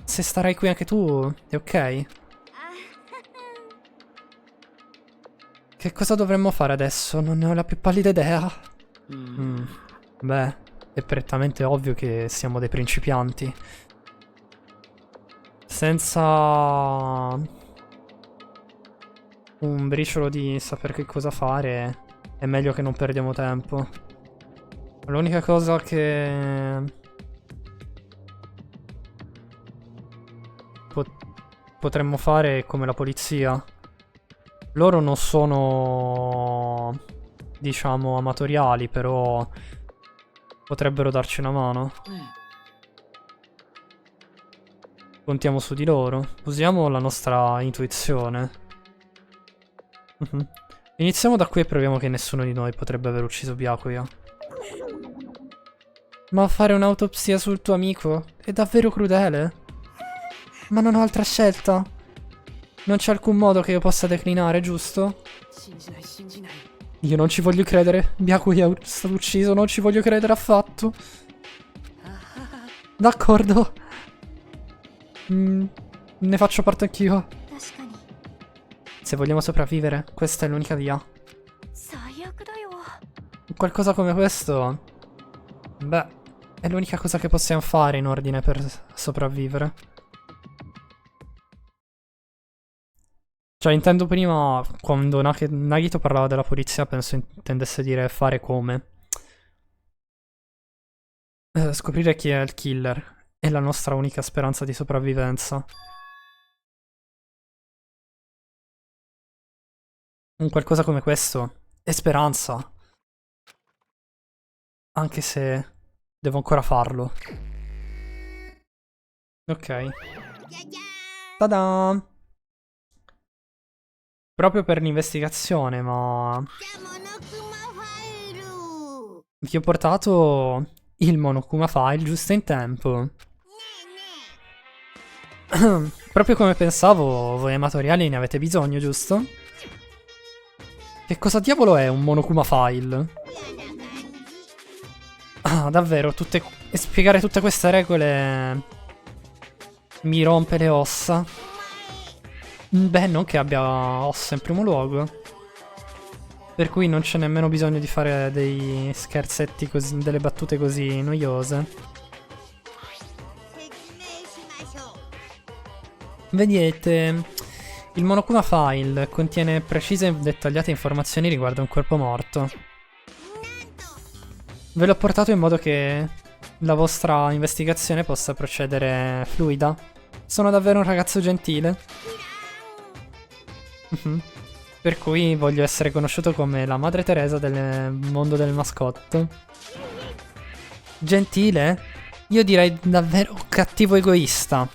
se starai qui anche tu, è ok. Che cosa dovremmo fare adesso? Non ne ho la più pallida idea. Beh, è prettamente ovvio che siamo dei principianti. Senza un briciolo di saper che cosa fare, è meglio che non perdiamo tempo. L'unica cosa che potremmo fare è come la polizia. Loro non sono, diciamo, amatoriali, però potrebbero darci una mano. Contiamo su di loro. Usiamo la nostra intuizione. Iniziamo da qui e proviamo che nessuno di noi potrebbe aver ucciso Byakuya. Ma fare un'autopsia sul tuo amico è davvero crudele. Ma non ho altra scelta. Non c'è alcun modo che io possa declinare, giusto? Io non ci voglio credere. Byakuya è stato ucciso, non ci voglio credere affatto. D'accordo. Ne faccio parte anch'io. Se vogliamo sopravvivere, questa è l'unica via. Qualcosa come questo, beh, è l'unica cosa che possiamo fare in ordine per sopravvivere. Cioè, intendo prima, quando Nagito parlava della polizia, penso intendesse dire fare come. Scoprire chi è il killer è la nostra unica speranza di sopravvivenza. Un qualcosa come questo è speranza. Anche se devo ancora farlo. Ok. Ta-da! Proprio per l'investigazione, ma... vi ho portato il Monokuma File giusto in tempo. Proprio come pensavo, voi amatoriali ne avete bisogno, giusto? Che cosa diavolo è un Monokuma File? Ah, davvero, spiegare tutte queste regole mi rompe le ossa. Beh, non che abbia ossa in primo luogo. Per cui non c'è nemmeno bisogno di fare dei scherzetti così, delle battute così noiose. Vedete, il Monokuma File contiene precise e dettagliate informazioni riguardo un corpo morto. Ve l'ho portato in modo che la vostra investigazione possa procedere fluida. Sono davvero un ragazzo gentile. Per cui voglio essere conosciuto come la Madre Teresa del mondo del mascotto. Gentile? Io direi davvero cattivo egoista.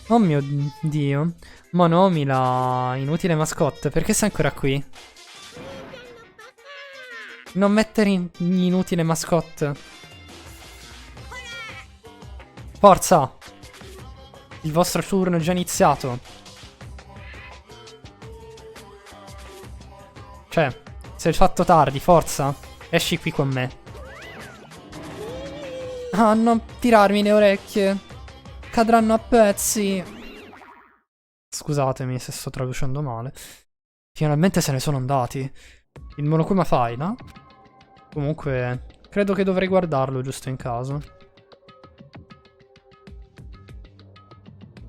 Oh mio Dio. Monomi, la inutile mascotte, perché sei ancora qui? Non mettere in inutile mascotte. Forza! Il vostro turno è già iniziato. Cioè, sei fatto tardi, forza. Esci qui con me. Ah, non tirarmi le orecchie. Cadranno a pezzi. Scusatemi se sto traducendo male. Finalmente se ne sono andati. Il Monokuma File, no? Comunque, credo che dovrei guardarlo giusto in caso.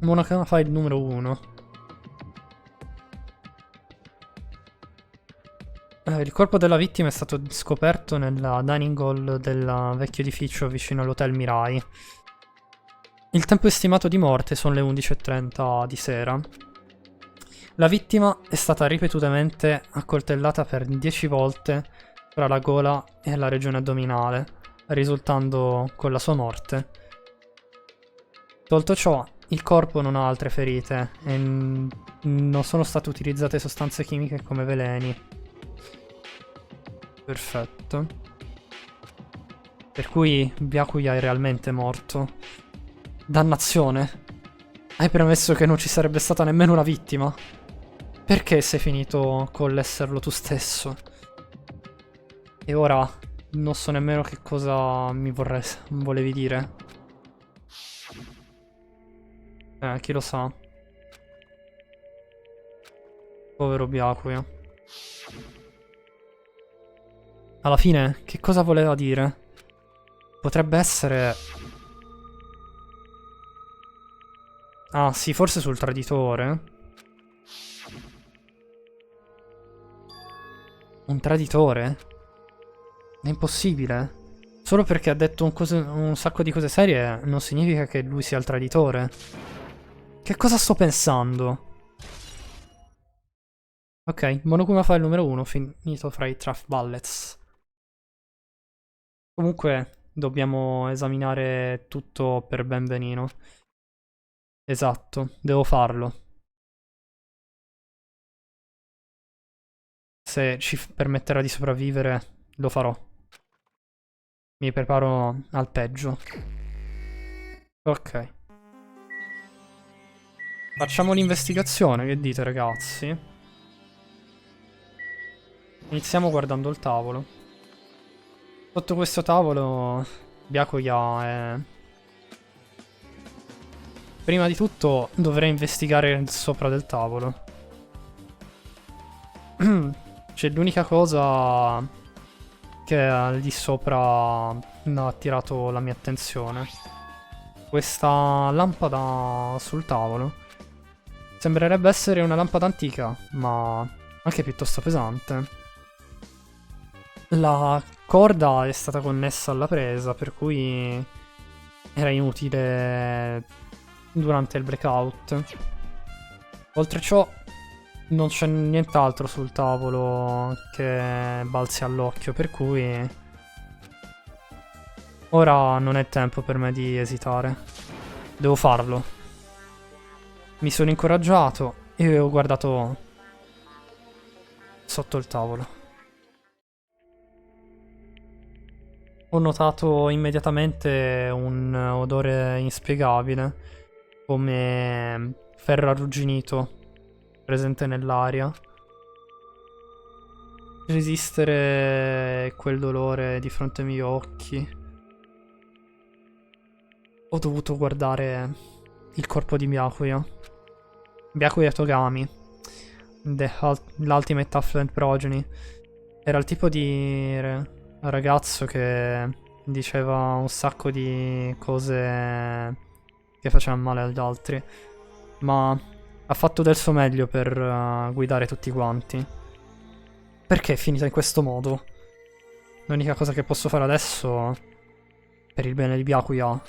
Monokuma File numero 1. Il corpo della vittima è stato scoperto nella dining hall del vecchio edificio vicino all'hotel Mirai. Il tempo estimato di morte sono le 11:30 di sera. La vittima è stata ripetutamente accoltellata per 10 volte tra la gola e la regione addominale, risultando con la sua morte. Tolto ciò, il corpo non ha altre ferite e non sono state utilizzate sostanze chimiche come veleni. Perfetto. Per cui Byakuya è realmente morto. Dannazione. Hai premesso che non ci sarebbe stata nemmeno una vittima. Perché sei finito con l'esserlo tu stesso? E ora non so nemmeno che cosa mi volevi dire. Chi lo sa. Povero Byakuya. Alla fine, che cosa voleva dire? Potrebbe essere... ah, sì, forse sul traditore. Un traditore? È impossibile. Solo perché ha detto un sacco di cose serie non significa che lui sia il traditore. Che cosa sto pensando? Ok, Monokuma fa il numero 1, finito fra i Trash Bullets. Comunque dobbiamo esaminare tutto per benvenino. Esatto, devo farlo. Se ci permetterà di sopravvivere, lo farò. Mi preparo al peggio. Ok. Facciamo l'investigazione, che dite ragazzi? Iniziamo guardando il tavolo. Sotto questo tavolo Byakuya è... Prima di tutto dovrei investigare il sopra del tavolo. C'è l'unica cosa che lì sopra ha attirato la mia attenzione. Questa lampada sul tavolo. Sembrerebbe essere una lampada antica, ma anche piuttosto pesante. La corda è stata connessa alla presa, per cui era inutile durante il blackout. Oltre ciò, non c'è nient'altro sul tavolo che balzi all'occhio, per cui ora non è tempo per me di esitare. Devo farlo. Mi sono incoraggiato e ho guardato sotto il tavolo. Ho notato immediatamente un odore inspiegabile, come ferro arrugginito, presente nell'aria. Resistere quel dolore di fronte ai miei occhi. Ho dovuto guardare il corpo di Byakuya. Byakuya Togami, l'Ultimate Affluent Progeny. Era il tipo di ragazzo che diceva un sacco di cose che facevano male agli altri, ma ha fatto del suo meglio per guidare tutti quanti. Perché è finita in questo modo? L'unica cosa che posso fare adesso, per il bene di Byakuya,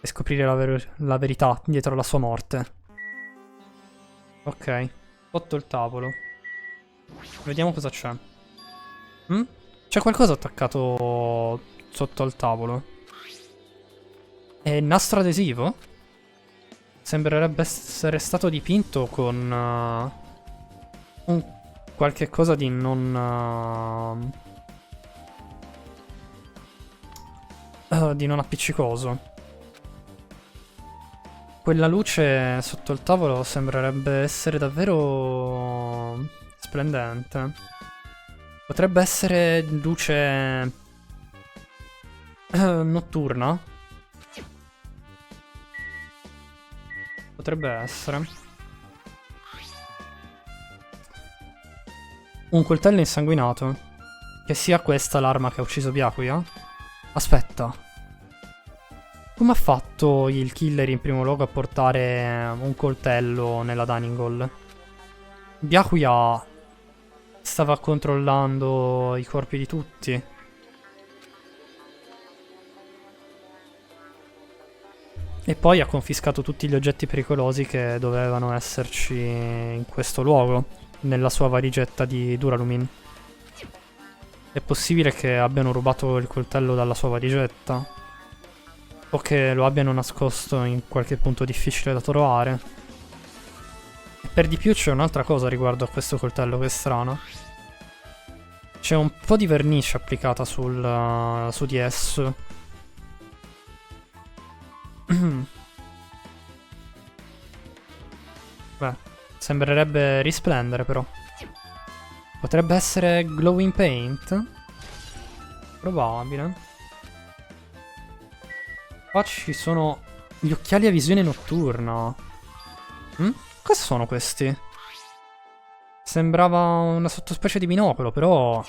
è scoprire la verità dietro la sua morte. Ok, sotto il tavolo. Vediamo cosa c'è. C'è qualcosa attaccato sotto al tavolo. È il nastro adesivo? Sembrerebbe essere stato dipinto con un qualche cosa di non appiccicoso. Quella luce sotto il tavolo sembrerebbe essere davvero splendente. Potrebbe essere luce notturna. Potrebbe essere. Un coltello insanguinato. Che sia questa l'arma che ha ucciso Byakuya? Aspetta. Come ha fatto il killer in primo luogo a portare un coltello nella dining hall? Byakuya stava controllando i corpi di tutti. E poi ha confiscato tutti gli oggetti pericolosi che dovevano esserci in questo luogo, nella sua valigetta di Duralumin. È possibile che abbiano rubato il coltello dalla sua valigetta? O che lo abbiano nascosto in qualche punto difficile da trovare? E per di più c'è un'altra cosa riguardo a questo coltello che è strana. C'è un po' di vernice applicata su di esso. Beh, sembrerebbe risplendere però. Potrebbe essere glowing paint? Probabile. Qua ci sono gli occhiali a visione notturna. Cosa sono questi? Sembrava una sottospecie di binocolo, però...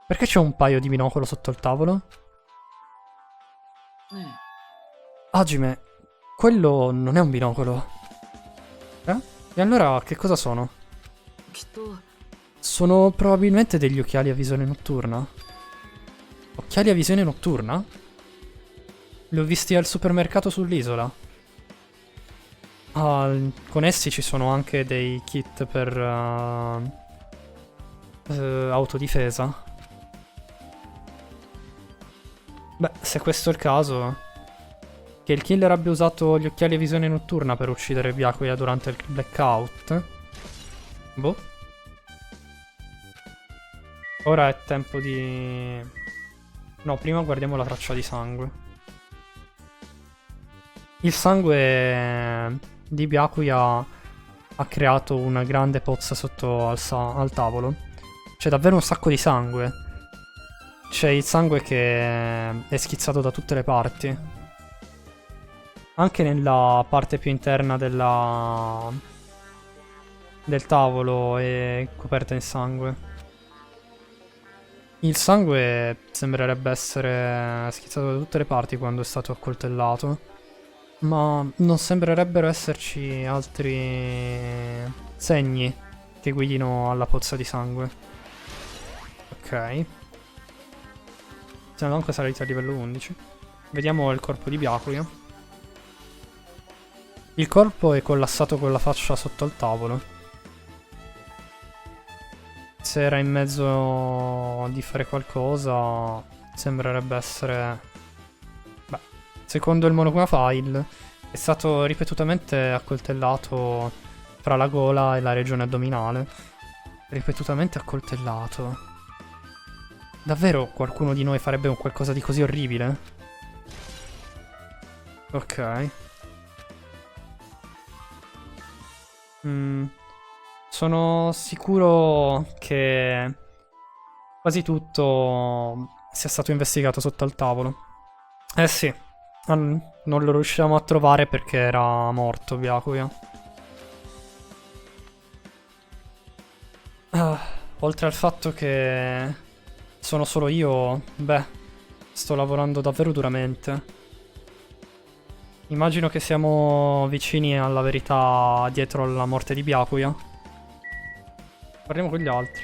Perché c'è un paio di binocolo sotto il tavolo? Hajime, quello non è un binocolo. E allora che cosa sono? Sono probabilmente degli occhiali a visione notturna. Occhiali a visione notturna? Li ho visti al supermercato sull'isola. Ah, con essi ci sono anche dei kit per autodifesa. Beh, se questo è il caso, che il killer abbia usato gli occhiali a visione notturna per uccidere Byakuya durante il blackout. Boh. Ora è tempo di... No, prima guardiamo la traccia di sangue. Il sangue di Byakuya ha creato una grande pozza sotto al tavolo. C'è davvero un sacco di sangue. C'è il sangue che è schizzato da tutte le parti. Anche nella parte più interna del tavolo è coperta in sangue. Il sangue sembrerebbe essere schizzato da tutte le parti quando è stato accoltellato, ma non sembrerebbero esserci altri segni che guidino alla pozza di sangue. Ok. Siamo anche saliti a livello 11. Vediamo il corpo di Byakuya. Il corpo è collassato con la faccia sotto al tavolo. Se era in mezzo di fare qualcosa, sembrerebbe essere... Beh, secondo il Monokuma File, è stato ripetutamente accoltellato fra la gola e la regione addominale. Ripetutamente accoltellato. Davvero qualcuno di noi farebbe un qualcosa di così orribile? Ok. Sono sicuro che quasi tutto sia stato investigato sotto al tavolo. Eh sì, non lo riusciamo a trovare perché era morto Byakuya. Oltre al fatto che sono solo io, beh, sto lavorando davvero duramente. Immagino che siamo vicini alla verità dietro alla morte di Byakuya. Parliamo con gli altri.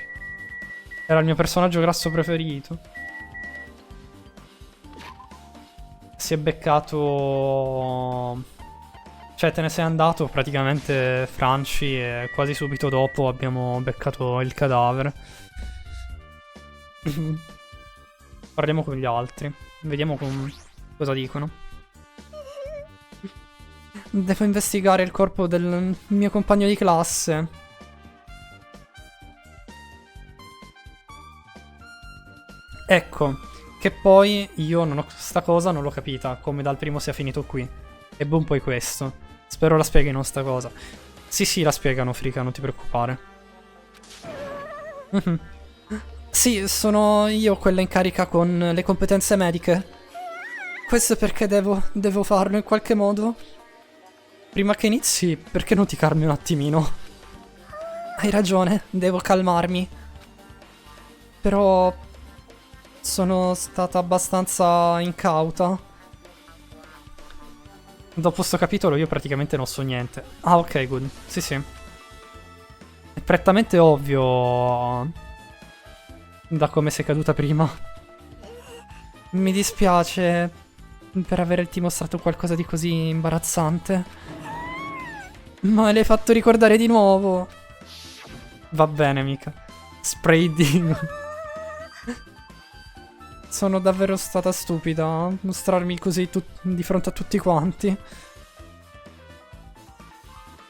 Era il mio personaggio grasso preferito. Si è beccato... Cioè, te ne sei andato praticamente, Franci, e quasi subito dopo abbiamo beccato il cadavere. Parliamo con gli altri. Vediamo cosa dicono. Devo investigare il corpo del mio compagno di classe. Ecco, che poi io non ho sta cosa, non l'ho capita, come dal primo sia finito qui. E buon poi questo. Spero la spieghino sta cosa. Sì, la spiegano, Frika, non ti preoccupare. Sì, sono io quella in carica con le competenze mediche. Questo è perché devo farlo in qualche modo. Prima che inizi, perché non ti calmi un attimino? Hai ragione, devo calmarmi. Però sono stata abbastanza incauta. Dopo sto capitolo io praticamente non so niente. Ah, ok, good. Sì. È prettamente ovvio da come sei caduta prima. Mi dispiace per averti mostrato qualcosa di così imbarazzante. Ma l'hai fatto ricordare di nuovo. Va bene, mica. Spreading. Sono davvero stata stupida a mostrarmi così di fronte a tutti quanti.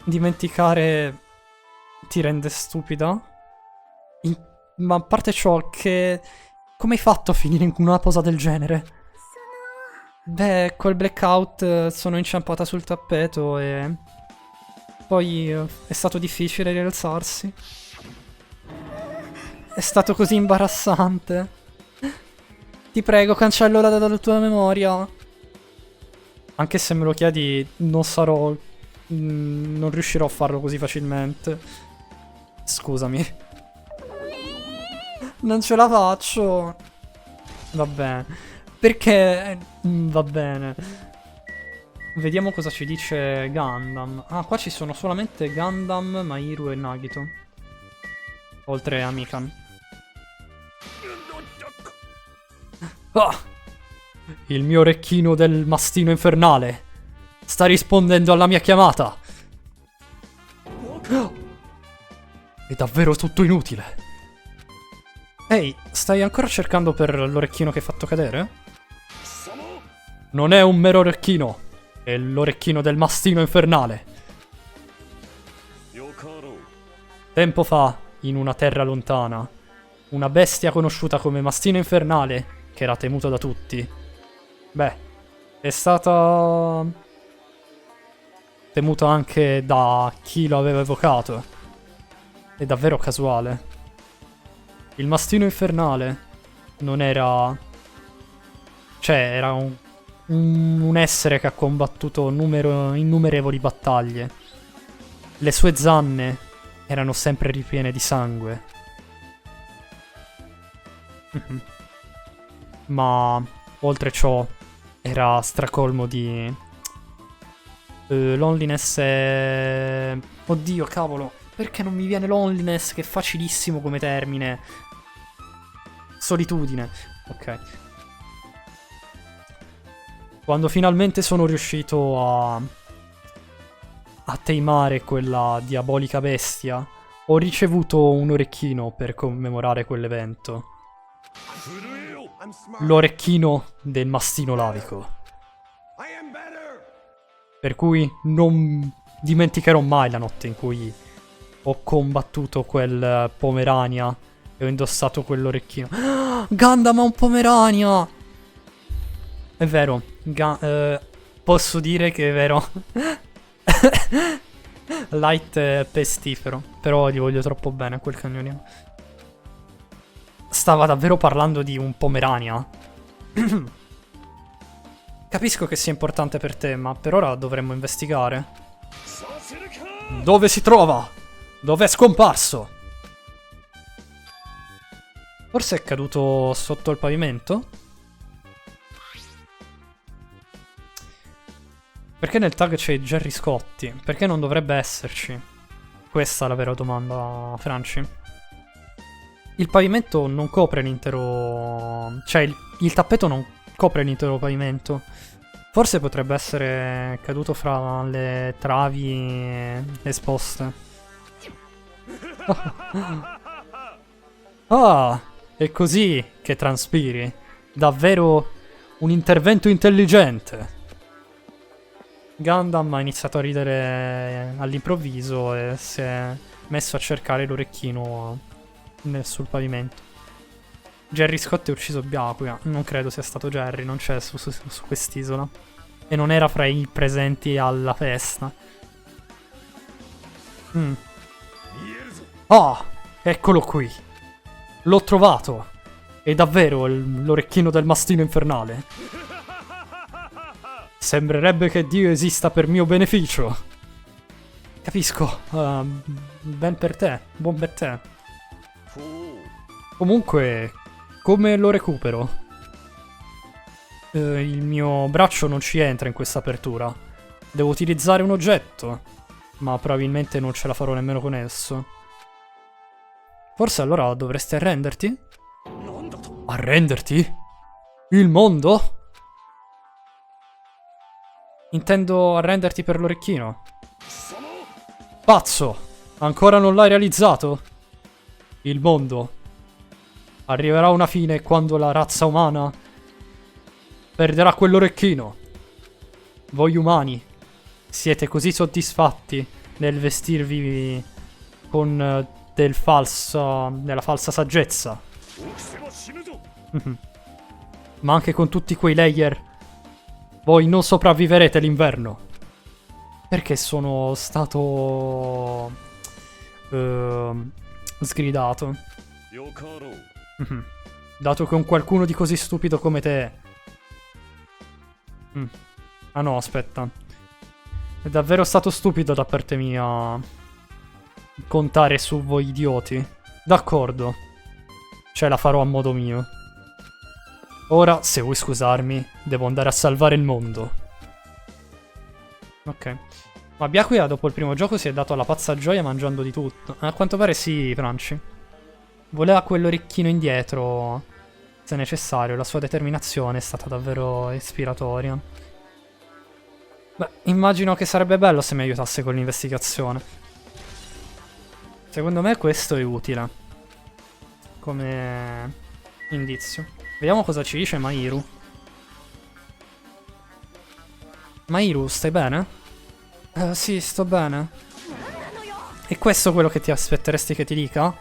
Dimenticare ti rende stupida. Ma a parte ciò, che... Come hai fatto a finire in una posa del genere? Beh, col blackout sono inciampata sul tappeto e... Poi è stato difficile rialzarsi. È stato così imbarazzante. Ti prego, cancellola dalla tua memoria. Anche se me lo chiedi, non sarò... non riuscirò a farlo così facilmente. Scusami. Non ce la faccio. Va bene. Perché... va bene. Vediamo cosa ci dice Gundam. Ah, qua ci sono solamente Gundam, Mairu e Nagito. Oltre a Mikan. Ah! Il mio orecchino del mastino infernale sta rispondendo alla mia chiamata. È davvero tutto inutile. Ehi, stai ancora cercando per l'orecchino che hai fatto cadere? Non è un mero orecchino, è l'orecchino del mastino infernale. Tempo fa, in una terra lontana, una bestia conosciuta come mastino infernale, che era temuto da tutti, beh, è stata temuta anche da chi lo aveva evocato. È davvero casuale. Il mastino infernale non era... cioè, era un essere che ha combattuto innumerevoli battaglie. Le sue zanne erano sempre ripiene di sangue. Ma oltre ciò era stracolmo di loneliness e... oddio, cavolo, perché non mi viene loneliness, che è facilissimo come termine. Solitudine. Ok. Quando finalmente sono riuscito a tamare quella diabolica bestia, ho ricevuto un orecchino per commemorare quell'evento. L'orecchino del mastino lavico. Per cui non dimenticherò mai la notte in cui ho combattuto quel Pomerania e ho indossato quell'orecchino. Gundam ha un Pomerania! È vero, posso dire che è vero. Light è pestifero, però gli voglio troppo bene a quel cagnolino. Stava davvero parlando di un Pomerania. Capisco che sia importante per te, ma per ora dovremmo investigare. Dove si trova? Dove è scomparso? Forse è caduto sotto il pavimento? Perché nel tag c'è Gerry Scotti? Perché non dovrebbe esserci? Questa è la vera domanda, Franci. Il pavimento non copre l'intero... cioè, il tappeto non copre l'intero pavimento. Forse potrebbe essere caduto fra le travi esposte. Ah, è così che transpiri. Davvero un intervento intelligente. Gundam ha iniziato a ridere all'improvviso e si è messo a cercare l'orecchino sul pavimento. Gerry Scott è ucciso Byakuya. Non credo sia stato Gerry, non c'è su quest'isola. E non era fra i presenti alla festa. Ah, eccolo qui. L'ho trovato. È davvero l'orecchino del mastino infernale. Sembrerebbe che Dio esista per mio beneficio. Capisco. Ben per te. Buon per te. Comunque, come lo recupero? Il mio braccio non ci entra in questa apertura. Devo utilizzare un oggetto, ma probabilmente non ce la farò nemmeno con esso. Forse allora dovresti arrenderti? Arrenderti? Il mondo? Intendo arrenderti per l'orecchino. Pazzo! Ancora non l'hai realizzato? Il mondo arriverà a una fine quando la razza umana perderà quell'orecchino. Voi umani siete così soddisfatti nel vestirvi con della falsa saggezza. Ma anche con tutti quei layer voi non sopravviverete l'inverno. Perché sono stato sgridato. Dato che un qualcuno di così stupido come te... Ah no, aspetta. È davvero stato stupido da parte mia contare su voi idioti. D'accordo. Ce la farò a modo mio. Ora, se vuoi scusarmi, devo andare a salvare il mondo. Ok. Ma Byakuya dopo il primo gioco si è dato alla pazza gioia mangiando di tutto. A quanto pare sì, Franci. Voleva quell'orecchino indietro. se necessario. La sua determinazione è stata davvero ispiratoria. Beh, immagino che sarebbe bello se mi aiutasse con l'investigazione. Secondo me questo è utile come indizio. Vediamo cosa ci dice Mahiru. Mahiru, stai bene? Sì, sto bene. È questo quello che ti aspetteresti che ti dica?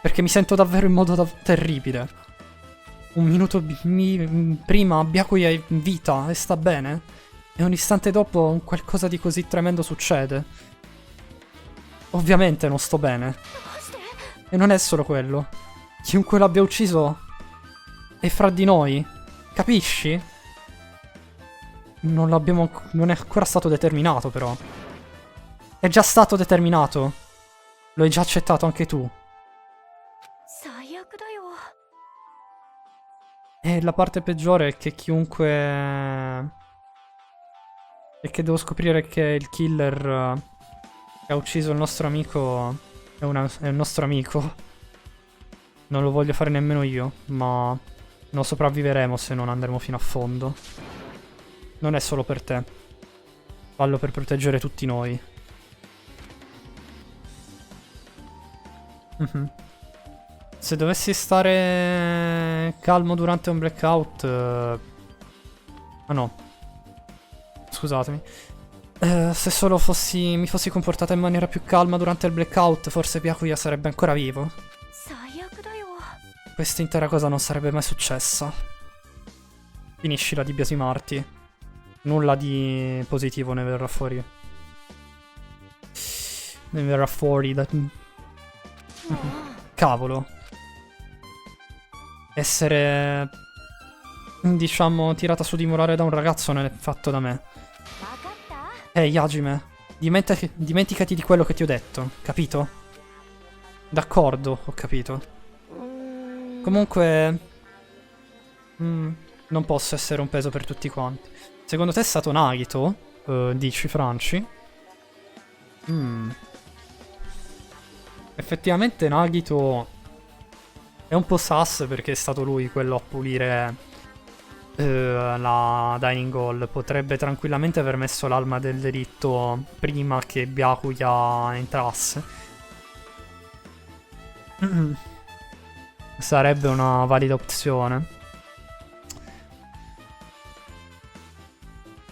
Perché mi sento davvero in modo terribile. Un minuto prima Byakuya è in vita e sta bene, e un istante dopo un qualcosa di così tremendo succede. Ovviamente non sto bene. E non è solo quello. Chiunque l'abbia ucciso è fra di noi. Capisci? Non è ancora stato determinato, però. È già stato determinato. Lo hai già accettato anche tu. E la parte peggiore è che chiunque... è che devo scoprire che il killer che ha ucciso il nostro amico è il nostro amico. Non lo voglio fare nemmeno io, ma non sopravviveremo se non andremo fino a fondo. Non è solo per te. Fallo per proteggere tutti noi. Se dovessi stare calmo durante un blackout... Ah no. Scusatemi. Se solo mi fossi comportata in maniera più calma durante il blackout, forse Byakuya sarebbe ancora vivo. Questa intera cosa non sarebbe mai successa. Finiscila di biasimarti. Nulla di positivo ne verrà fuori. Ne verrà fuori da... Cavolo. Essere... diciamo, tirata su di morale da un ragazzo non è fatto da me. Ehi, Hajime, dimenticati di quello che ti ho detto, capito? D'accordo, ho capito. Comunque... non posso essere un peso per tutti quanti. Secondo te è stato Nagito? Dici, Franci? Effettivamente Nagito è un po' sus perché è stato lui quello a pulire la Dining Hall. Potrebbe tranquillamente aver messo l'alma del delitto prima che Byakuya entrasse. Sarebbe una valida opzione.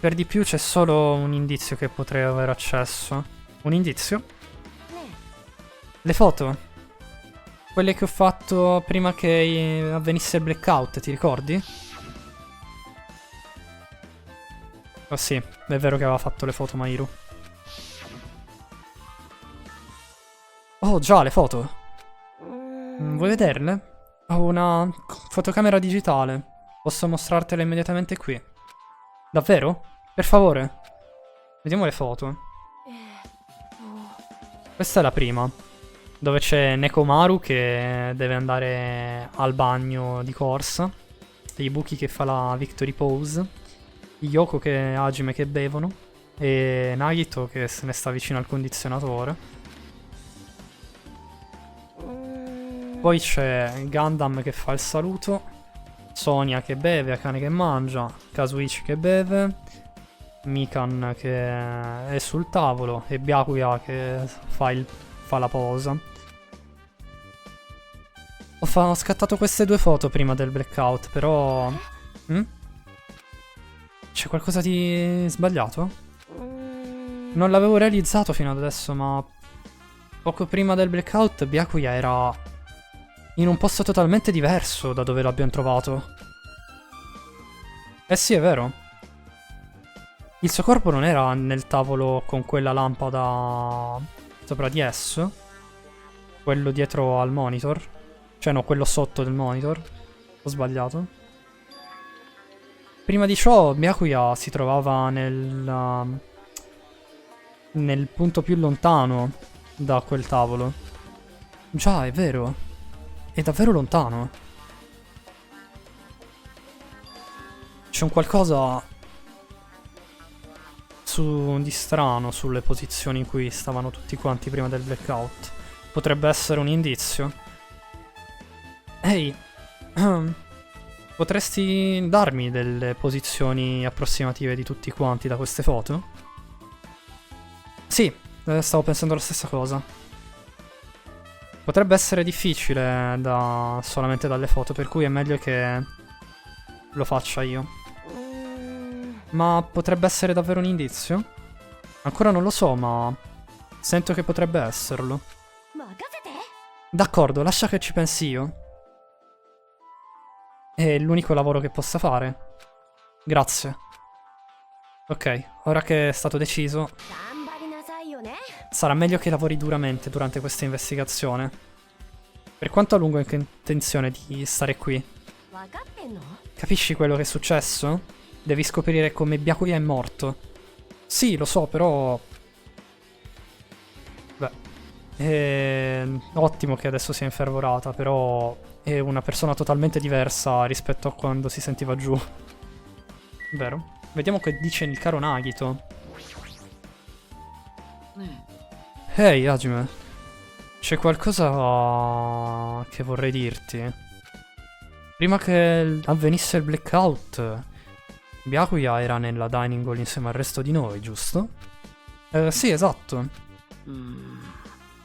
Per di più c'è solo un indizio che potrei avere accesso. Un indizio? Le foto. Quelle che ho fatto prima che avvenisse il blackout, ti ricordi? Oh sì, è vero che aveva fatto le foto Mahiru. Oh già, le foto. Vuoi vederle? Ho una fotocamera digitale. Posso mostrartela immediatamente qui. Davvero? Per favore. Vediamo le foto. Questa è la prima, dove c'è Nekomaru che deve andare al bagno di corsa, Ibuki che fa la victory pose, Yoko e Hajime che bevono e Nagito che se ne sta vicino al condizionatore. Poi c'è Gundam che fa il saluto, Sonia che beve, Akane che mangia, Kazuichi che beve, Mikan che è sul tavolo e Byakuya che fa la posa. Ho scattato queste due foto prima del blackout, però... C'è qualcosa di sbagliato? Non l'avevo realizzato fino ad adesso, ma... poco prima del blackout Byakuya era... in un posto totalmente diverso da dove l'abbiamo trovato. Eh sì, è vero. Il suo corpo non era nel tavolo con quella lampada sopra di esso. Quello dietro al monitor. Cioè no, quello sotto del monitor. Ho sbagliato. Prima di ciò Byakuya si trovava nel punto più lontano da quel tavolo. Già, è vero. È davvero lontano. C'è un qualcosa di strano sulle posizioni in cui stavano tutti quanti prima del blackout. Potrebbe essere un indizio. Ehi, Potresti darmi delle posizioni approssimative di tutti quanti da queste foto? Sì, stavo pensando la stessa cosa. Potrebbe essere difficile solamente dalle foto, per cui è meglio che lo faccia io. Ma potrebbe essere davvero un indizio? Ancora non lo so, ma sento che potrebbe esserlo. D'accordo, lascia che ci pensi io. È l'unico lavoro che possa fare. Grazie. Ok, ora che è stato deciso, sarà meglio che lavori duramente durante questa investigazione. Per quanto a lungo hai intenzione di stare qui? Capisci quello che è successo? Devi scoprire come Byakuya è morto. Sì, lo so, però... Beh, ottimo che adesso sia infervorata, però è una persona totalmente diversa rispetto a quando si sentiva giù. Vero? Vediamo che dice il caro Nagito. Ehi, Hajime. C'è qualcosa che vorrei dirti. Prima che avvenisse il blackout, Byakuya era nella dining hall insieme al resto di noi, giusto? Sì, esatto.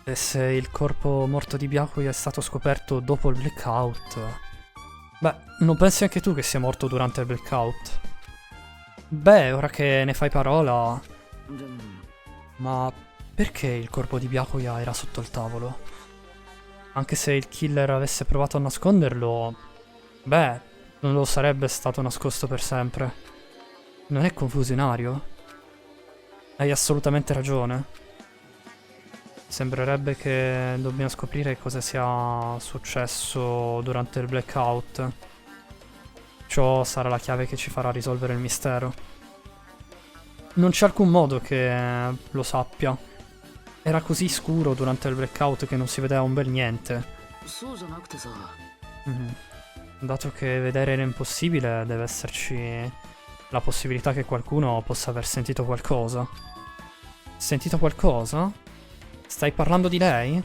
E se il corpo morto di Byakuya è stato scoperto dopo il blackout... Beh, non pensi anche tu che sia morto durante il blackout? Beh, ora che ne fai parola... Ma perché il corpo di Byakuya era sotto il tavolo? Anche se il killer avesse provato a nasconderlo... Beh, non lo sarebbe stato nascosto per sempre. Non è confusionario? Hai assolutamente ragione. Sembrerebbe che dobbiamo scoprire cosa sia successo durante il blackout. Ciò sarà la chiave che ci farà risolvere il mistero. Non c'è alcun modo che lo sappia. Era così scuro durante il blackout che non si vedeva un bel niente. Dato che vedere era impossibile, deve esserci la possibilità che qualcuno possa aver sentito qualcosa. Sentito qualcosa? Stai parlando di lei?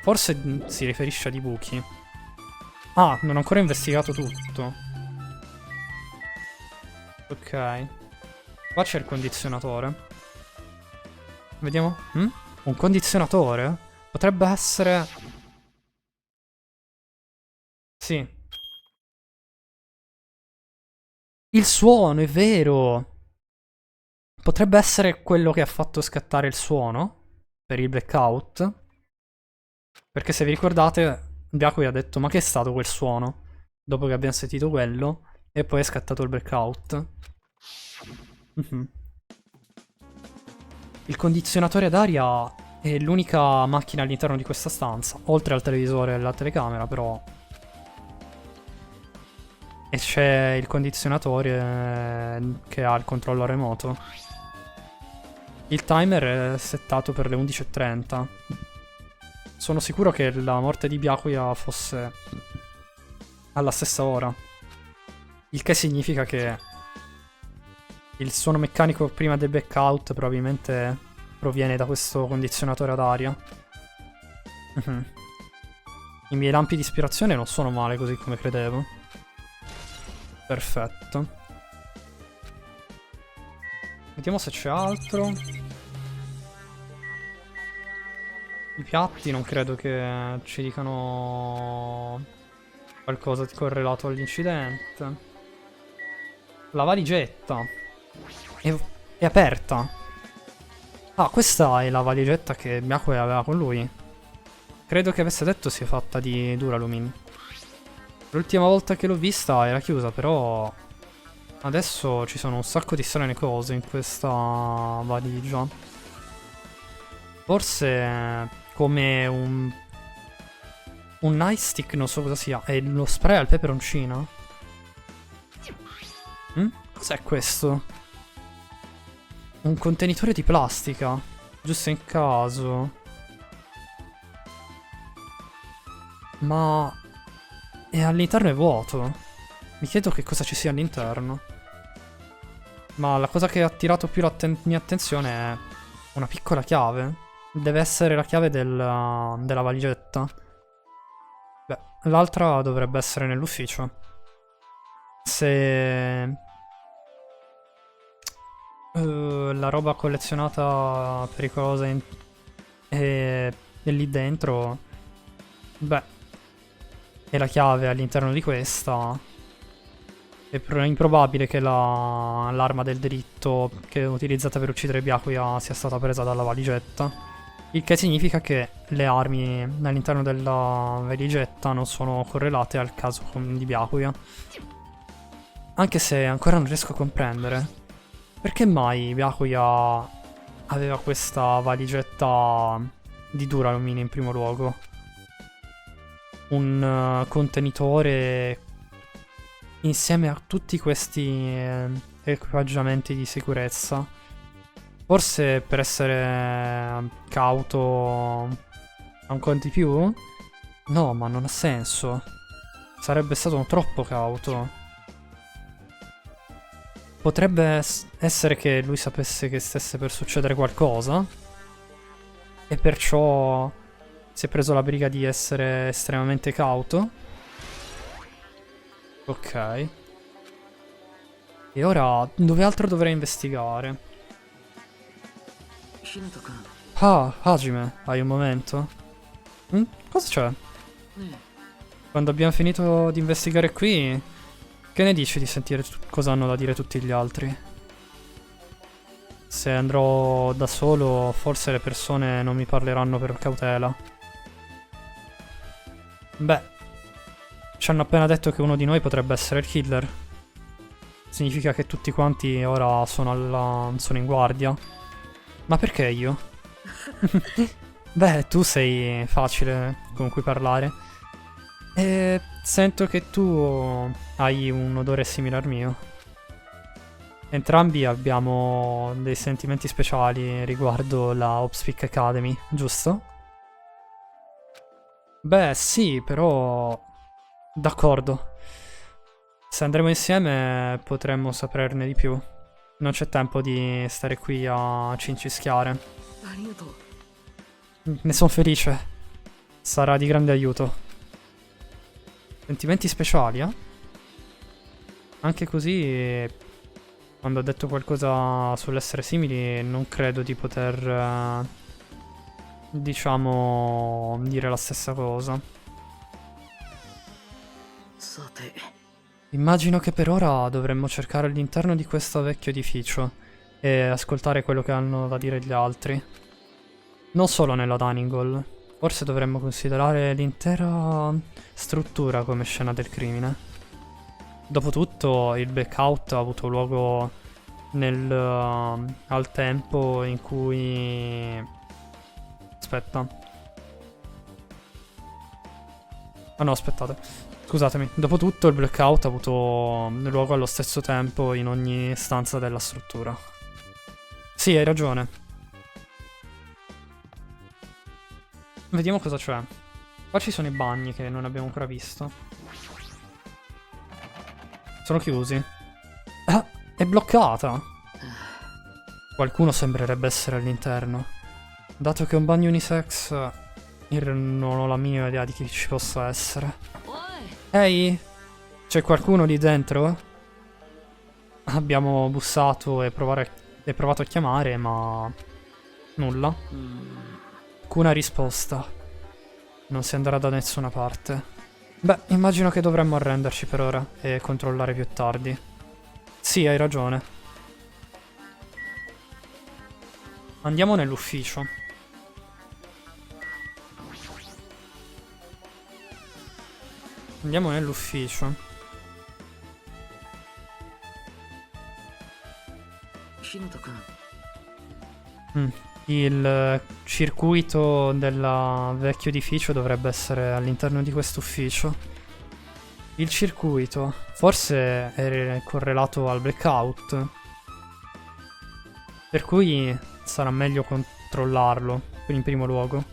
Forse si riferisce ad Ibuki. Ah, non ho ancora investigato tutto. Ok. Qua c'è il condizionatore. Vediamo. Un condizionatore? Potrebbe essere... Sì. Il suono, è vero! Potrebbe essere quello che ha fatto scattare il suono per il blackout. Perché se vi ricordate, Byakuya ha detto: ma che è stato quel suono? Dopo che abbiamo sentito quello, e poi è scattato il blackout. Il condizionatore ad aria è l'unica macchina all'interno di questa stanza, oltre al televisore e alla telecamera, però. E c'è il condizionatore che ha il controllo a remoto. Il timer è settato per le 11:30. Sono sicuro che la morte di Byakuya fosse alla stessa ora. Il che significa che il suono meccanico prima del blackout probabilmente proviene da questo condizionatore ad aria. I miei lampi di ispirazione non sono male così come credevo. Perfetto. Vediamo se c'è altro. I piatti non credo che ci dicano qualcosa di correlato all'incidente. La valigetta è aperta. Ah, questa è la valigetta che Byakuya aveva con lui. Credo che avesse detto sia fatta di Duralumin. L'ultima volta che l'ho vista era chiusa, però adesso ci sono un sacco di strane cose in questa valigia. Forse come un nightstick, non so cosa sia. È lo spray al peperoncino? Cos'è questo? Un contenitore di plastica, giusto in caso. Ma... e all'interno è vuoto. Mi chiedo che cosa ci sia all'interno. Ma la cosa che ha attirato più mia attenzione è una piccola chiave. Deve essere la chiave della valigetta. Beh, l'altra dovrebbe essere nell'ufficio. se la roba collezionata pericolosa è lì dentro, beh, è la chiave all'interno di questa. È improbabile che l'arma del delitto che è utilizzata per uccidere Byakuya sia stata presa dalla valigetta. Il che significa che le armi all'interno della valigetta non sono correlate al caso di Byakuya. Anche se ancora non riesco a comprendere perché mai Byakuya aveva questa valigetta di duraluminio in primo luogo. Un contenitore insieme a tutti questi equipaggiamenti di sicurezza. Forse per essere cauto ancora di più? No, ma non ha senso. Sarebbe stato troppo cauto. Potrebbe essere che lui sapesse che stesse per succedere qualcosa e perciò si è preso la briga di essere estremamente cauto. Ok. E ora dove altro dovrei investigare? Ah, Hajime, hai un momento? Cosa c'è? Quando abbiamo finito di investigare qui, che ne dici di sentire cosa hanno da dire tutti gli altri? Se andrò da solo, forse le persone non mi parleranno per cautela. Beh, ci hanno appena detto che uno di noi potrebbe essere il killer. Significa che tutti quanti ora sono in guardia. Ma perché io? Beh, tu sei facile con cui parlare. E sento che tu hai un odore simile al mio. Entrambi abbiamo dei sentimenti speciali riguardo la Opspeak Academy, giusto? Beh, sì, però... D'accordo. Se andremo insieme potremmo saperne di più. Non c'è tempo di stare qui a cincischiare. Ne sono felice. Sarà di grande aiuto. Sentimenti speciali, eh? Anche così, quando ho detto qualcosa sull'essere simili, non credo di poter, diciamo, dire la stessa cosa. Immagino che per ora dovremmo cercare all'interno di questo vecchio edificio e ascoltare quello che hanno da dire gli altri. Non solo nella dining hall. Forse dovremmo considerare l'intera struttura come scena del crimine. Dopotutto il blackout ha avuto luogo al tempo in cui... Aspetta. Ah no, aspettate. Scusatemi, dopotutto il blackout ha avuto luogo allo stesso tempo in ogni stanza della struttura. Sì, hai ragione. Vediamo cosa c'è. Qua ci sono i bagni che non abbiamo ancora visto. Sono chiusi. Ah, è bloccata. Qualcuno sembrerebbe essere all'interno. Dato che è un bagno unisex, io non ho la minima idea di chi ci possa essere. Ehi, c'è qualcuno lì dentro? Abbiamo bussato e provato a chiamare, ma nulla. Alcuna risposta. Non si andrà da nessuna parte. Beh, immagino che dovremmo arrenderci per ora e controllare più tardi. Sì, hai ragione. Andiamo nell'ufficio. Andiamo nell'ufficio. Il circuito del vecchio edificio dovrebbe essere all'interno di questo ufficio. Il circuito forse è correlato al blackout, per cui sarà meglio controllarlo in primo luogo.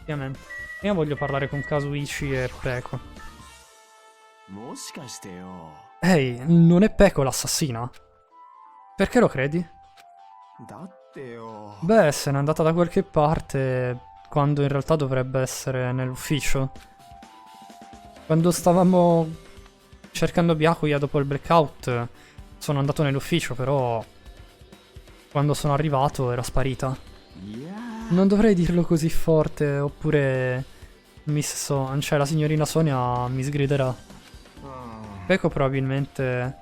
Ovviamente. Io voglio parlare con Kazuichi e Peko. Ehi, non è Peko l'assassina? Perché lo credi? Beh, se n'è andata da qualche parte quando in realtà dovrebbe essere nell'ufficio. Quando stavamo cercando Byakuya dopo il blackout. Sono andato nell'ufficio, però quando sono arrivato era sparita. Non dovrei dirlo così forte, oppure cioè la signorina Sonia mi sgriderà. Peko probabilmente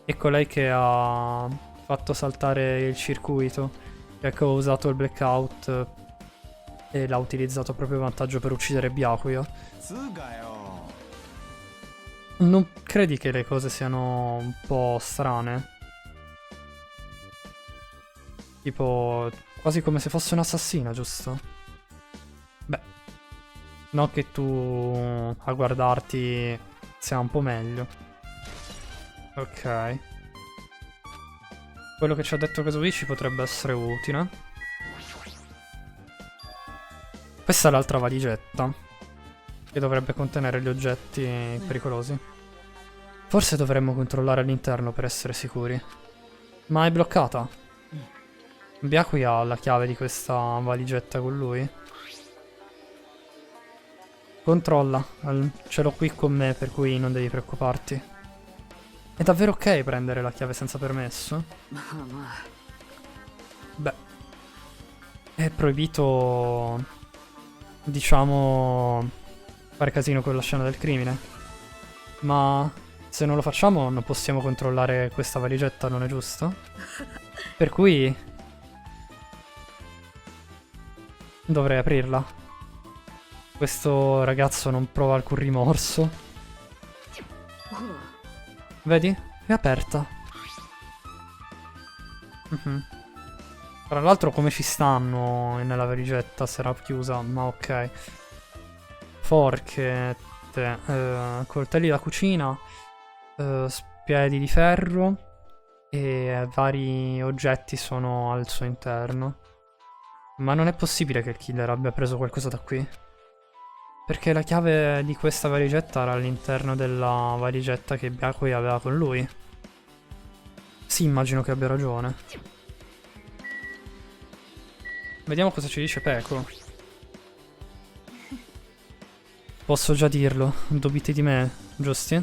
è colei che ha fatto saltare il circuito. Peko ha usato il blackout e l'ha utilizzato proprio a vantaggio per uccidere Byakuya. つうかよ Non credi che le cose siano un po' strane? Tipo, quasi come se fosse un'assassina, giusto? Beh, non che tu a guardarti sia un po' meglio. Ok. Quello che ci ha detto Kazuichi potrebbe essere utile. Questa è l'altra valigetta, che dovrebbe contenere gli oggetti pericolosi. Forse dovremmo controllare all'interno per essere sicuri. Ma è bloccata. Byakuya ha la chiave di questa valigetta con lui. Controlla, ce l'ho qui con me, per cui non devi preoccuparti. È davvero ok prendere la chiave senza permesso? まあまあ Beh, è proibito, diciamo, fare casino con la scena del crimine. Ma se non lo facciamo non possiamo controllare questa valigetta, non è giusto? Per cui dovrei aprirla. Questo ragazzo non prova alcun rimorso. ほら Vedi? È aperta. Tra l'altro come ci stanno nella valigetta se era chiusa, ma ok. Forchette, coltelli da cucina, spiedi di ferro e vari oggetti sono al suo interno. Ma non è possibile che il killer abbia preso qualcosa da qui. Perché la chiave di questa valigetta era all'interno della valigetta che Byakuya aveva con lui. Sì, immagino che abbia ragione. Vediamo cosa ci dice Peko. Posso già dirlo, dubiti di me, giusti?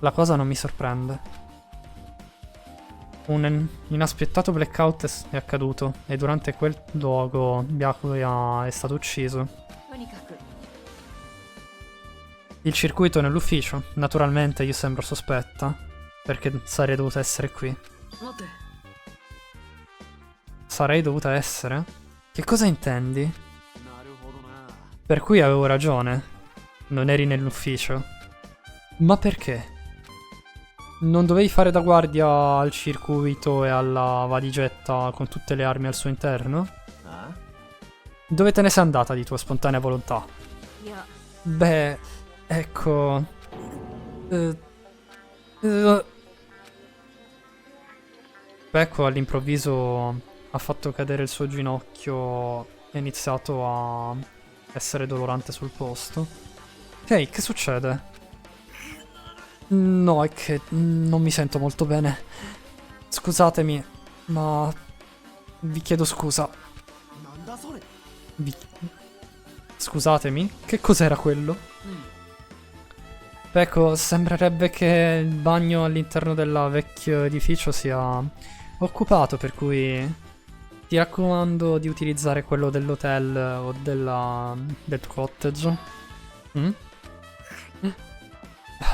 La cosa non mi sorprende. Un inaspettato blackout è accaduto e durante quel luogo Byakuya è stato ucciso. とにかく Il circuito nell'ufficio, naturalmente io sembro sospetta, perché sarei dovuta essere qui. 待って Sarei dovuta essere? Che cosa intendi? なるほどな Per cui avevo ragione. Non eri nell'ufficio. Ma perché? Non dovevi fare da guardia al circuito e alla valigetta con tutte le armi al suo interno? あ Dove te ne sei andata di tua spontanea volontà? いや Beh, ecco... Peko all'improvviso ha fatto cadere il suo ginocchio e ha iniziato a essere dolorante sul posto. Ehi, che succede? No, è che non mi sento molto bene. Scusatemi, ma vi chiedo scusa. なんだそれ Scusatemi, che cos'era quello? Ecco, sembrerebbe che il bagno all'interno del vecchio edificio sia occupato, per cui ti raccomando di utilizzare quello dell'hotel o del cottage.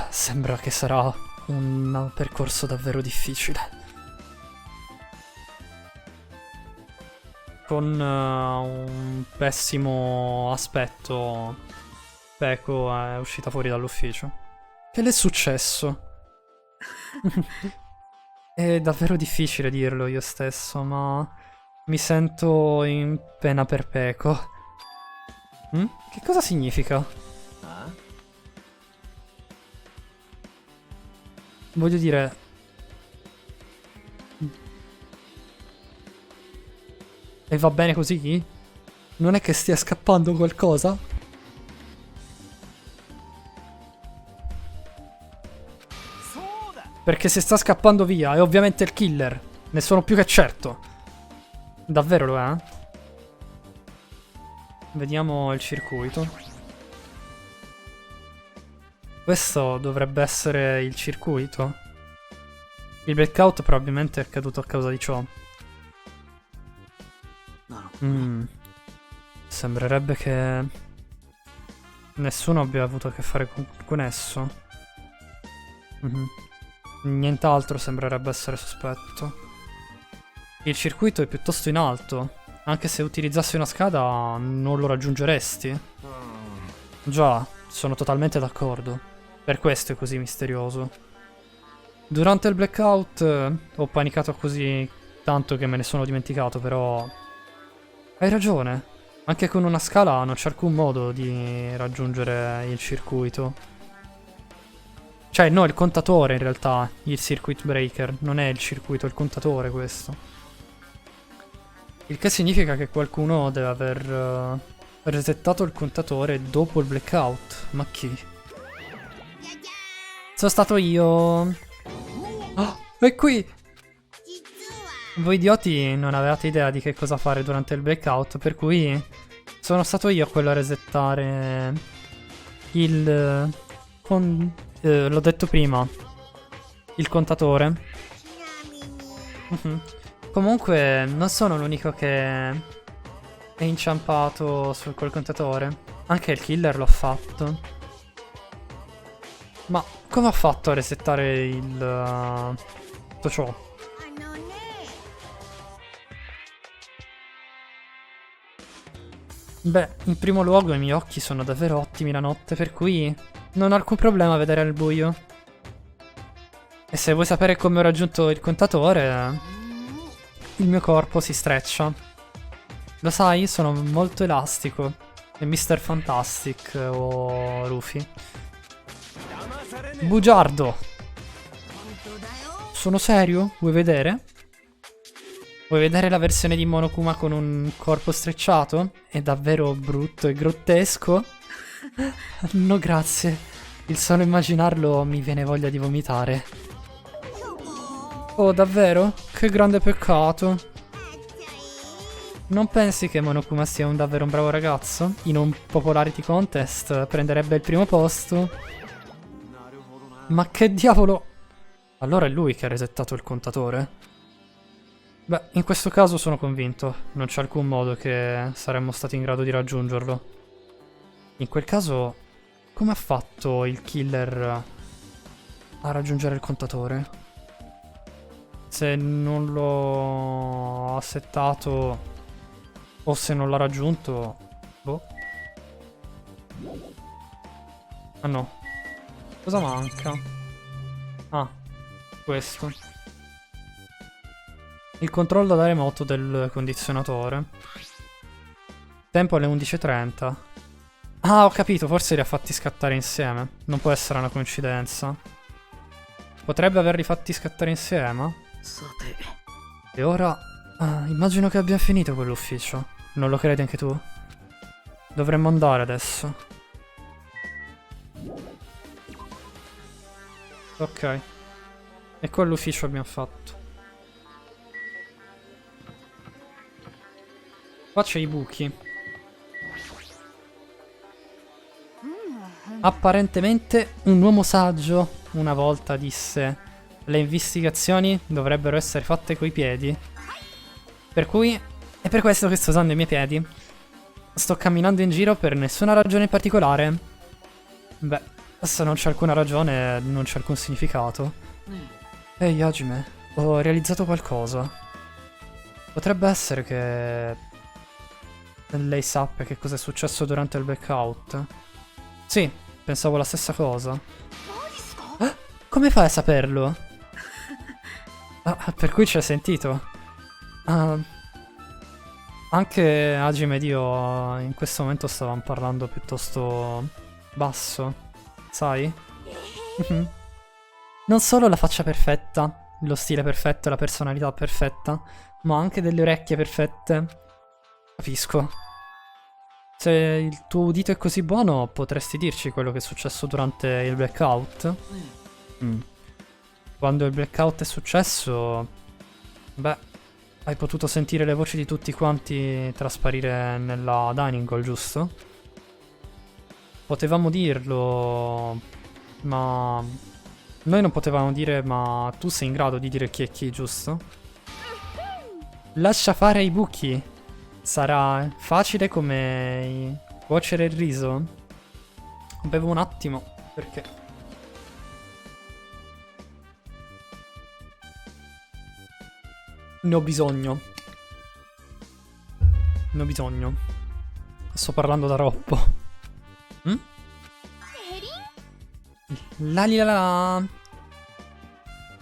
Sembra che sarà un percorso davvero difficile. Con un pessimo aspetto, Peko è uscita fuori dall'ufficio. Che le è successo? È davvero difficile dirlo io stesso, ma mi sento in pena per Peko. Che cosa significa? あ Voglio dire... E va bene così? Non è che stia scappando qualcosa? そうだ Perché se sta scappando via è ovviamente il killer. Ne sono più che certo. Davvero lo è? Vediamo il circuito. Questo dovrebbe essere il circuito. Il blackout probabilmente è accaduto a causa di ciò. Sembrerebbe che nessuno abbia avuto a che fare con esso. Nient'altro sembrerebbe essere sospetto. Il circuito è piuttosto in alto. Anche se utilizzassi una scada non lo raggiungeresti. Già, sono totalmente d'accordo. Per questo è così misterioso. Durante il blackout ho panicato così tanto che me ne sono dimenticato, però... Hai ragione. Anche con una scala non c'è alcun modo di raggiungere il circuito. Cioè, no, il contatore in realtà, il circuit breaker. Non è il circuito, è il contatore questo. Il che significa che qualcuno deve aver resettato il contatore dopo il blackout. Ma chi? Sono stato io. Oh, è qui! Voi idioti non avevate idea di che cosa fare durante il blackout, per cui sono stato io quello a resettare il... l'ho detto prima. Il contatore. Comunque non sono l'unico che è inciampato col contatore. Anche il killer l'ha fatto. Ma come ha fatto a resettare il... tutto ciò? Beh, in primo luogo i miei occhi sono davvero ottimi la notte, per cui non ho alcun problema a vedere al buio. E se vuoi sapere come ho raggiunto il contatore, il mio corpo si streccia. Lo sai, sono molto elastico. È Mr. Fantastic o Rufy. Bugiardo! Sono serio? Vuoi vedere? Vuoi vedere la versione di Monokuma con un corpo strecciato? È davvero brutto e grottesco? No, grazie. Il solo immaginarlo mi viene voglia di vomitare. Oh, davvero? Che grande peccato. Non pensi che Monokuma sia davvero un bravo ragazzo? In un popularity contest prenderebbe il primo posto? Ma che diavolo? Allora è lui che ha resettato il contatore? Beh, in questo caso sono convinto. Non c'è alcun modo che saremmo stati in grado di raggiungerlo. In quel caso, come ha fatto il killer a raggiungere il contatore? Se non l'ho settato o se non l'ha raggiunto... Boh. Ah no. Cosa manca? Ah, questo. Il controllo da remoto del condizionatore. Tempo alle 11:30. Ah, ho capito, forse li ha fatti scattare insieme. Non può essere una coincidenza. Potrebbe averli fatti scattare insieme? E ora... immagino che abbia finito quell'ufficio. Non lo credi anche tu? Dovremmo andare adesso. Ok. E quell'ufficio abbiamo fatto. Qua c'è i buchi. Apparentemente un uomo saggio una volta disse: le investigazioni dovrebbero essere fatte coi piedi. Per cui è per questo che sto usando i miei piedi. Sto camminando in giro per nessuna ragione in particolare. Beh, se non c'è alcuna ragione, non c'è alcun significato. Ehi, Hajime, ho realizzato qualcosa. Potrebbe essere che lei sappia che cosa è successo durante il blackout. Sì, pensavo la stessa cosa. Come fai a saperlo? Per cui ci hai sentito? Anche Hajime ed io in questo momento stavamo parlando piuttosto basso, sai? Non solo la faccia perfetta, lo stile perfetto e la personalità perfetta, ma anche delle orecchie perfette. Capisco. Se il tuo udito è così buono, potresti dirci quello che è successo durante il blackout? Quando il blackout è successo... Beh, hai potuto sentire le voci di tutti quanti trasparire nella dining hall, giusto? Potevamo dirlo... Ma noi non potevamo dire, ma tu sei in grado di dire chi è chi, giusto? Lascia fare i buchi. Sarà facile come cuocere il riso? Bevo un attimo, perché... Ne ho bisogno. Ne ho bisogno. Sto parlando da troppo. Mm? La li la la.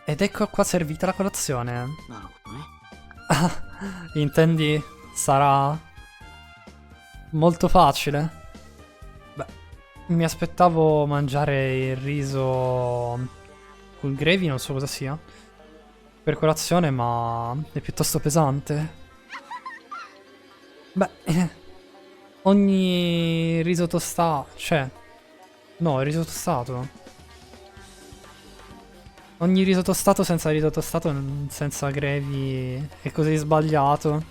Ed ecco qua servita la colazione. なるほどね。 Ah, intendi? Sarà molto facile? Beh, mi aspettavo mangiare il riso col gravy, non so cosa sia, per colazione, ma è piuttosto pesante. Beh, ogni riso tostato, cioè, no, il riso tostato. Ogni riso tostato senza riso tostato, senza gravy, è così sbagliato.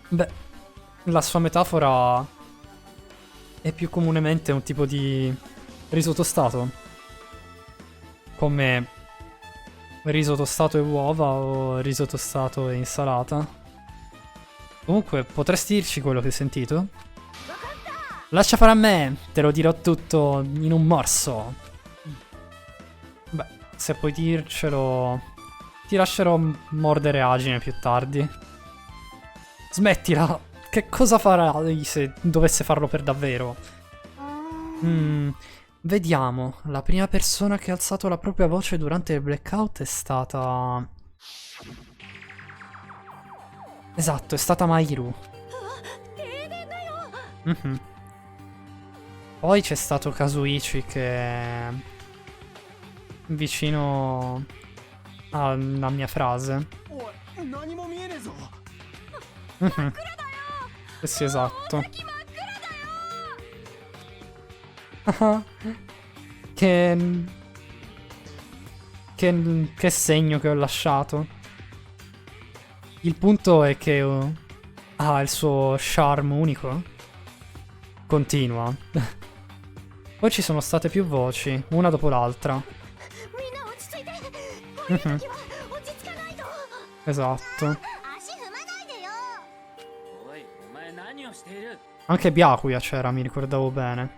Beh, la sua metafora è più comunemente un tipo di riso tostato. Come riso tostato e uova o riso tostato e insalata. Comunque, potresti dirci quello che hai sentito? Lascia fare a me, te lo dirò tutto in un morso. Beh, se puoi dircelo, ti lascerò mordere agine più tardi. Smettila! Che cosa farai se dovesse farlo per davvero? Vediamo. La prima persona che ha alzato la propria voce durante il blackout è stata... Esatto, è stata Mairu. Mhm. Poi c'è stato Kazuichi che... vicino alla mia frase. おい何も見えねえぞ。 Mhm. Sì, esatto. Ah, che... che segno che ho lasciato. Il punto è che ha il suo charme unico. Continua. Poi ci sono state più voci, una dopo l'altra. みんな落ち着いて。こういう時は落ち着かないと。 Esatto. 足踏まないでよ。おい、お前何をしている？ Anche Byakuya c'era, mi ricordavo bene.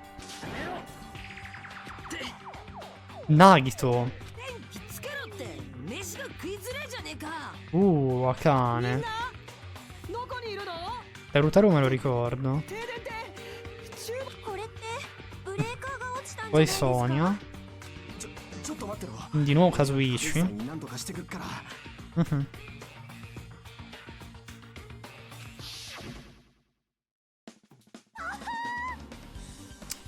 Nagito. 電気つけろって飯が食いづれえじゃねえか。 Akane. どこにいるの？ Terutaru me lo ricordo. 停電って中これってブレーカーが落ちたんじゃない Poi ですか。 Sonia. ちょっと待ってろ。 Di nuovo 実 Kazuichi. 際に何とかしてくっから。 Mhm.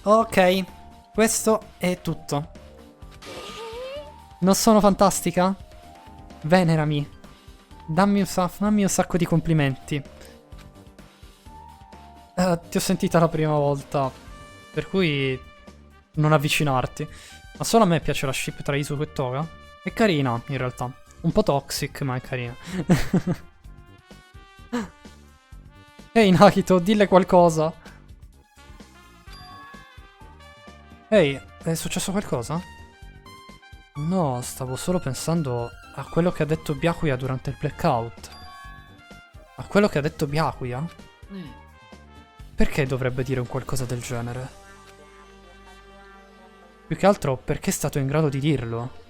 Ok, questo è tutto. Non sono fantastica? Venerami. Dammi un sacco di complimenti. Ti ho sentita la prima volta, per cui non avvicinarti. Ma solo a me piace la ship tra Izuku e Toga. È carina, in realtà. Un po' toxic, ma è carina. Ehi, Nagito, dille qualcosa. Ehi, è successo qualcosa? No, stavo solo pensando a quello che ha detto Byakuya durante il blackout. A quello che ha detto Byakuya? ね Perché dovrebbe dire un qualcosa del genere? Più che altro, perché è stato in grado di dirlo?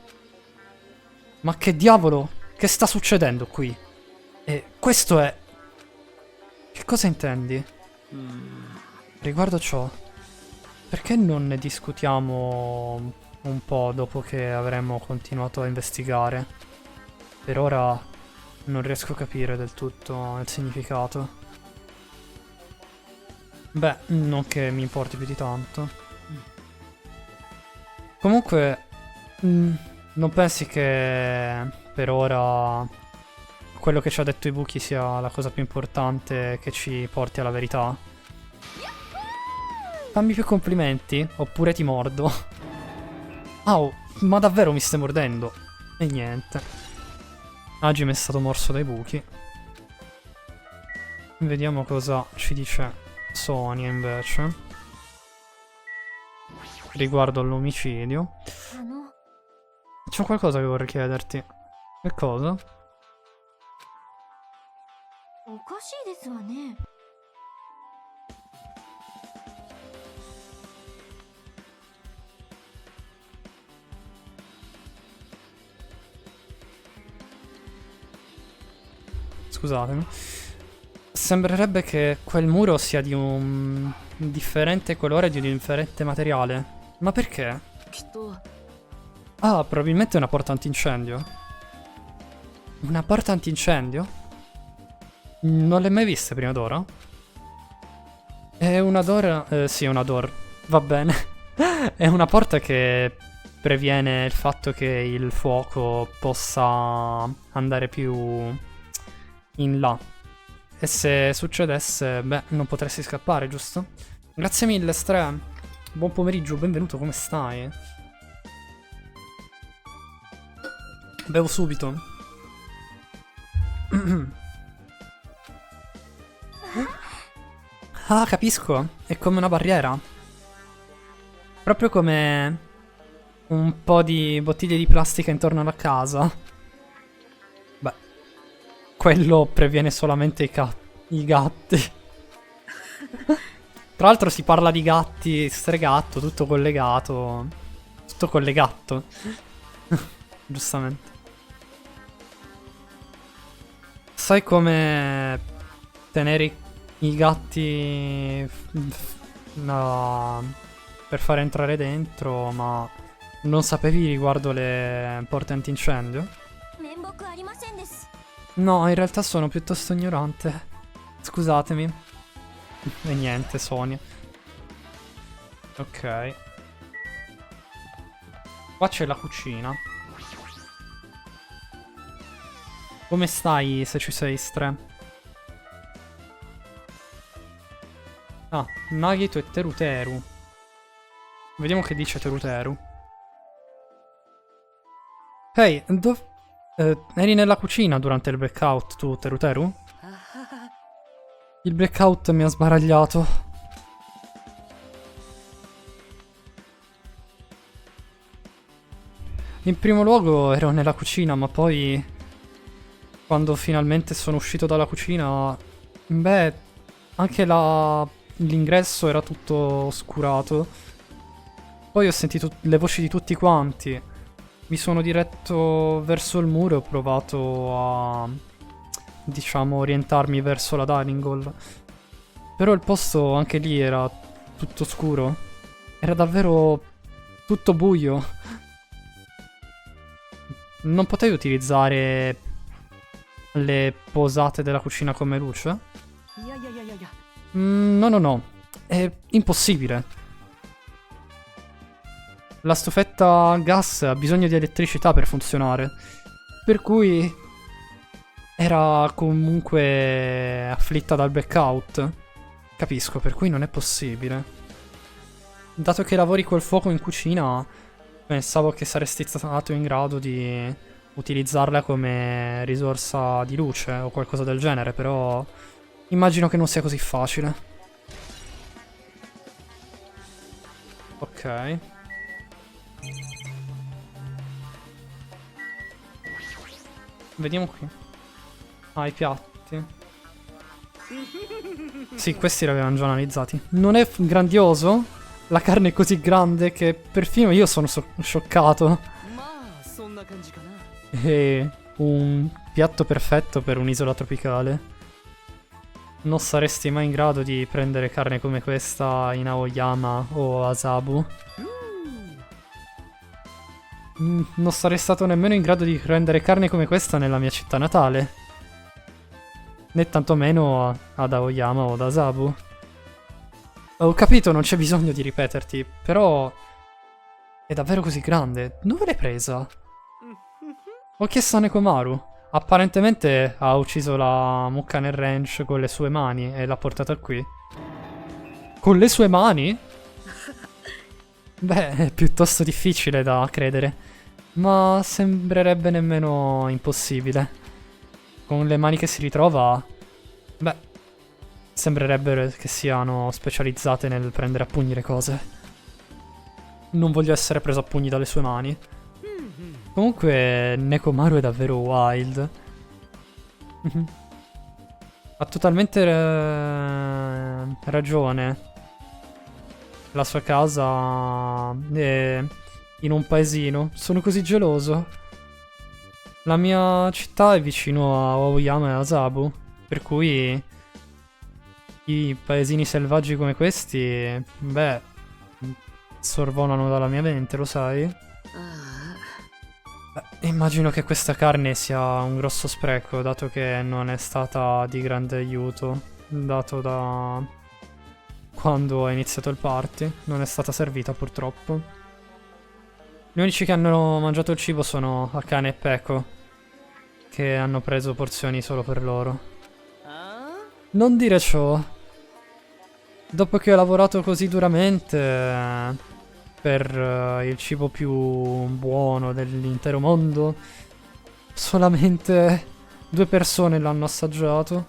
Ma che diavolo? Che sta succedendo qui? E questo è... Che cosa intendi? え。Riguardo ciò, perché non ne discutiamo un po' dopo che avremo continuato a investigare? Per ora non riesco a capire del tutto il significato. Beh, non che mi importi più di tanto. Comunque, non pensi che per ora quello che ci ha detto Ibuki sia la cosa più importante che ci porti alla verità? Fammi più complimenti, oppure ti mordo. Au, ma davvero mi stai mordendo? E niente. Hajime è stato morso dai buchi. Vediamo cosa ci dice Sonia invece. riguardo all'omicidio. あの C'è qualcosa che vorrei chiederti. Che cosa? おかしいですわね。 Scusatemi. Sembrerebbe che quel muro sia di un differente colore, di un differente materiale. Ma perché? きっと Ah, probabilmente è una porta antincendio. Una porta antincendio? Non le hai mai viste prima d'ora? È una door... sì, è una door. Va bene. È una porta che previene il fatto che il fuoco possa andare più in là. E se succedesse, beh, non potresti scappare, giusto? Grazie mille, Stre. Buon pomeriggio, benvenuto, come stai? Bevo subito. Ah, capisco. È come una barriera. Proprio come un po' di bottiglie di plastica intorno alla casa. Beh, quello previene solamente i gatti. Tra l'altro si parla di gatti, stregatto, tutto collegato. Tutto collegato. Giustamente. Sai come tenere i gatti per fare entrare dentro, ma non sapevi riguardo le porte antincendio? 面目ありませんです。 No, in realtà sono piuttosto ignorante. Scusatemi. E niente, Sonia. Ok. Qua c'è la cucina. Come stai, se ci sei, Stre? Ah, Nagito e Teruteru. Vediamo che dice Teruteru. Ehi, eri nella cucina durante il blackout, tu, Teruteru? Il blackout mi ha sbaragliato. In primo luogo ero nella cucina, ma poi quando finalmente sono uscito dalla cucina, beh, anche l'ingresso era tutto oscurato. Poi ho sentito le voci di tutti quanti. Mi sono diretto verso il muro e ho provato a, diciamo, orientarmi verso la dining hall. Però il posto anche lì era tutto scuro. Era davvero tutto buio. Non potevi utilizzare le posate della cucina come luce? いやいやいやいやいや No, no, no. È impossibile. La stufetta a gas ha bisogno di elettricità per funzionare. Per cui era comunque afflitta dal blackout. Capisco, per cui non è possibile. Dato che lavori col fuoco in cucina, pensavo che saresti stato in grado di utilizzarla come risorsa di luce o qualcosa del genere, però immagino che non sia così facile. Ok. Vediamo qui. Ah, i piatti. Sì, questi li avevano già analizzati. Non è grandioso? La carne è così grande che perfino io sono scioccato. まあそんな感じかな È un piatto perfetto per un'isola tropicale. Non saresti mai in grado di prendere carne come questa in Aoyama o Asabu. Non sarei stato nemmeno in grado di prendere carne come questa nella mia città natale. Né tantomeno ad Aoyama o ad Asabu. Ho capito, non c'è bisogno di ripeterti, però è davvero così grande. Dove l'hai presa? Ho chiesto a Nekomaru. Apparentemente ha ucciso la mucca nel ranch con le sue mani e l'ha portata qui. Con le sue mani? Beh, è piuttosto difficile da credere. Ma sembrerebbe nemmeno impossibile. Con le mani che si ritrova, beh, sembrerebbe che siano specializzate nel prendere a pugni le cose. Non voglio essere preso a pugni dalle sue mani. Comunque, Nekomaru è davvero wild. Ha totalmente ragione. La sua casa è in un paesino. Sono così geloso. La mia città è vicino a Aoyama e Asabu. Per cui i paesini selvaggi come questi, beh, sorvolano dalla mia mente, lo sai? Immagino che questa carne sia un grosso spreco, dato che non è stata di grande aiuto, dato da quando è iniziato il party. Non è stata servita purtroppo. Gli unici che hanno mangiato il cibo sono Akane e Peko, che hanno preso porzioni solo per loro. Non dire ciò. Dopo che ho lavorato così duramente per il cibo più buono dell'intero mondo, solamente 2 persone l'hanno assaggiato.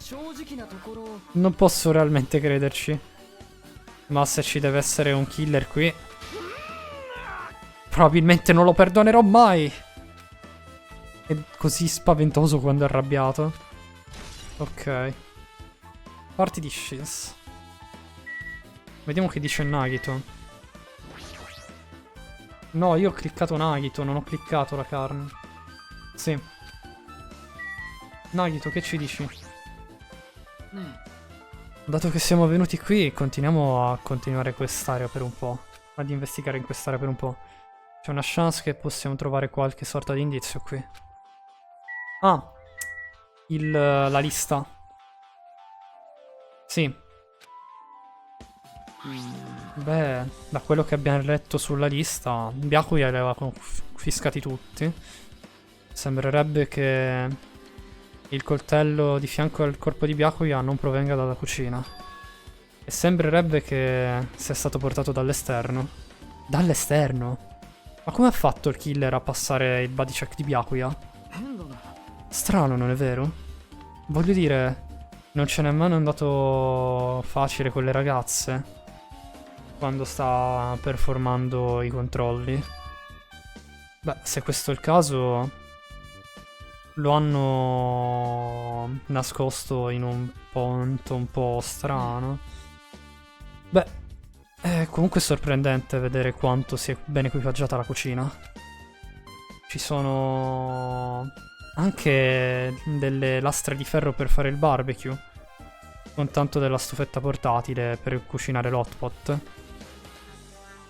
Non posso realmente crederci. Ma se ci deve essere un killer qui, probabilmente non lo perdonerò mai. È così spaventoso quando è arrabbiato. Ok. Parti di Shins. Vediamo che dice Nagito. No, io ho cliccato Nagito, non ho cliccato la carne. Sì. Nagito, che ci dici? Dato che siamo venuti qui, continuiamo a continuare quest'area per un po'. Ad investigare in quest'area per un po'. C'è una chance che possiamo trovare qualche sorta di indizio qui. Ah! La lista. Sì. Beh, da quello che abbiamo letto sulla lista, Byakuya li aveva confiscati tutti. Sembrerebbe che il coltello di fianco al corpo di Byakuya non provenga dalla cucina. E sembrerebbe che sia stato portato dall'esterno. Dall'esterno? Ma come ha fatto il killer a passare il body check di Byakuya? Strano, non è vero? Voglio dire, non ce n'è nemmeno andato facile con le ragazze quando sta performando i controlli. Beh, se questo è il caso, lo hanno nascosto in un punto un po' strano. Beh, è comunque sorprendente vedere quanto sia ben equipaggiata la cucina. Ci sono anche delle lastre di ferro per fare il barbecue, con tanto della stufetta portatile per cucinare l'hotpot.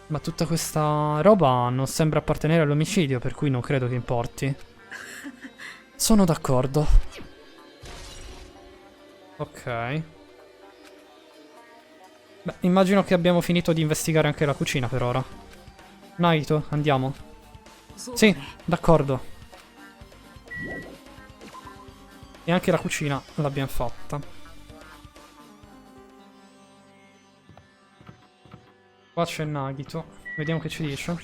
Ma tutta questa roba non sembra appartenere all'omicidio, per cui non credo che importi. Sono d'accordo. Ok. Beh, immagino che abbiamo finito di investigare anche la cucina per ora. Naito, andiamo. Sì, d'accordo. E anche la cucina l'abbiamo fatta. Qua c'è Nagito. Vediamo che ci dice.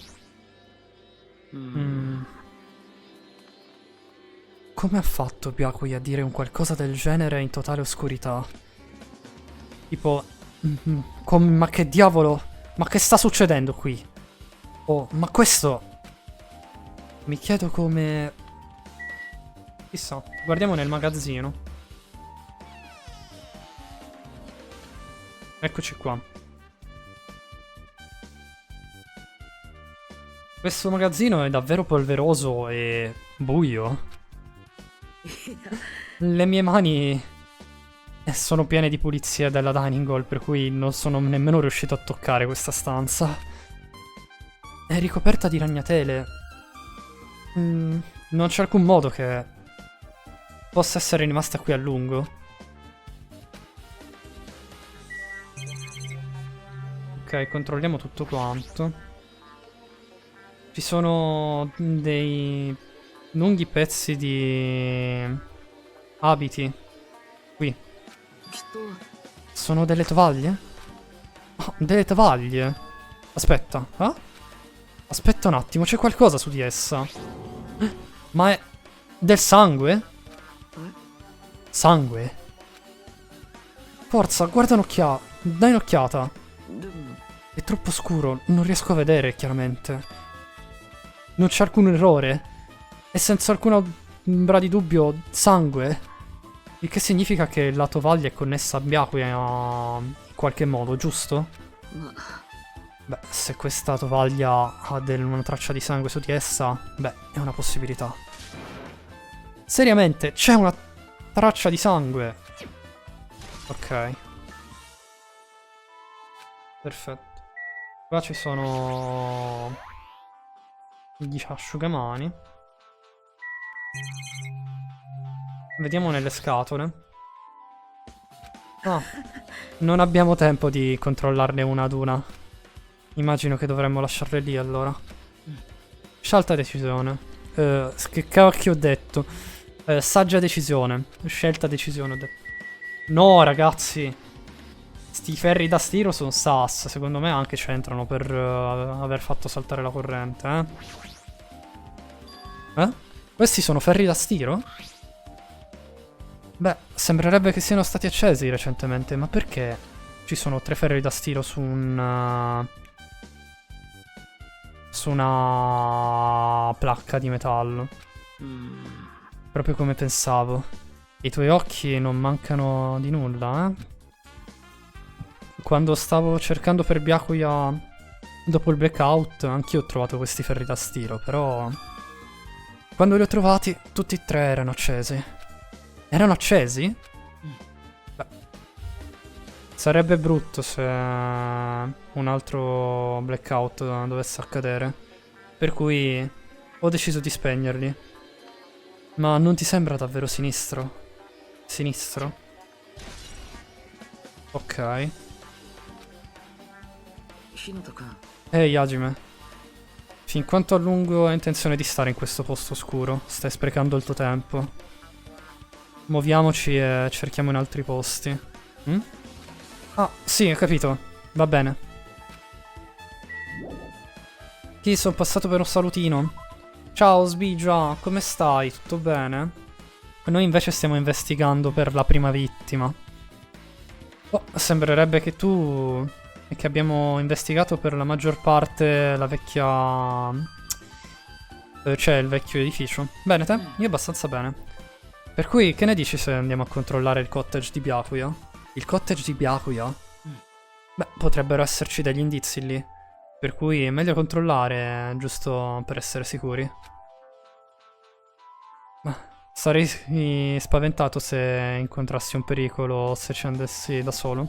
Come ha fatto Byakuya a dire un qualcosa del genere in totale oscurità? Tipo... ma che diavolo? Ma che sta succedendo qui? Oh, ma questo... Mi chiedo come... Chissà, guardiamo nel magazzino. Eccoci qua. Questo magazzino è davvero polveroso e buio. Le mie mani sono piene di pulizia della dining hall, per cui non sono nemmeno riuscito a toccare questa stanza. È ricoperta di ragnatele. Non c'è alcun modo che possa essere rimasta qui a lungo. Ok, controlliamo tutto quanto. Ci sono dei lunghi pezzi di abiti qui. Sono delle tovaglie? Oh, delle tovaglie. Aspetta, eh? Aspetta un attimo, c'è qualcosa su di essa. Ma è del sangue? Sangue? Forza, guarda un'occhiata. Dai un'occhiata. È troppo scuro, non riesco a vedere chiaramente. Non c'è alcun errore. E senza alcuna ombra di dubbio, sangue. Il che significa che la tovaglia è connessa a Byakuya in qualche modo, giusto? Beh, se questa tovaglia ha una traccia di sangue su di essa, beh, è una possibilità. Seriamente, c'è una traccia di sangue. Ok. Perfetto. Qua ci sono gli asciugamani. Vediamo nelle scatole. Ah, non abbiamo tempo di controllarne una ad una. Immagino che dovremmo lasciarle lì allora. Scelta decisione. Che cacchio ho detto? Saggia decisione. Scelta decisione ho detto. No, ragazzi. Sti ferri da stiro sono sas. Secondo me anche c'entrano per aver fatto saltare la corrente, Questi sono ferri da stiro? Beh, sembrerebbe che siano stati accesi recentemente, ma perché ci sono 3 ferri da stiro su una placca di metallo? Proprio come pensavo. I tuoi occhi non mancano di nulla, Quando stavo cercando per Byakuya dopo il blackout, anch'io ho trovato questi ferri da stiro, però quando li ho trovati, tutti e 3 erano accesi. Erano accesi? Beh, sarebbe brutto se un altro blackout dovesse accadere. Per cui ho deciso di spegnerli. Ma non ti sembra davvero sinistro? Sinistro? Ok. Ehi, Hajime. Fin quanto a lungo hai intenzione di stare in questo posto oscuro? Stai sprecando il tuo tempo. Muoviamoci e cerchiamo in altri posti. Ah, sì, ho capito. Va bene. Chi, sono passato per un salutino. Ciao Sbigia, come stai? Tutto bene? Noi invece stiamo investigando per la prima vittima. Oh, sembrerebbe che tu... e che abbiamo investigato per la maggior parte la vecchia... cioè il vecchio edificio. Bene te? Io abbastanza bene. Per cui, che ne dici se andiamo a controllare il cottage di Byakuya? Il cottage di Byakuya? Beh, potrebbero esserci degli indizi lì. Per cui è meglio controllare, giusto per essere sicuri. Ma sarei spaventato se incontrassi un pericolo o se ci andassi da solo.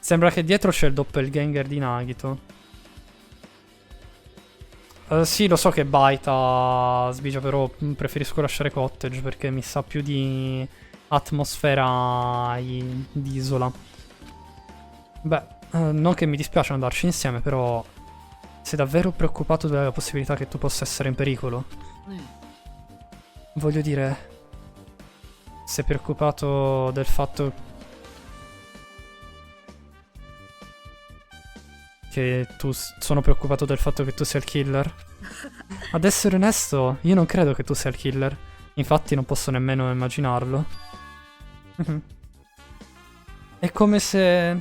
Sembra che dietro c'è il doppelganger di Nagito. Sì, lo so che baita Sbigia, però preferisco lasciare cottage perché mi sa più di atmosfera di isola. Beh, non che mi dispiace andarci insieme, però sei davvero preoccupato della possibilità che tu possa essere in pericolo? Voglio dire, sei preoccupato del fatto che tu... sono preoccupato del fatto che tu sia il killer? Ad essere onesto, io non credo che tu sia il killer. Infatti non posso nemmeno immaginarlo. È come se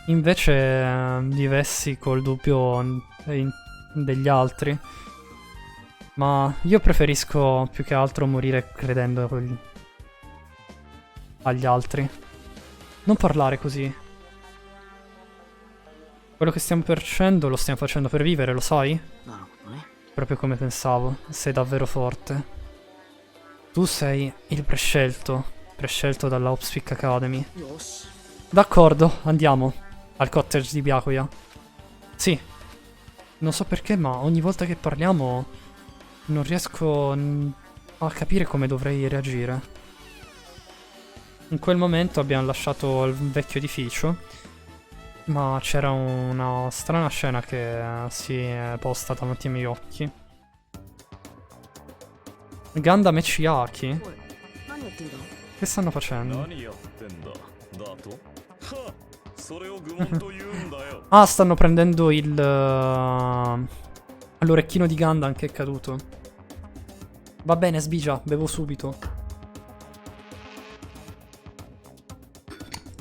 invece vivessi col dubbio degli altri. Ma io preferisco più che altro morire credendo agli altri. Non parlare così. Quello che stiamo facendo lo stiamo facendo per vivere, lo sai? Proprio come pensavo. Sei davvero forte. Tu sei il prescelto. Prescelto dalla Opspeak Academy. D'accordo, andiamo. Al cottage di Byakuya. Sì. Non so perché, ma ogni volta che parliamo non riesco a capire come dovrei reagire. In quel momento abbiamo lasciato il vecchio edificio, ma c'era una strana scena che si è posta davanti ai miei occhi. Gundam e Chiaki? Che stanno facendo? Ah, stanno prendendo l'orecchino di Gundam che è caduto. Va bene, Sbigia, bevo subito.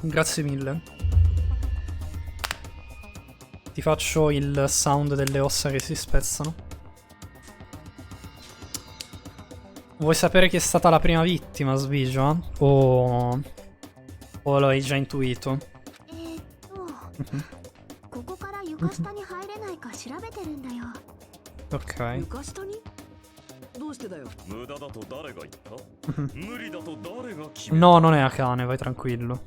Grazie mille. Ti faccio il sound delle ossa che si spezzano. Vuoi sapere chi è stata la prima vittima, Svigia? O lo hai già intuito? ここから床下に入れないか調べてるんだよ。 Ok. 床下にどうしてだよ。無駄だと誰が言った無理だと誰が決めた No, non è Akane, vai tranquillo.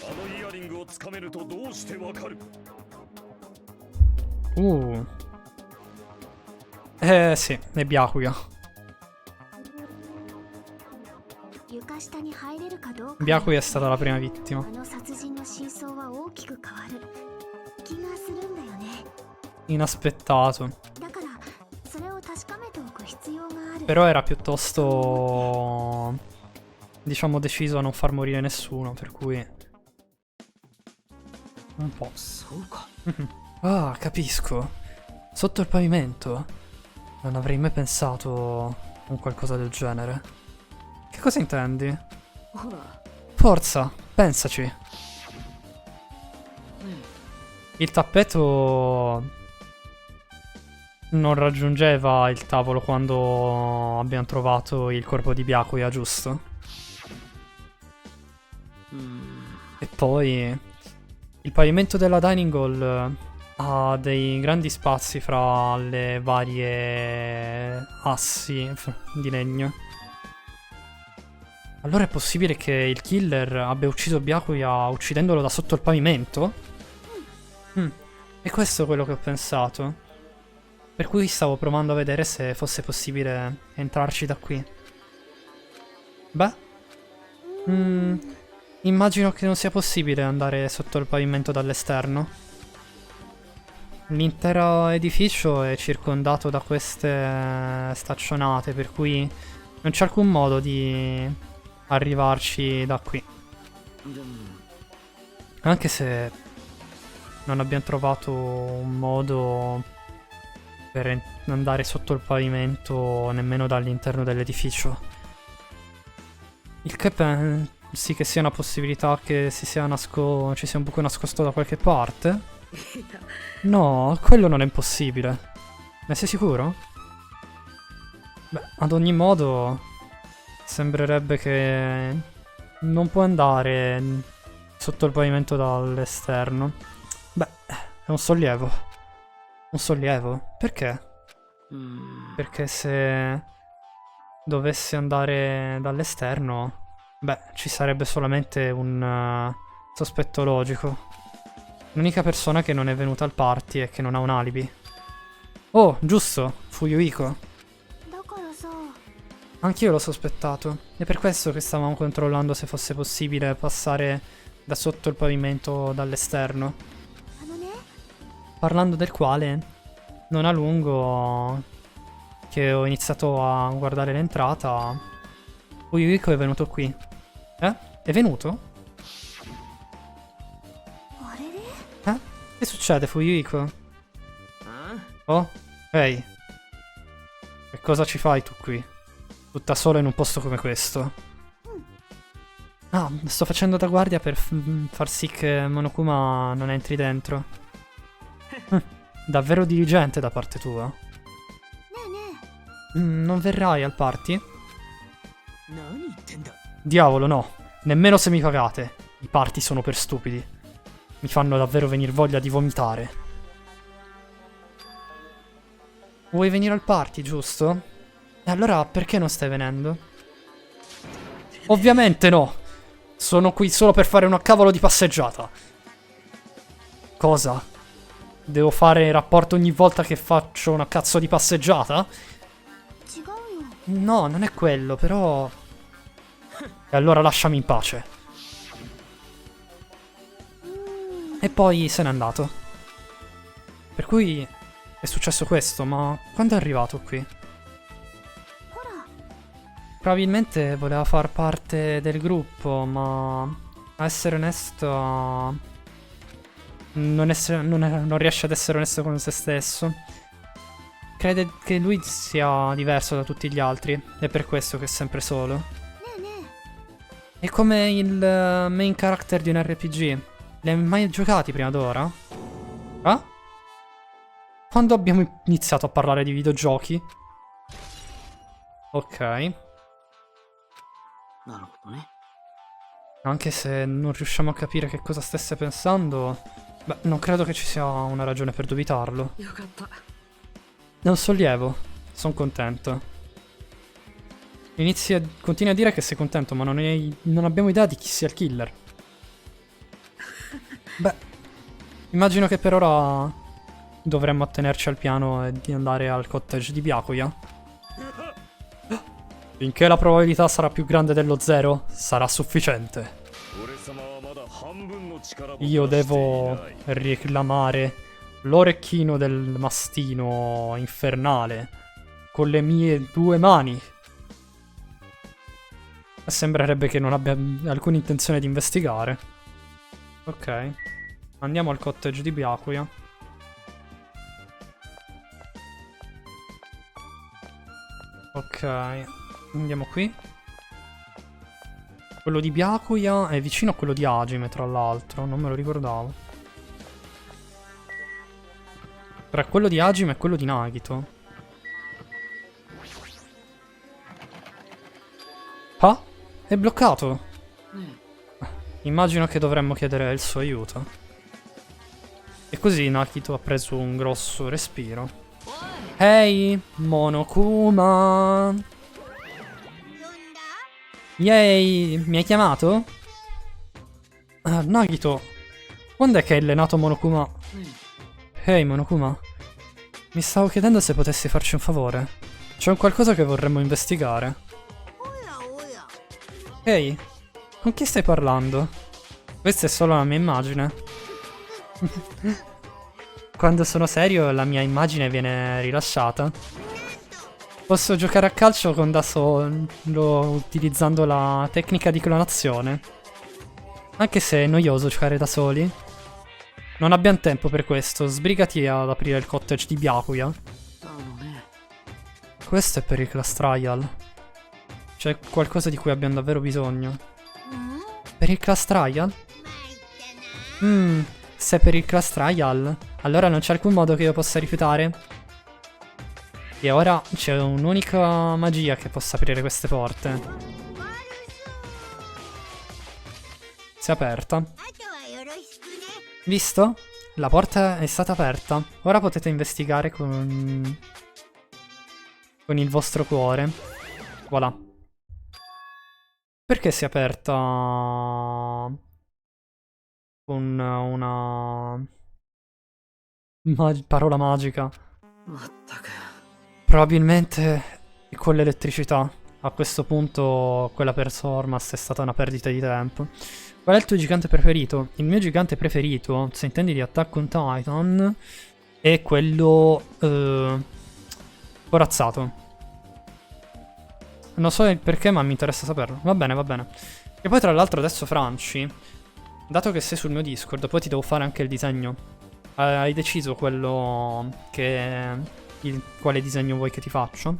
あのイヤリングをつかめるとどうしてわかる Sì, è Byakuya. 床下に入れるかどうか。 Byakuya è stata la prima vittima. あの殺人の真相は大きく変わる気がするんだよね。 Inaspettato. だからそれを確かめておく必要がある。 Però era piuttosto, diciamo, deciso a non far morire nessuno, per cui un po'. そうか。 Ah, capisco. Sotto il pavimento? Non avrei mai pensato a un qualcosa del genere. Che cosa intendi? ほら。 Forza, pensaci. Il tappeto non raggiungeva il tavolo quando abbiamo trovato il corpo di Byakuya, giusto? E poi il pavimento della dining hall ha dei grandi spazi fra le varie assi di legno. Allora è possibile che il killer abbia ucciso Byakuya uccidendolo da sotto il pavimento? E questo è quello che ho pensato. Per cui stavo provando a vedere se fosse possibile entrarci da qui. Beh, immagino che non sia possibile andare sotto il pavimento dall'esterno. L'intero edificio è circondato da queste staccionate, per cui non c'è alcun modo di arrivarci da qui. Anche se non abbiamo trovato un modo per andare sotto il pavimento nemmeno dall'interno dell'edificio. Il che pensi che sia una possibilità che ci sia un buco nascosto da qualche parte? No, quello non è impossibile. Ne sei sicuro? Beh, ad ogni modo sembrerebbe che non può andare sotto il pavimento dall'esterno. Beh, è un sollievo. Un sollievo? Perché? Perché se dovesse andare dall'esterno, beh, ci sarebbe solamente un sospetto logico. L'unica persona che non è venuta al party e che non ha un alibi. Oh, giusto, fu Yuiko. だからさ、 Anch'io l'ho sospettato. È per questo che stavamo controllando se fosse possibile passare da sotto il pavimento dall'esterno. あのね、 Parlando del quale, non a lungo che ho iniziato a guardare l'entrata, Yuiko è venuto qui. È venuto? あれれ？ Che succede, Fuyuiko? あ Oh? Ehi. E cosa ci fai tu qui? Tutta sola in un posto come questo? Ah, sto facendo da guardia per far sì che Monokuma non entri dentro. Davvero diligente da parte tua. ねえね Non verrai al party? 何言ってんだ。 Diavolo, no. Nemmeno se mi pagate. I party sono per stupidi. Mi fanno davvero venire voglia di vomitare. Vuoi venire al party, giusto? E allora perché non stai venendo? Ovviamente no. Sono qui solo per fare una cavolo di passeggiata. Cosa? Devo fare rapporto ogni volta che faccio una cazzo di passeggiata? え、違うよ。 No, non è quello, però... E allora lasciami in pace. E poi se n'è andato. Per cui è successo questo, ma quando è arrivato qui? ほら、 Probabilmente voleva far parte del gruppo, ma a essere onesto non riesce ad essere onesto con se stesso. Crede che lui sia diverso da tutti gli altri, è per questo che è sempre solo. ねえね È come il main character di un RPG. Li hai mai giocati prima d'ora? Ah? Quando abbiamo iniziato a parlare di videogiochi? Ok. なるほどね。 Anche se non riusciamo a capire che cosa stesse pensando, beh, non credo che ci sia una ragione per dubitarlo. よかった。 È un sollievo, sono contento. Continui a dire che sei contento, ma non abbiamo idea di chi sia il killer. Beh, immagino che per ora dovremmo attenerci al piano e di andare al cottage di Byakuya. Finché la probabilità sarà più grande dello 0, sarà sufficiente. 俺様はまだ半分の力も Io 出してい devo ない reclamare l'orecchino del mastino infernale con le mie 2 mani. Sembrerebbe che non abbia alcuna intenzione di investigare. Ok. Andiamo al cottage di Byakuya. Ok. Andiamo qui. Quello di Byakuya è vicino a quello di Hajime, tra l'altro. Non me lo ricordavo. Tra quello di Hajime e quello di Nagito. Ah? È bloccato. ね Immagino che dovremmo chiedere il suo aiuto. E così Nagito ha preso un grosso respiro. Ehi, Monokuma! 呼んだ Yay, mi hai chiamato? Ah, Nagito, quando è che hai allenato Monokuma? えね Ehi, Monokuma, mi stavo chiedendo se potessi farci un favore. C'è un qualcosa che vorremmo investigare. おやおや Ehi, con chi stai parlando? Questa è solo la mia immagine. Quando sono serio, la mia immagine viene rilasciata. Posso giocare a calcio con da solo utilizzando la tecnica di clonazione. Anche se è noioso giocare da soli. Non abbiamo tempo per questo, sbrigati ad aprire il cottage di Byakuya. だろうね。 Questo è per il class trial. C'è qualcosa di cui abbiamo davvero bisogno. うん Per il class trial? 参ったな Se è per il class trial, allora non c'è alcun modo che io possa rifiutare. E ora c'è un'unica magia che possa aprire queste porte. 悪そう Si è aperta. あとはよろしくね Visto? La porta è stata aperta. Ora potete investigare con il vostro cuore. Voilà. Perché si è aperta con una parola magica? まったく。 Probabilmente con l'elettricità. A questo punto quella performance è stata una perdita di tempo. Qual è il tuo gigante preferito? Il mio gigante preferito, se intendi di Attack on Titan, è quello corazzato. Non so il perché, ma mi interessa saperlo. Va bene, va bene. E poi tra l'altro adesso Franci, dato che sei sul mio Discord, poi ti devo fare anche il disegno. Hai deciso quello che... quale disegno vuoi che ti faccia?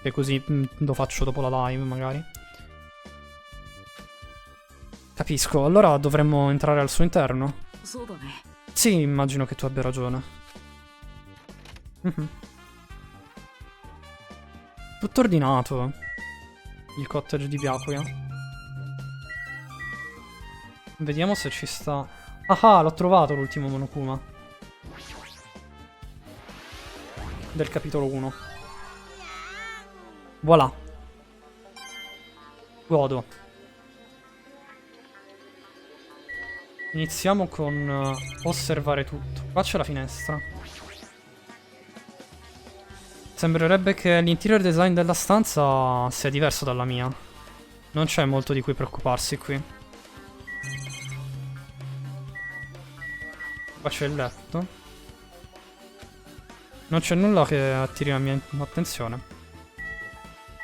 E così lo faccio dopo la live, magari. Capisco, allora dovremmo entrare al suo interno. そうだね。 Sì, immagino che tu abbia ragione. Mhm. Tutto ordinato. Il cottage di Byakuya. Vediamo se ci sta... Ah, l'ho trovato l'ultimo Monokuma. Del capitolo 1. Voilà. Godo. Iniziamo con osservare tutto. Qua c'è la finestra. Sembrerebbe che l'interior design della stanza sia diverso dalla mia. Non c'è molto di cui preoccuparsi qui. Qua c'è il letto. Non c'è nulla che attiri la mia attenzione.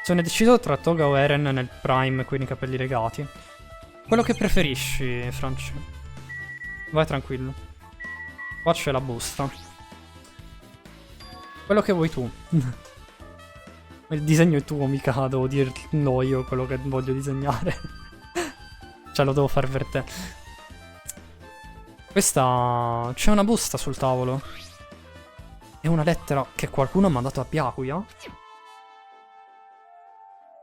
Sono deciso tra Toga o Eren nel prime con i capelli legati. Quello che preferisci, Franci. Vai tranquillo. Qua c'è la busta. Quello che vuoi tu. Il disegno è tuo, mica devo dirlo io quello che voglio disegnare. Cioè lo devo fare per te. Questa... c'è una busta sul tavolo. È una lettera che qualcuno ha mandato a Byakuya?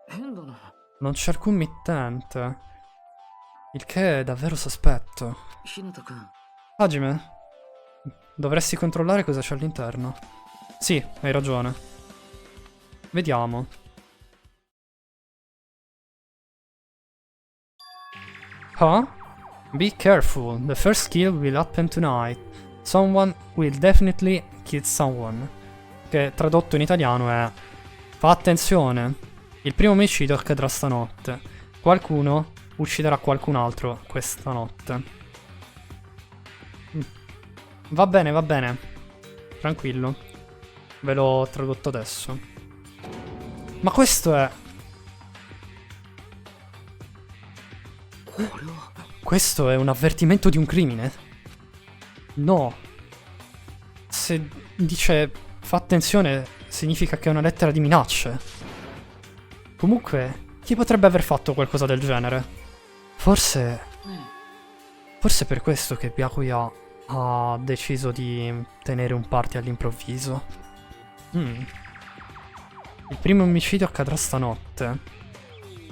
変だな。 Non c'è alcun mittente. Il che è davvero sospetto. 日向くん、 Hajime, dovresti controllare cosa c'è all'interno. Sì, hai ragione. Vediamo. Huh? Be careful, the first kill will happen tonight. Someone will definitely kill someone. Che tradotto in italiano è: fa attenzione, il primo omicidio accadrà stanotte. Qualcuno ucciderà qualcun altro questa notte. Va bene. Tranquillo. Ve l'ho tradotto adesso. Ma questo è... これは Questo è un avvertimento di un crimine? No. Se dice fa attenzione, significa che è una lettera di minacce. Comunque, chi potrebbe aver fatto qualcosa del genere? Forse... ね Forse è per questo che Byakuya ha deciso di tenere un party all'improvviso. Il primo omicidio accadrà stanotte.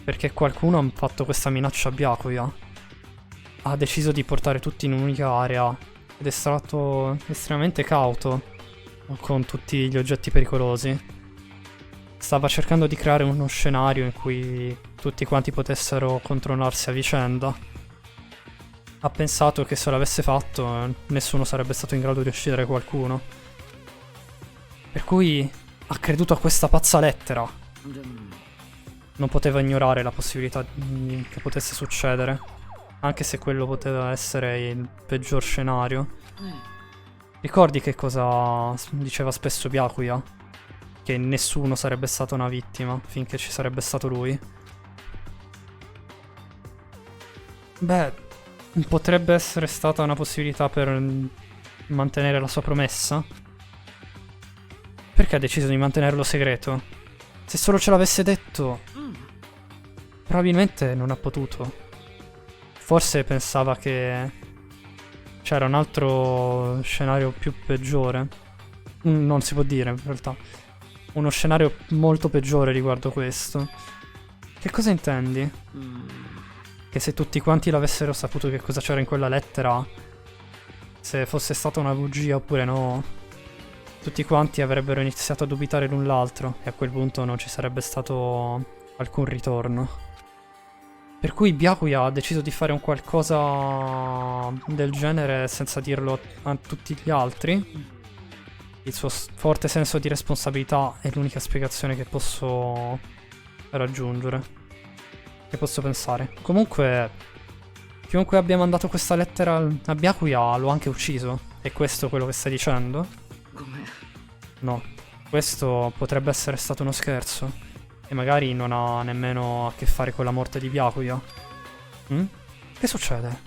Perché qualcuno ha fatto questa minaccia a Byakuya. Ha deciso di portare tutti in un'unica area. Ed è stato estremamente cauto con tutti gli oggetti pericolosi. Stava cercando di creare uno scenario in cui tutti quanti potessero controllarsi a vicenda. Ha pensato che se l'avesse fatto nessuno sarebbe stato in grado di uccidere qualcuno. Per cui ha creduto a questa pazza lettera. え。でも Non poteva ignorare la possibilità che potesse succedere. Anche se quello poteva essere il peggior scenario. ね Ricordi che cosa diceva spesso Byakuya? Che nessuno sarebbe stata una vittima finché ci sarebbe stato lui. Beh, potrebbe essere stata una possibilità per mantenere la sua promessa. Perché ha deciso di mantenerlo segreto? Se solo ce l'avesse detto, うん。 probabilmente non ha potuto. Forse pensava che c'era un altro scenario più peggiore. Non si può dire in realtà. Uno scenario molto peggiore riguardo questo. Che cosa intendi? うん。 Che se tutti quanti l'avessero saputo che cosa c'era in quella lettera, se fosse stata una bugia oppure no, tutti quanti avrebbero iniziato a dubitare l'un l'altro e a quel punto non ci sarebbe stato alcun ritorno. Per cui Byakuya ha deciso di fare un qualcosa del genere senza dirlo a tutti gli altri. Il suo forte senso di responsabilità è l'unica spiegazione che posso raggiungere. Che posso pensare. Comunque, chiunque abbia mandato questa lettera a Byakuya lo ha anche ucciso. È questo quello che stai dicendo? ごめん。 No. Questo potrebbe essere stato uno scherzo. E magari non ha nemmeno a che fare con la morte di Byakuya. Che succede?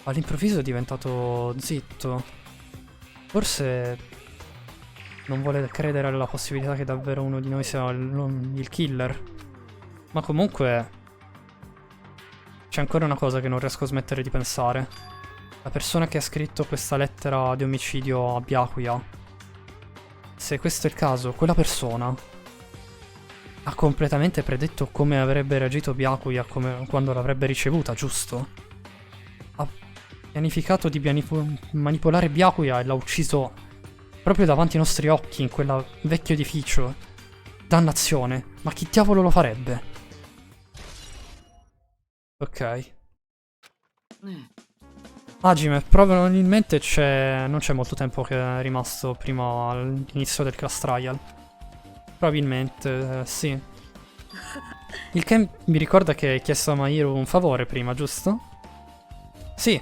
All'improvviso è diventato zitto. Forse non vuole credere alla possibilità che davvero uno di noi sia il killer. Ma comunque c'è ancora una cosa che non riesco a smettere di pensare. La persona che ha scritto questa lettera di omicidio a Byakuya, se questo è il caso, quella persona ha completamente predetto come avrebbe reagito Byakuya quando l'avrebbe ricevuta, giusto? Ha pianificato di manipolare Byakuya e l'ha ucciso proprio davanti ai nostri occhi in quel vecchio edificio. Dannazione, ma chi diavolo lo farebbe? Ok. ね Hajime, probabilmente non c'è molto tempo che è rimasto prima all'inizio del class trial. Probabilmente, sì. Il che mi ricorda che hai chiesto a Mahiru un favore prima, giusto? Sì,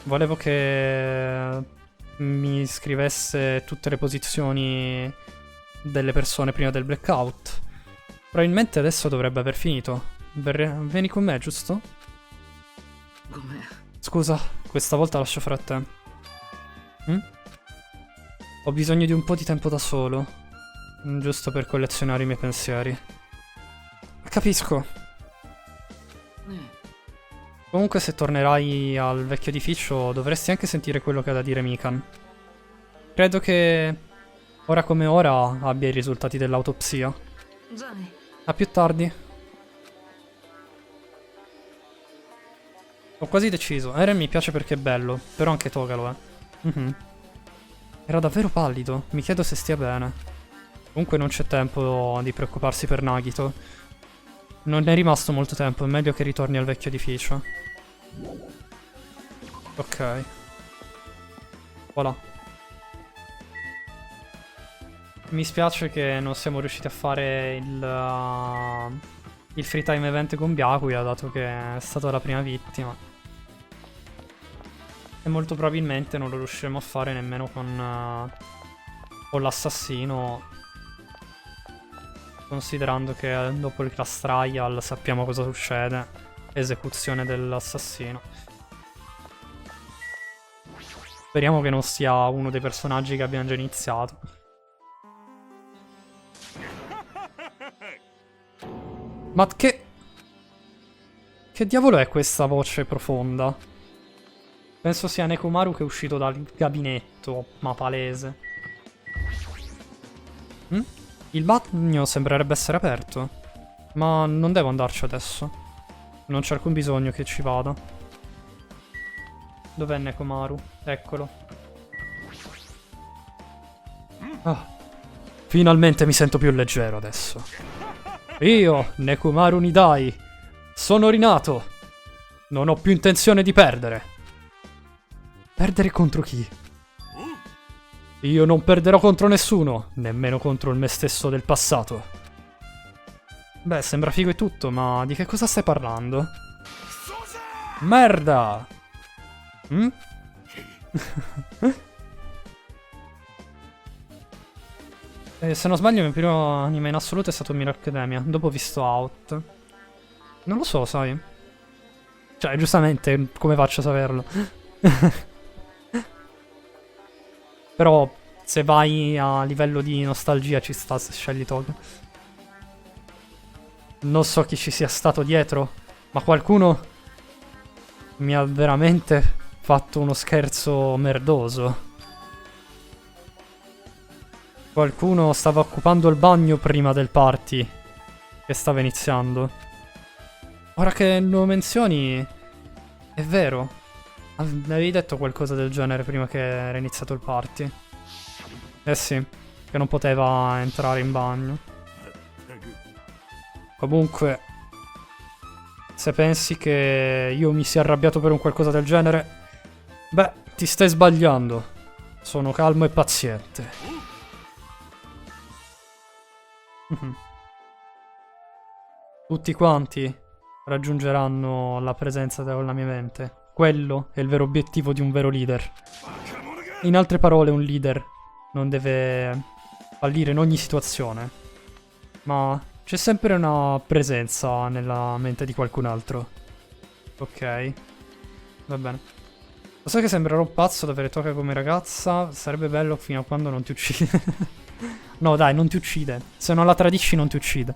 volevo che mi scrivesse tutte le posizioni delle persone prima del blackout. Probabilmente adesso dovrebbe aver finito. Vieni con me, giusto? え。ごめん。 Scusa, questa volta lascio fare a te. Ho bisogno di un po' di tempo da solo. Giusto per collezionare i miei pensieri. Capisco. ね Comunque se tornerai al vecchio edificio dovresti anche sentire quello che ha da dire Mikan. Credo che ora come ora abbia i risultati dell'autopsia. じゃあね。 A più tardi. Ho quasi deciso. Eren mi piace perché è bello, però anche Togalo, Mhm. Era davvero pallido, mi chiedo se stia bene. Comunque non c'è tempo di preoccuparsi per Nagito. Non è rimasto molto tempo, è meglio che ritorni al vecchio edificio. Ok. Voilà. Mi spiace che non siamo riusciti a fare il free time event con Byakuya, dato che è stata la prima vittima. E molto probabilmente non lo riusciremo a fare nemmeno con l'assassino, considerando che dopo il class trial sappiamo cosa succede. Esecuzione dell'assassino. Speriamo che non sia uno dei personaggi che abbiamo già iniziato. Ma che diavolo è questa voce profonda? Penso sia Nekomaru che è uscito dal gabinetto, ma palese. Il bagno sembrerebbe essere aperto, ma non devo andarci adesso. Non c'è alcun bisogno che ci vada. Dov'è Nekomaru? Eccolo. Ah, finalmente mi sento più leggero adesso. Io, Nekomaru Nidai, sono rinato. Non ho più intenzione di perdere. Perdere contro chi? Io non perderò contro nessuno, nemmeno contro il me stesso del passato. Beh, sembra figo e tutto, ma di che cosa stai parlando? Merda! Se non sbaglio, il mio primo anime in assoluto è stato Miro Academia. Dopo ho visto Out. Non lo so, sai. Cioè, giustamente, come faccio a saperlo? Però, se vai a livello di nostalgia, ci sta se scegli Toga. Non so chi ci sia stato dietro, ma qualcuno mi ha veramente fatto uno scherzo merdoso. Qualcuno stava occupando il bagno prima del party che stava iniziando. Ora che lo menzioni, è vero. Mi avevi detto qualcosa del genere prima che era iniziato il party. Eh sì, che non poteva entrare in bagno. Comunque, se pensi che io mi sia arrabbiato per un qualcosa del genere, beh, ti stai sbagliando. Sono calmo e paziente. Tutti quanti raggiungeranno la presenza della mia mente. Quello è il vero obiettivo di un vero leader. In altre parole, un leader non deve fallire in ogni situazione, ma c'è sempre una presenza nella mente di qualcun altro. Ok, va bene. Lo so che sembrerò pazzo ad avere Toka come ragazza. Sarebbe bello fino a quando non ti uccide. No dai, non ti uccide. Se non la tradisci non ti uccide.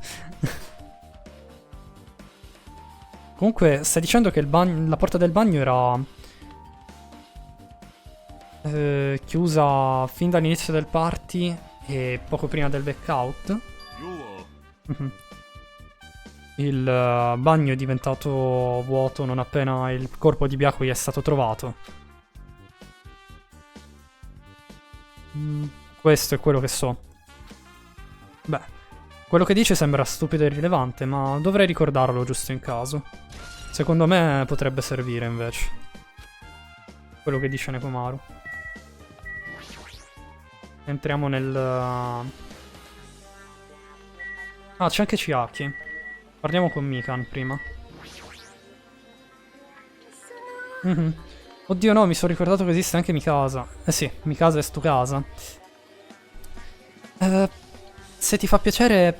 Comunque stai dicendo che la porta del bagno era chiusa fin dall'inizio del party e poco prima del blackout. Il bagno è diventato vuoto non appena il corpo di Byakuya è stato trovato. Questo è quello che so. Beh, quello che dice sembra stupido e irrilevante, ma dovrei ricordarlo giusto in caso. Secondo me potrebbe servire invece. Quello che dice Nekomaru. Entriamo nel... Ah, c'è anche Chiaki. Parliamo con Mikan prima. Oddio no, mi sono ricordato che esiste anche Mikasa. Eh sì, Mikasa è Tsukasa. Se ti fa piacere,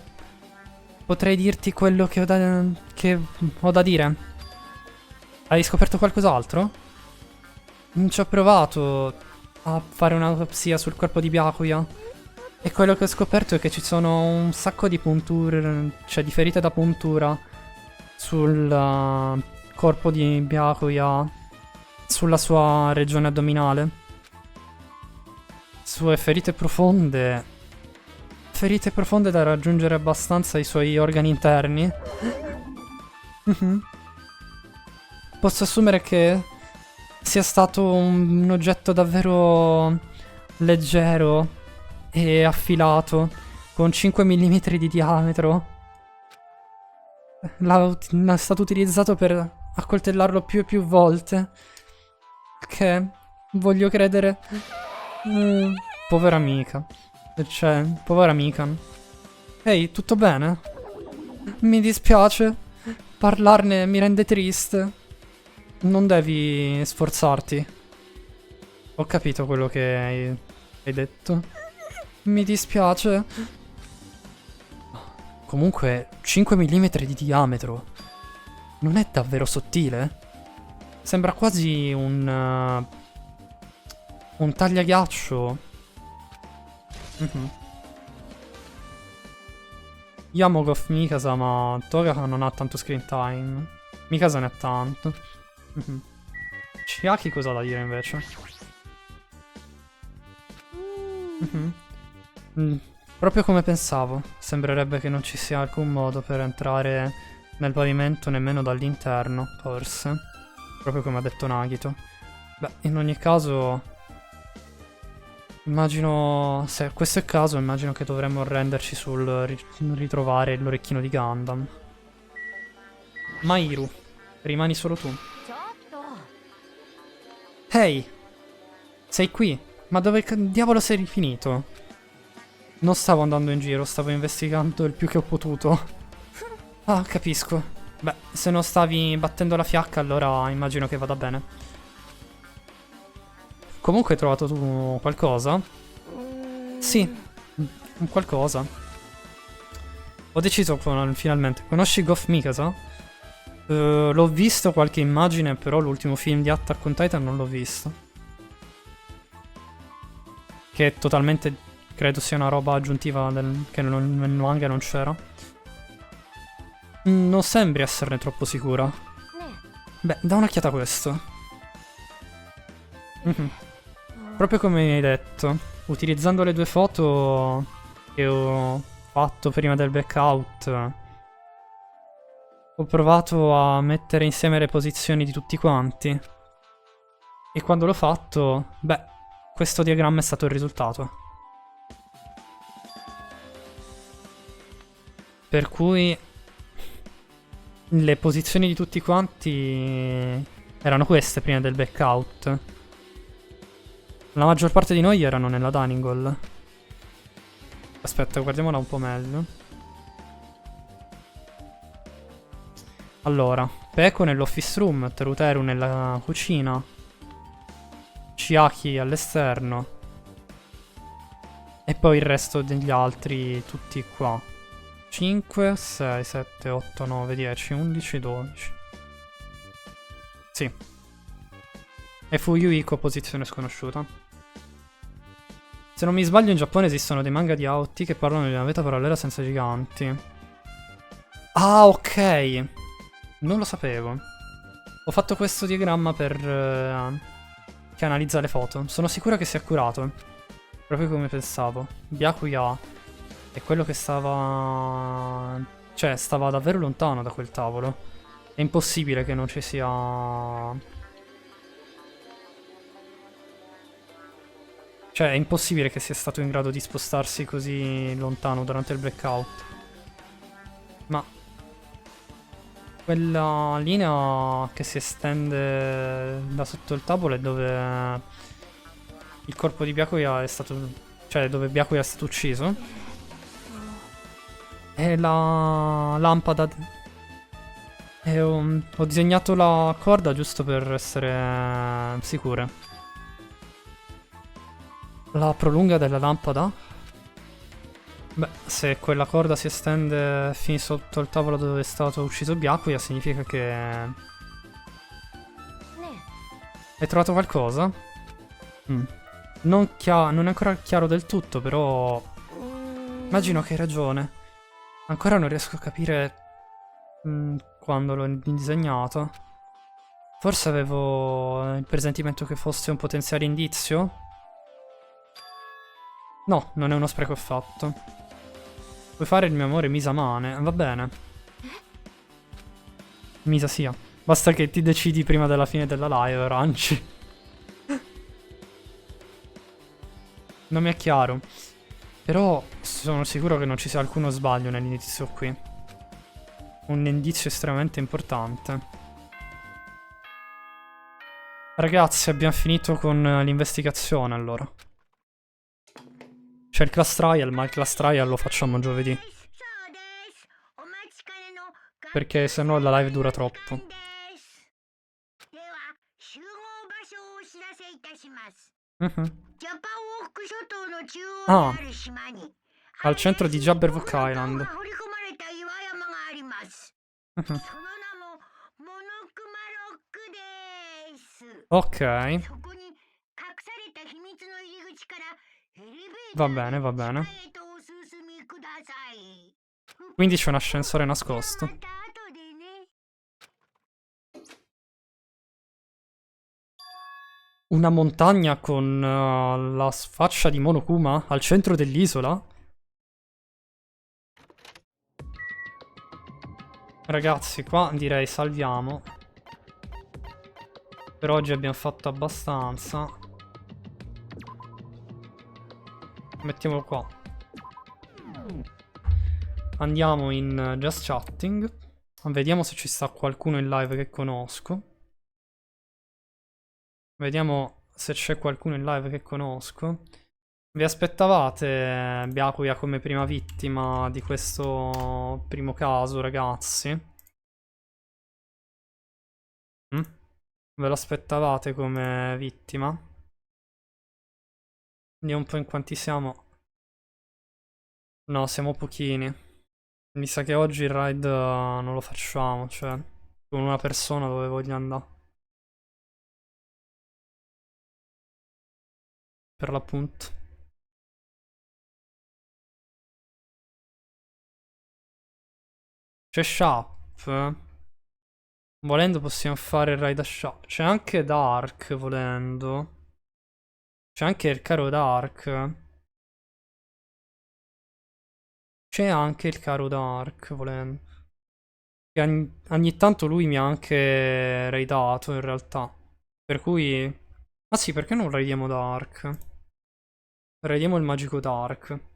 potrei dirti quello che ho da dire. Hai scoperto qualcos'altro? Ci ho provato a fare un'autopsia sul corpo di Byakuya. E quello che ho scoperto è che ci sono un sacco di punture, cioè di ferite da puntura sul corpo di Byakuya sulla sua regione addominale. Sue ferite profonde. Ferite profonde da raggiungere abbastanza i suoi organi interni. Posso assumere che sia stato un oggetto davvero leggero e affilato, con 5 mm di diametro. È stato utilizzato per accoltellarlo più e più volte. Che voglio credere. Povera amica. Cioè, povera amica. Ehi, tutto bene? Mi dispiace. Parlarne mi rende triste. Non devi sforzarti. Ho capito quello che hai detto. Mi dispiace. Comunque, 5 mm di diametro. Non è davvero sottile? Sembra quasi un tagliaghiaccio. Io amo Goff Mikasa, ma Toga non ha tanto screen time. Mikasa ne ha tanto. Chiaki cosa ha da dire invece? Proprio come pensavo. Sembrerebbe che non ci sia alcun modo per entrare nel pavimento nemmeno dall'interno, forse. Proprio come ha detto Nagito. Beh, in ogni caso... Immagino... Se questo è il caso, immagino che dovremmo renderci sul ritrovare l'orecchino di Gundam. Mairu, rimani solo tu. Ehi! Sei qui? Ma dove diavolo sei finito? Non stavo andando in giro, stavo investigando il più che ho potuto. Ah, capisco. Beh, se non stavi battendo la fiacca, allora immagino che vada bene. Comunque hai trovato tu qualcosa? Sì, un qualcosa. Ho deciso finalmente. Conosci Goff Mikasa? L'ho visto qualche immagine, però l'ultimo film di Attack on Titan non l'ho visto. Che totalmente credo sia una roba aggiuntiva che nel manga non c'era. Non sembri esserne troppo sicura. Beh, da un'occhiata a questo. Proprio come mi hai detto, utilizzando le 2 foto che ho fatto prima del blackout, ho provato a mettere insieme le posizioni di tutti quanti. E quando l'ho fatto, beh, questo diagramma è stato il risultato. Per cui le posizioni di tutti quanti erano queste prima del blackout. La maggior parte di noi erano nella dining hall. Aspetta, guardiamola un po' meglio. Allora, Peko nell'office room, Teruteru nella cucina, Chiaki all'esterno. E poi il resto degli altri tutti qua. 5, 6, 7, 8, 9, 10, 11, 12. Sì. E fu Yuiko, posizione sconosciuta. Se non mi sbaglio in Giappone esistono dei manga di AOT che parlano di una vita parallela senza giganti. Ah, ok. Non lo sapevo. Ho fatto questo diagramma per... che analizza le foto. Sono sicuro che sia accurato. Proprio come pensavo. Byakuya è quello che stava... Cioè, stava davvero lontano da quel tavolo. È impossibile che non ci sia... Cioè, è impossibile che sia stato in grado di spostarsi così lontano durante il blackout. Ma... quella linea che si estende da sotto il tavolo è dove il corpo di Byakuya è stato... Cioè, dove Byakuya è stato ucciso. E la lampada... E ho disegnato la corda giusto per essere sicure. La prolunga della lampada? Beh, se quella corda si estende fin sotto il tavolo dove è stato ucciso Byakuya, significa che... Hai trovato qualcosa? Non è ancora chiaro del tutto, però... Immagino che hai ragione. Ancora non riesco a capire... quando l'ho disegnato. Forse avevo il presentimento che fosse un potenziale indizio? No, non è uno spreco affatto. Puoi fare il mio amore Misamane. Va bene. Misa sia. Basta che ti decidi prima della fine della live, Ranci. Non mi è chiaro. Però sono sicuro che non ci sia alcuno sbaglio nell'indizio qui. Un indizio estremamente importante. Ragazzi, abbiamo finito con l'investigazione allora. C'è il class trial, ma il class trial lo facciamo giovedì. そうです。お待ちかねの Perché sennò la live dura troppo. では、集合場所をお知らせいたします。 Mhm. ジャパンウォーク諸島の中央にある島に、 Al centro di Jabberwock Island. 掘り込まれた岩山があります。 Mhm. その名もモノクマロックです。 Ok, そこに隠された秘密の入り口からエレベータ va ー bene, va bene. へとお進みください。 Quindi c'è un ascensore nascosto. また後でね。 Una montagna con la faccia di Monokuma al centro dell'isola? Ragazzi, qua direi salviamo. Per oggi abbiamo fatto abbastanza. Mettiamolo qua. Andiamo in Just Chatting. Vediamo se ci sta qualcuno in live che conosco. Vediamo se c'è qualcuno in live che conosco. Vi aspettavate Byakuya come prima vittima di questo primo caso, ragazzi? Ve lo aspettavate come vittima? Vediamo un po' in quanti siamo. No, siamo pochini. Mi sa che oggi il raid non lo facciamo, cioè con una persona dove voglio andare. Per l'appunto. C'è Shap. Volendo possiamo fare il raid a Shap. C'è anche Dark, volendo. C'è anche il caro Dark. C'è anche il caro Dark, volendo. E ogni tanto lui mi ha anche raidato, in realtà. Per cui... Ah sì, perché non raidiamo Dark? Raidiamo il magico Dark.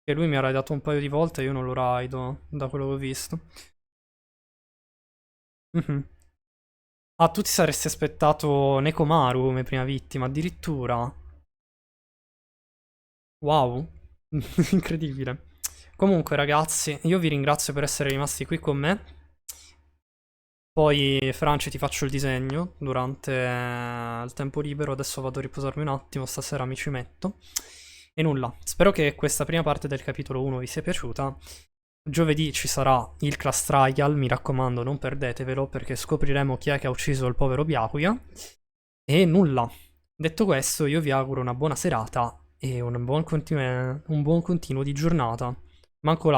Che lui mi ha raidato un paio di volte e io non lo raido, da quello che ho visto. Ah, tu ti saresti aspettato Nekomaru come prima vittima, addirittura. Wow. Incredibile. Comunque, ragazzi, io vi ringrazio per essere rimasti qui con me. Poi, Franci, ti faccio il disegno durante il tempo libero. Adesso vado a riposarmi un attimo, stasera mi ci metto. E nulla, spero che questa prima parte del capitolo 1 vi sia piaciuta. Giovedì ci sarà il class trial, mi raccomando non perdetevelo perché scopriremo chi è che ha ucciso il povero Byakuya. E nulla, detto questo io vi auguro una buona serata e un buon continuo di giornata. Manco là.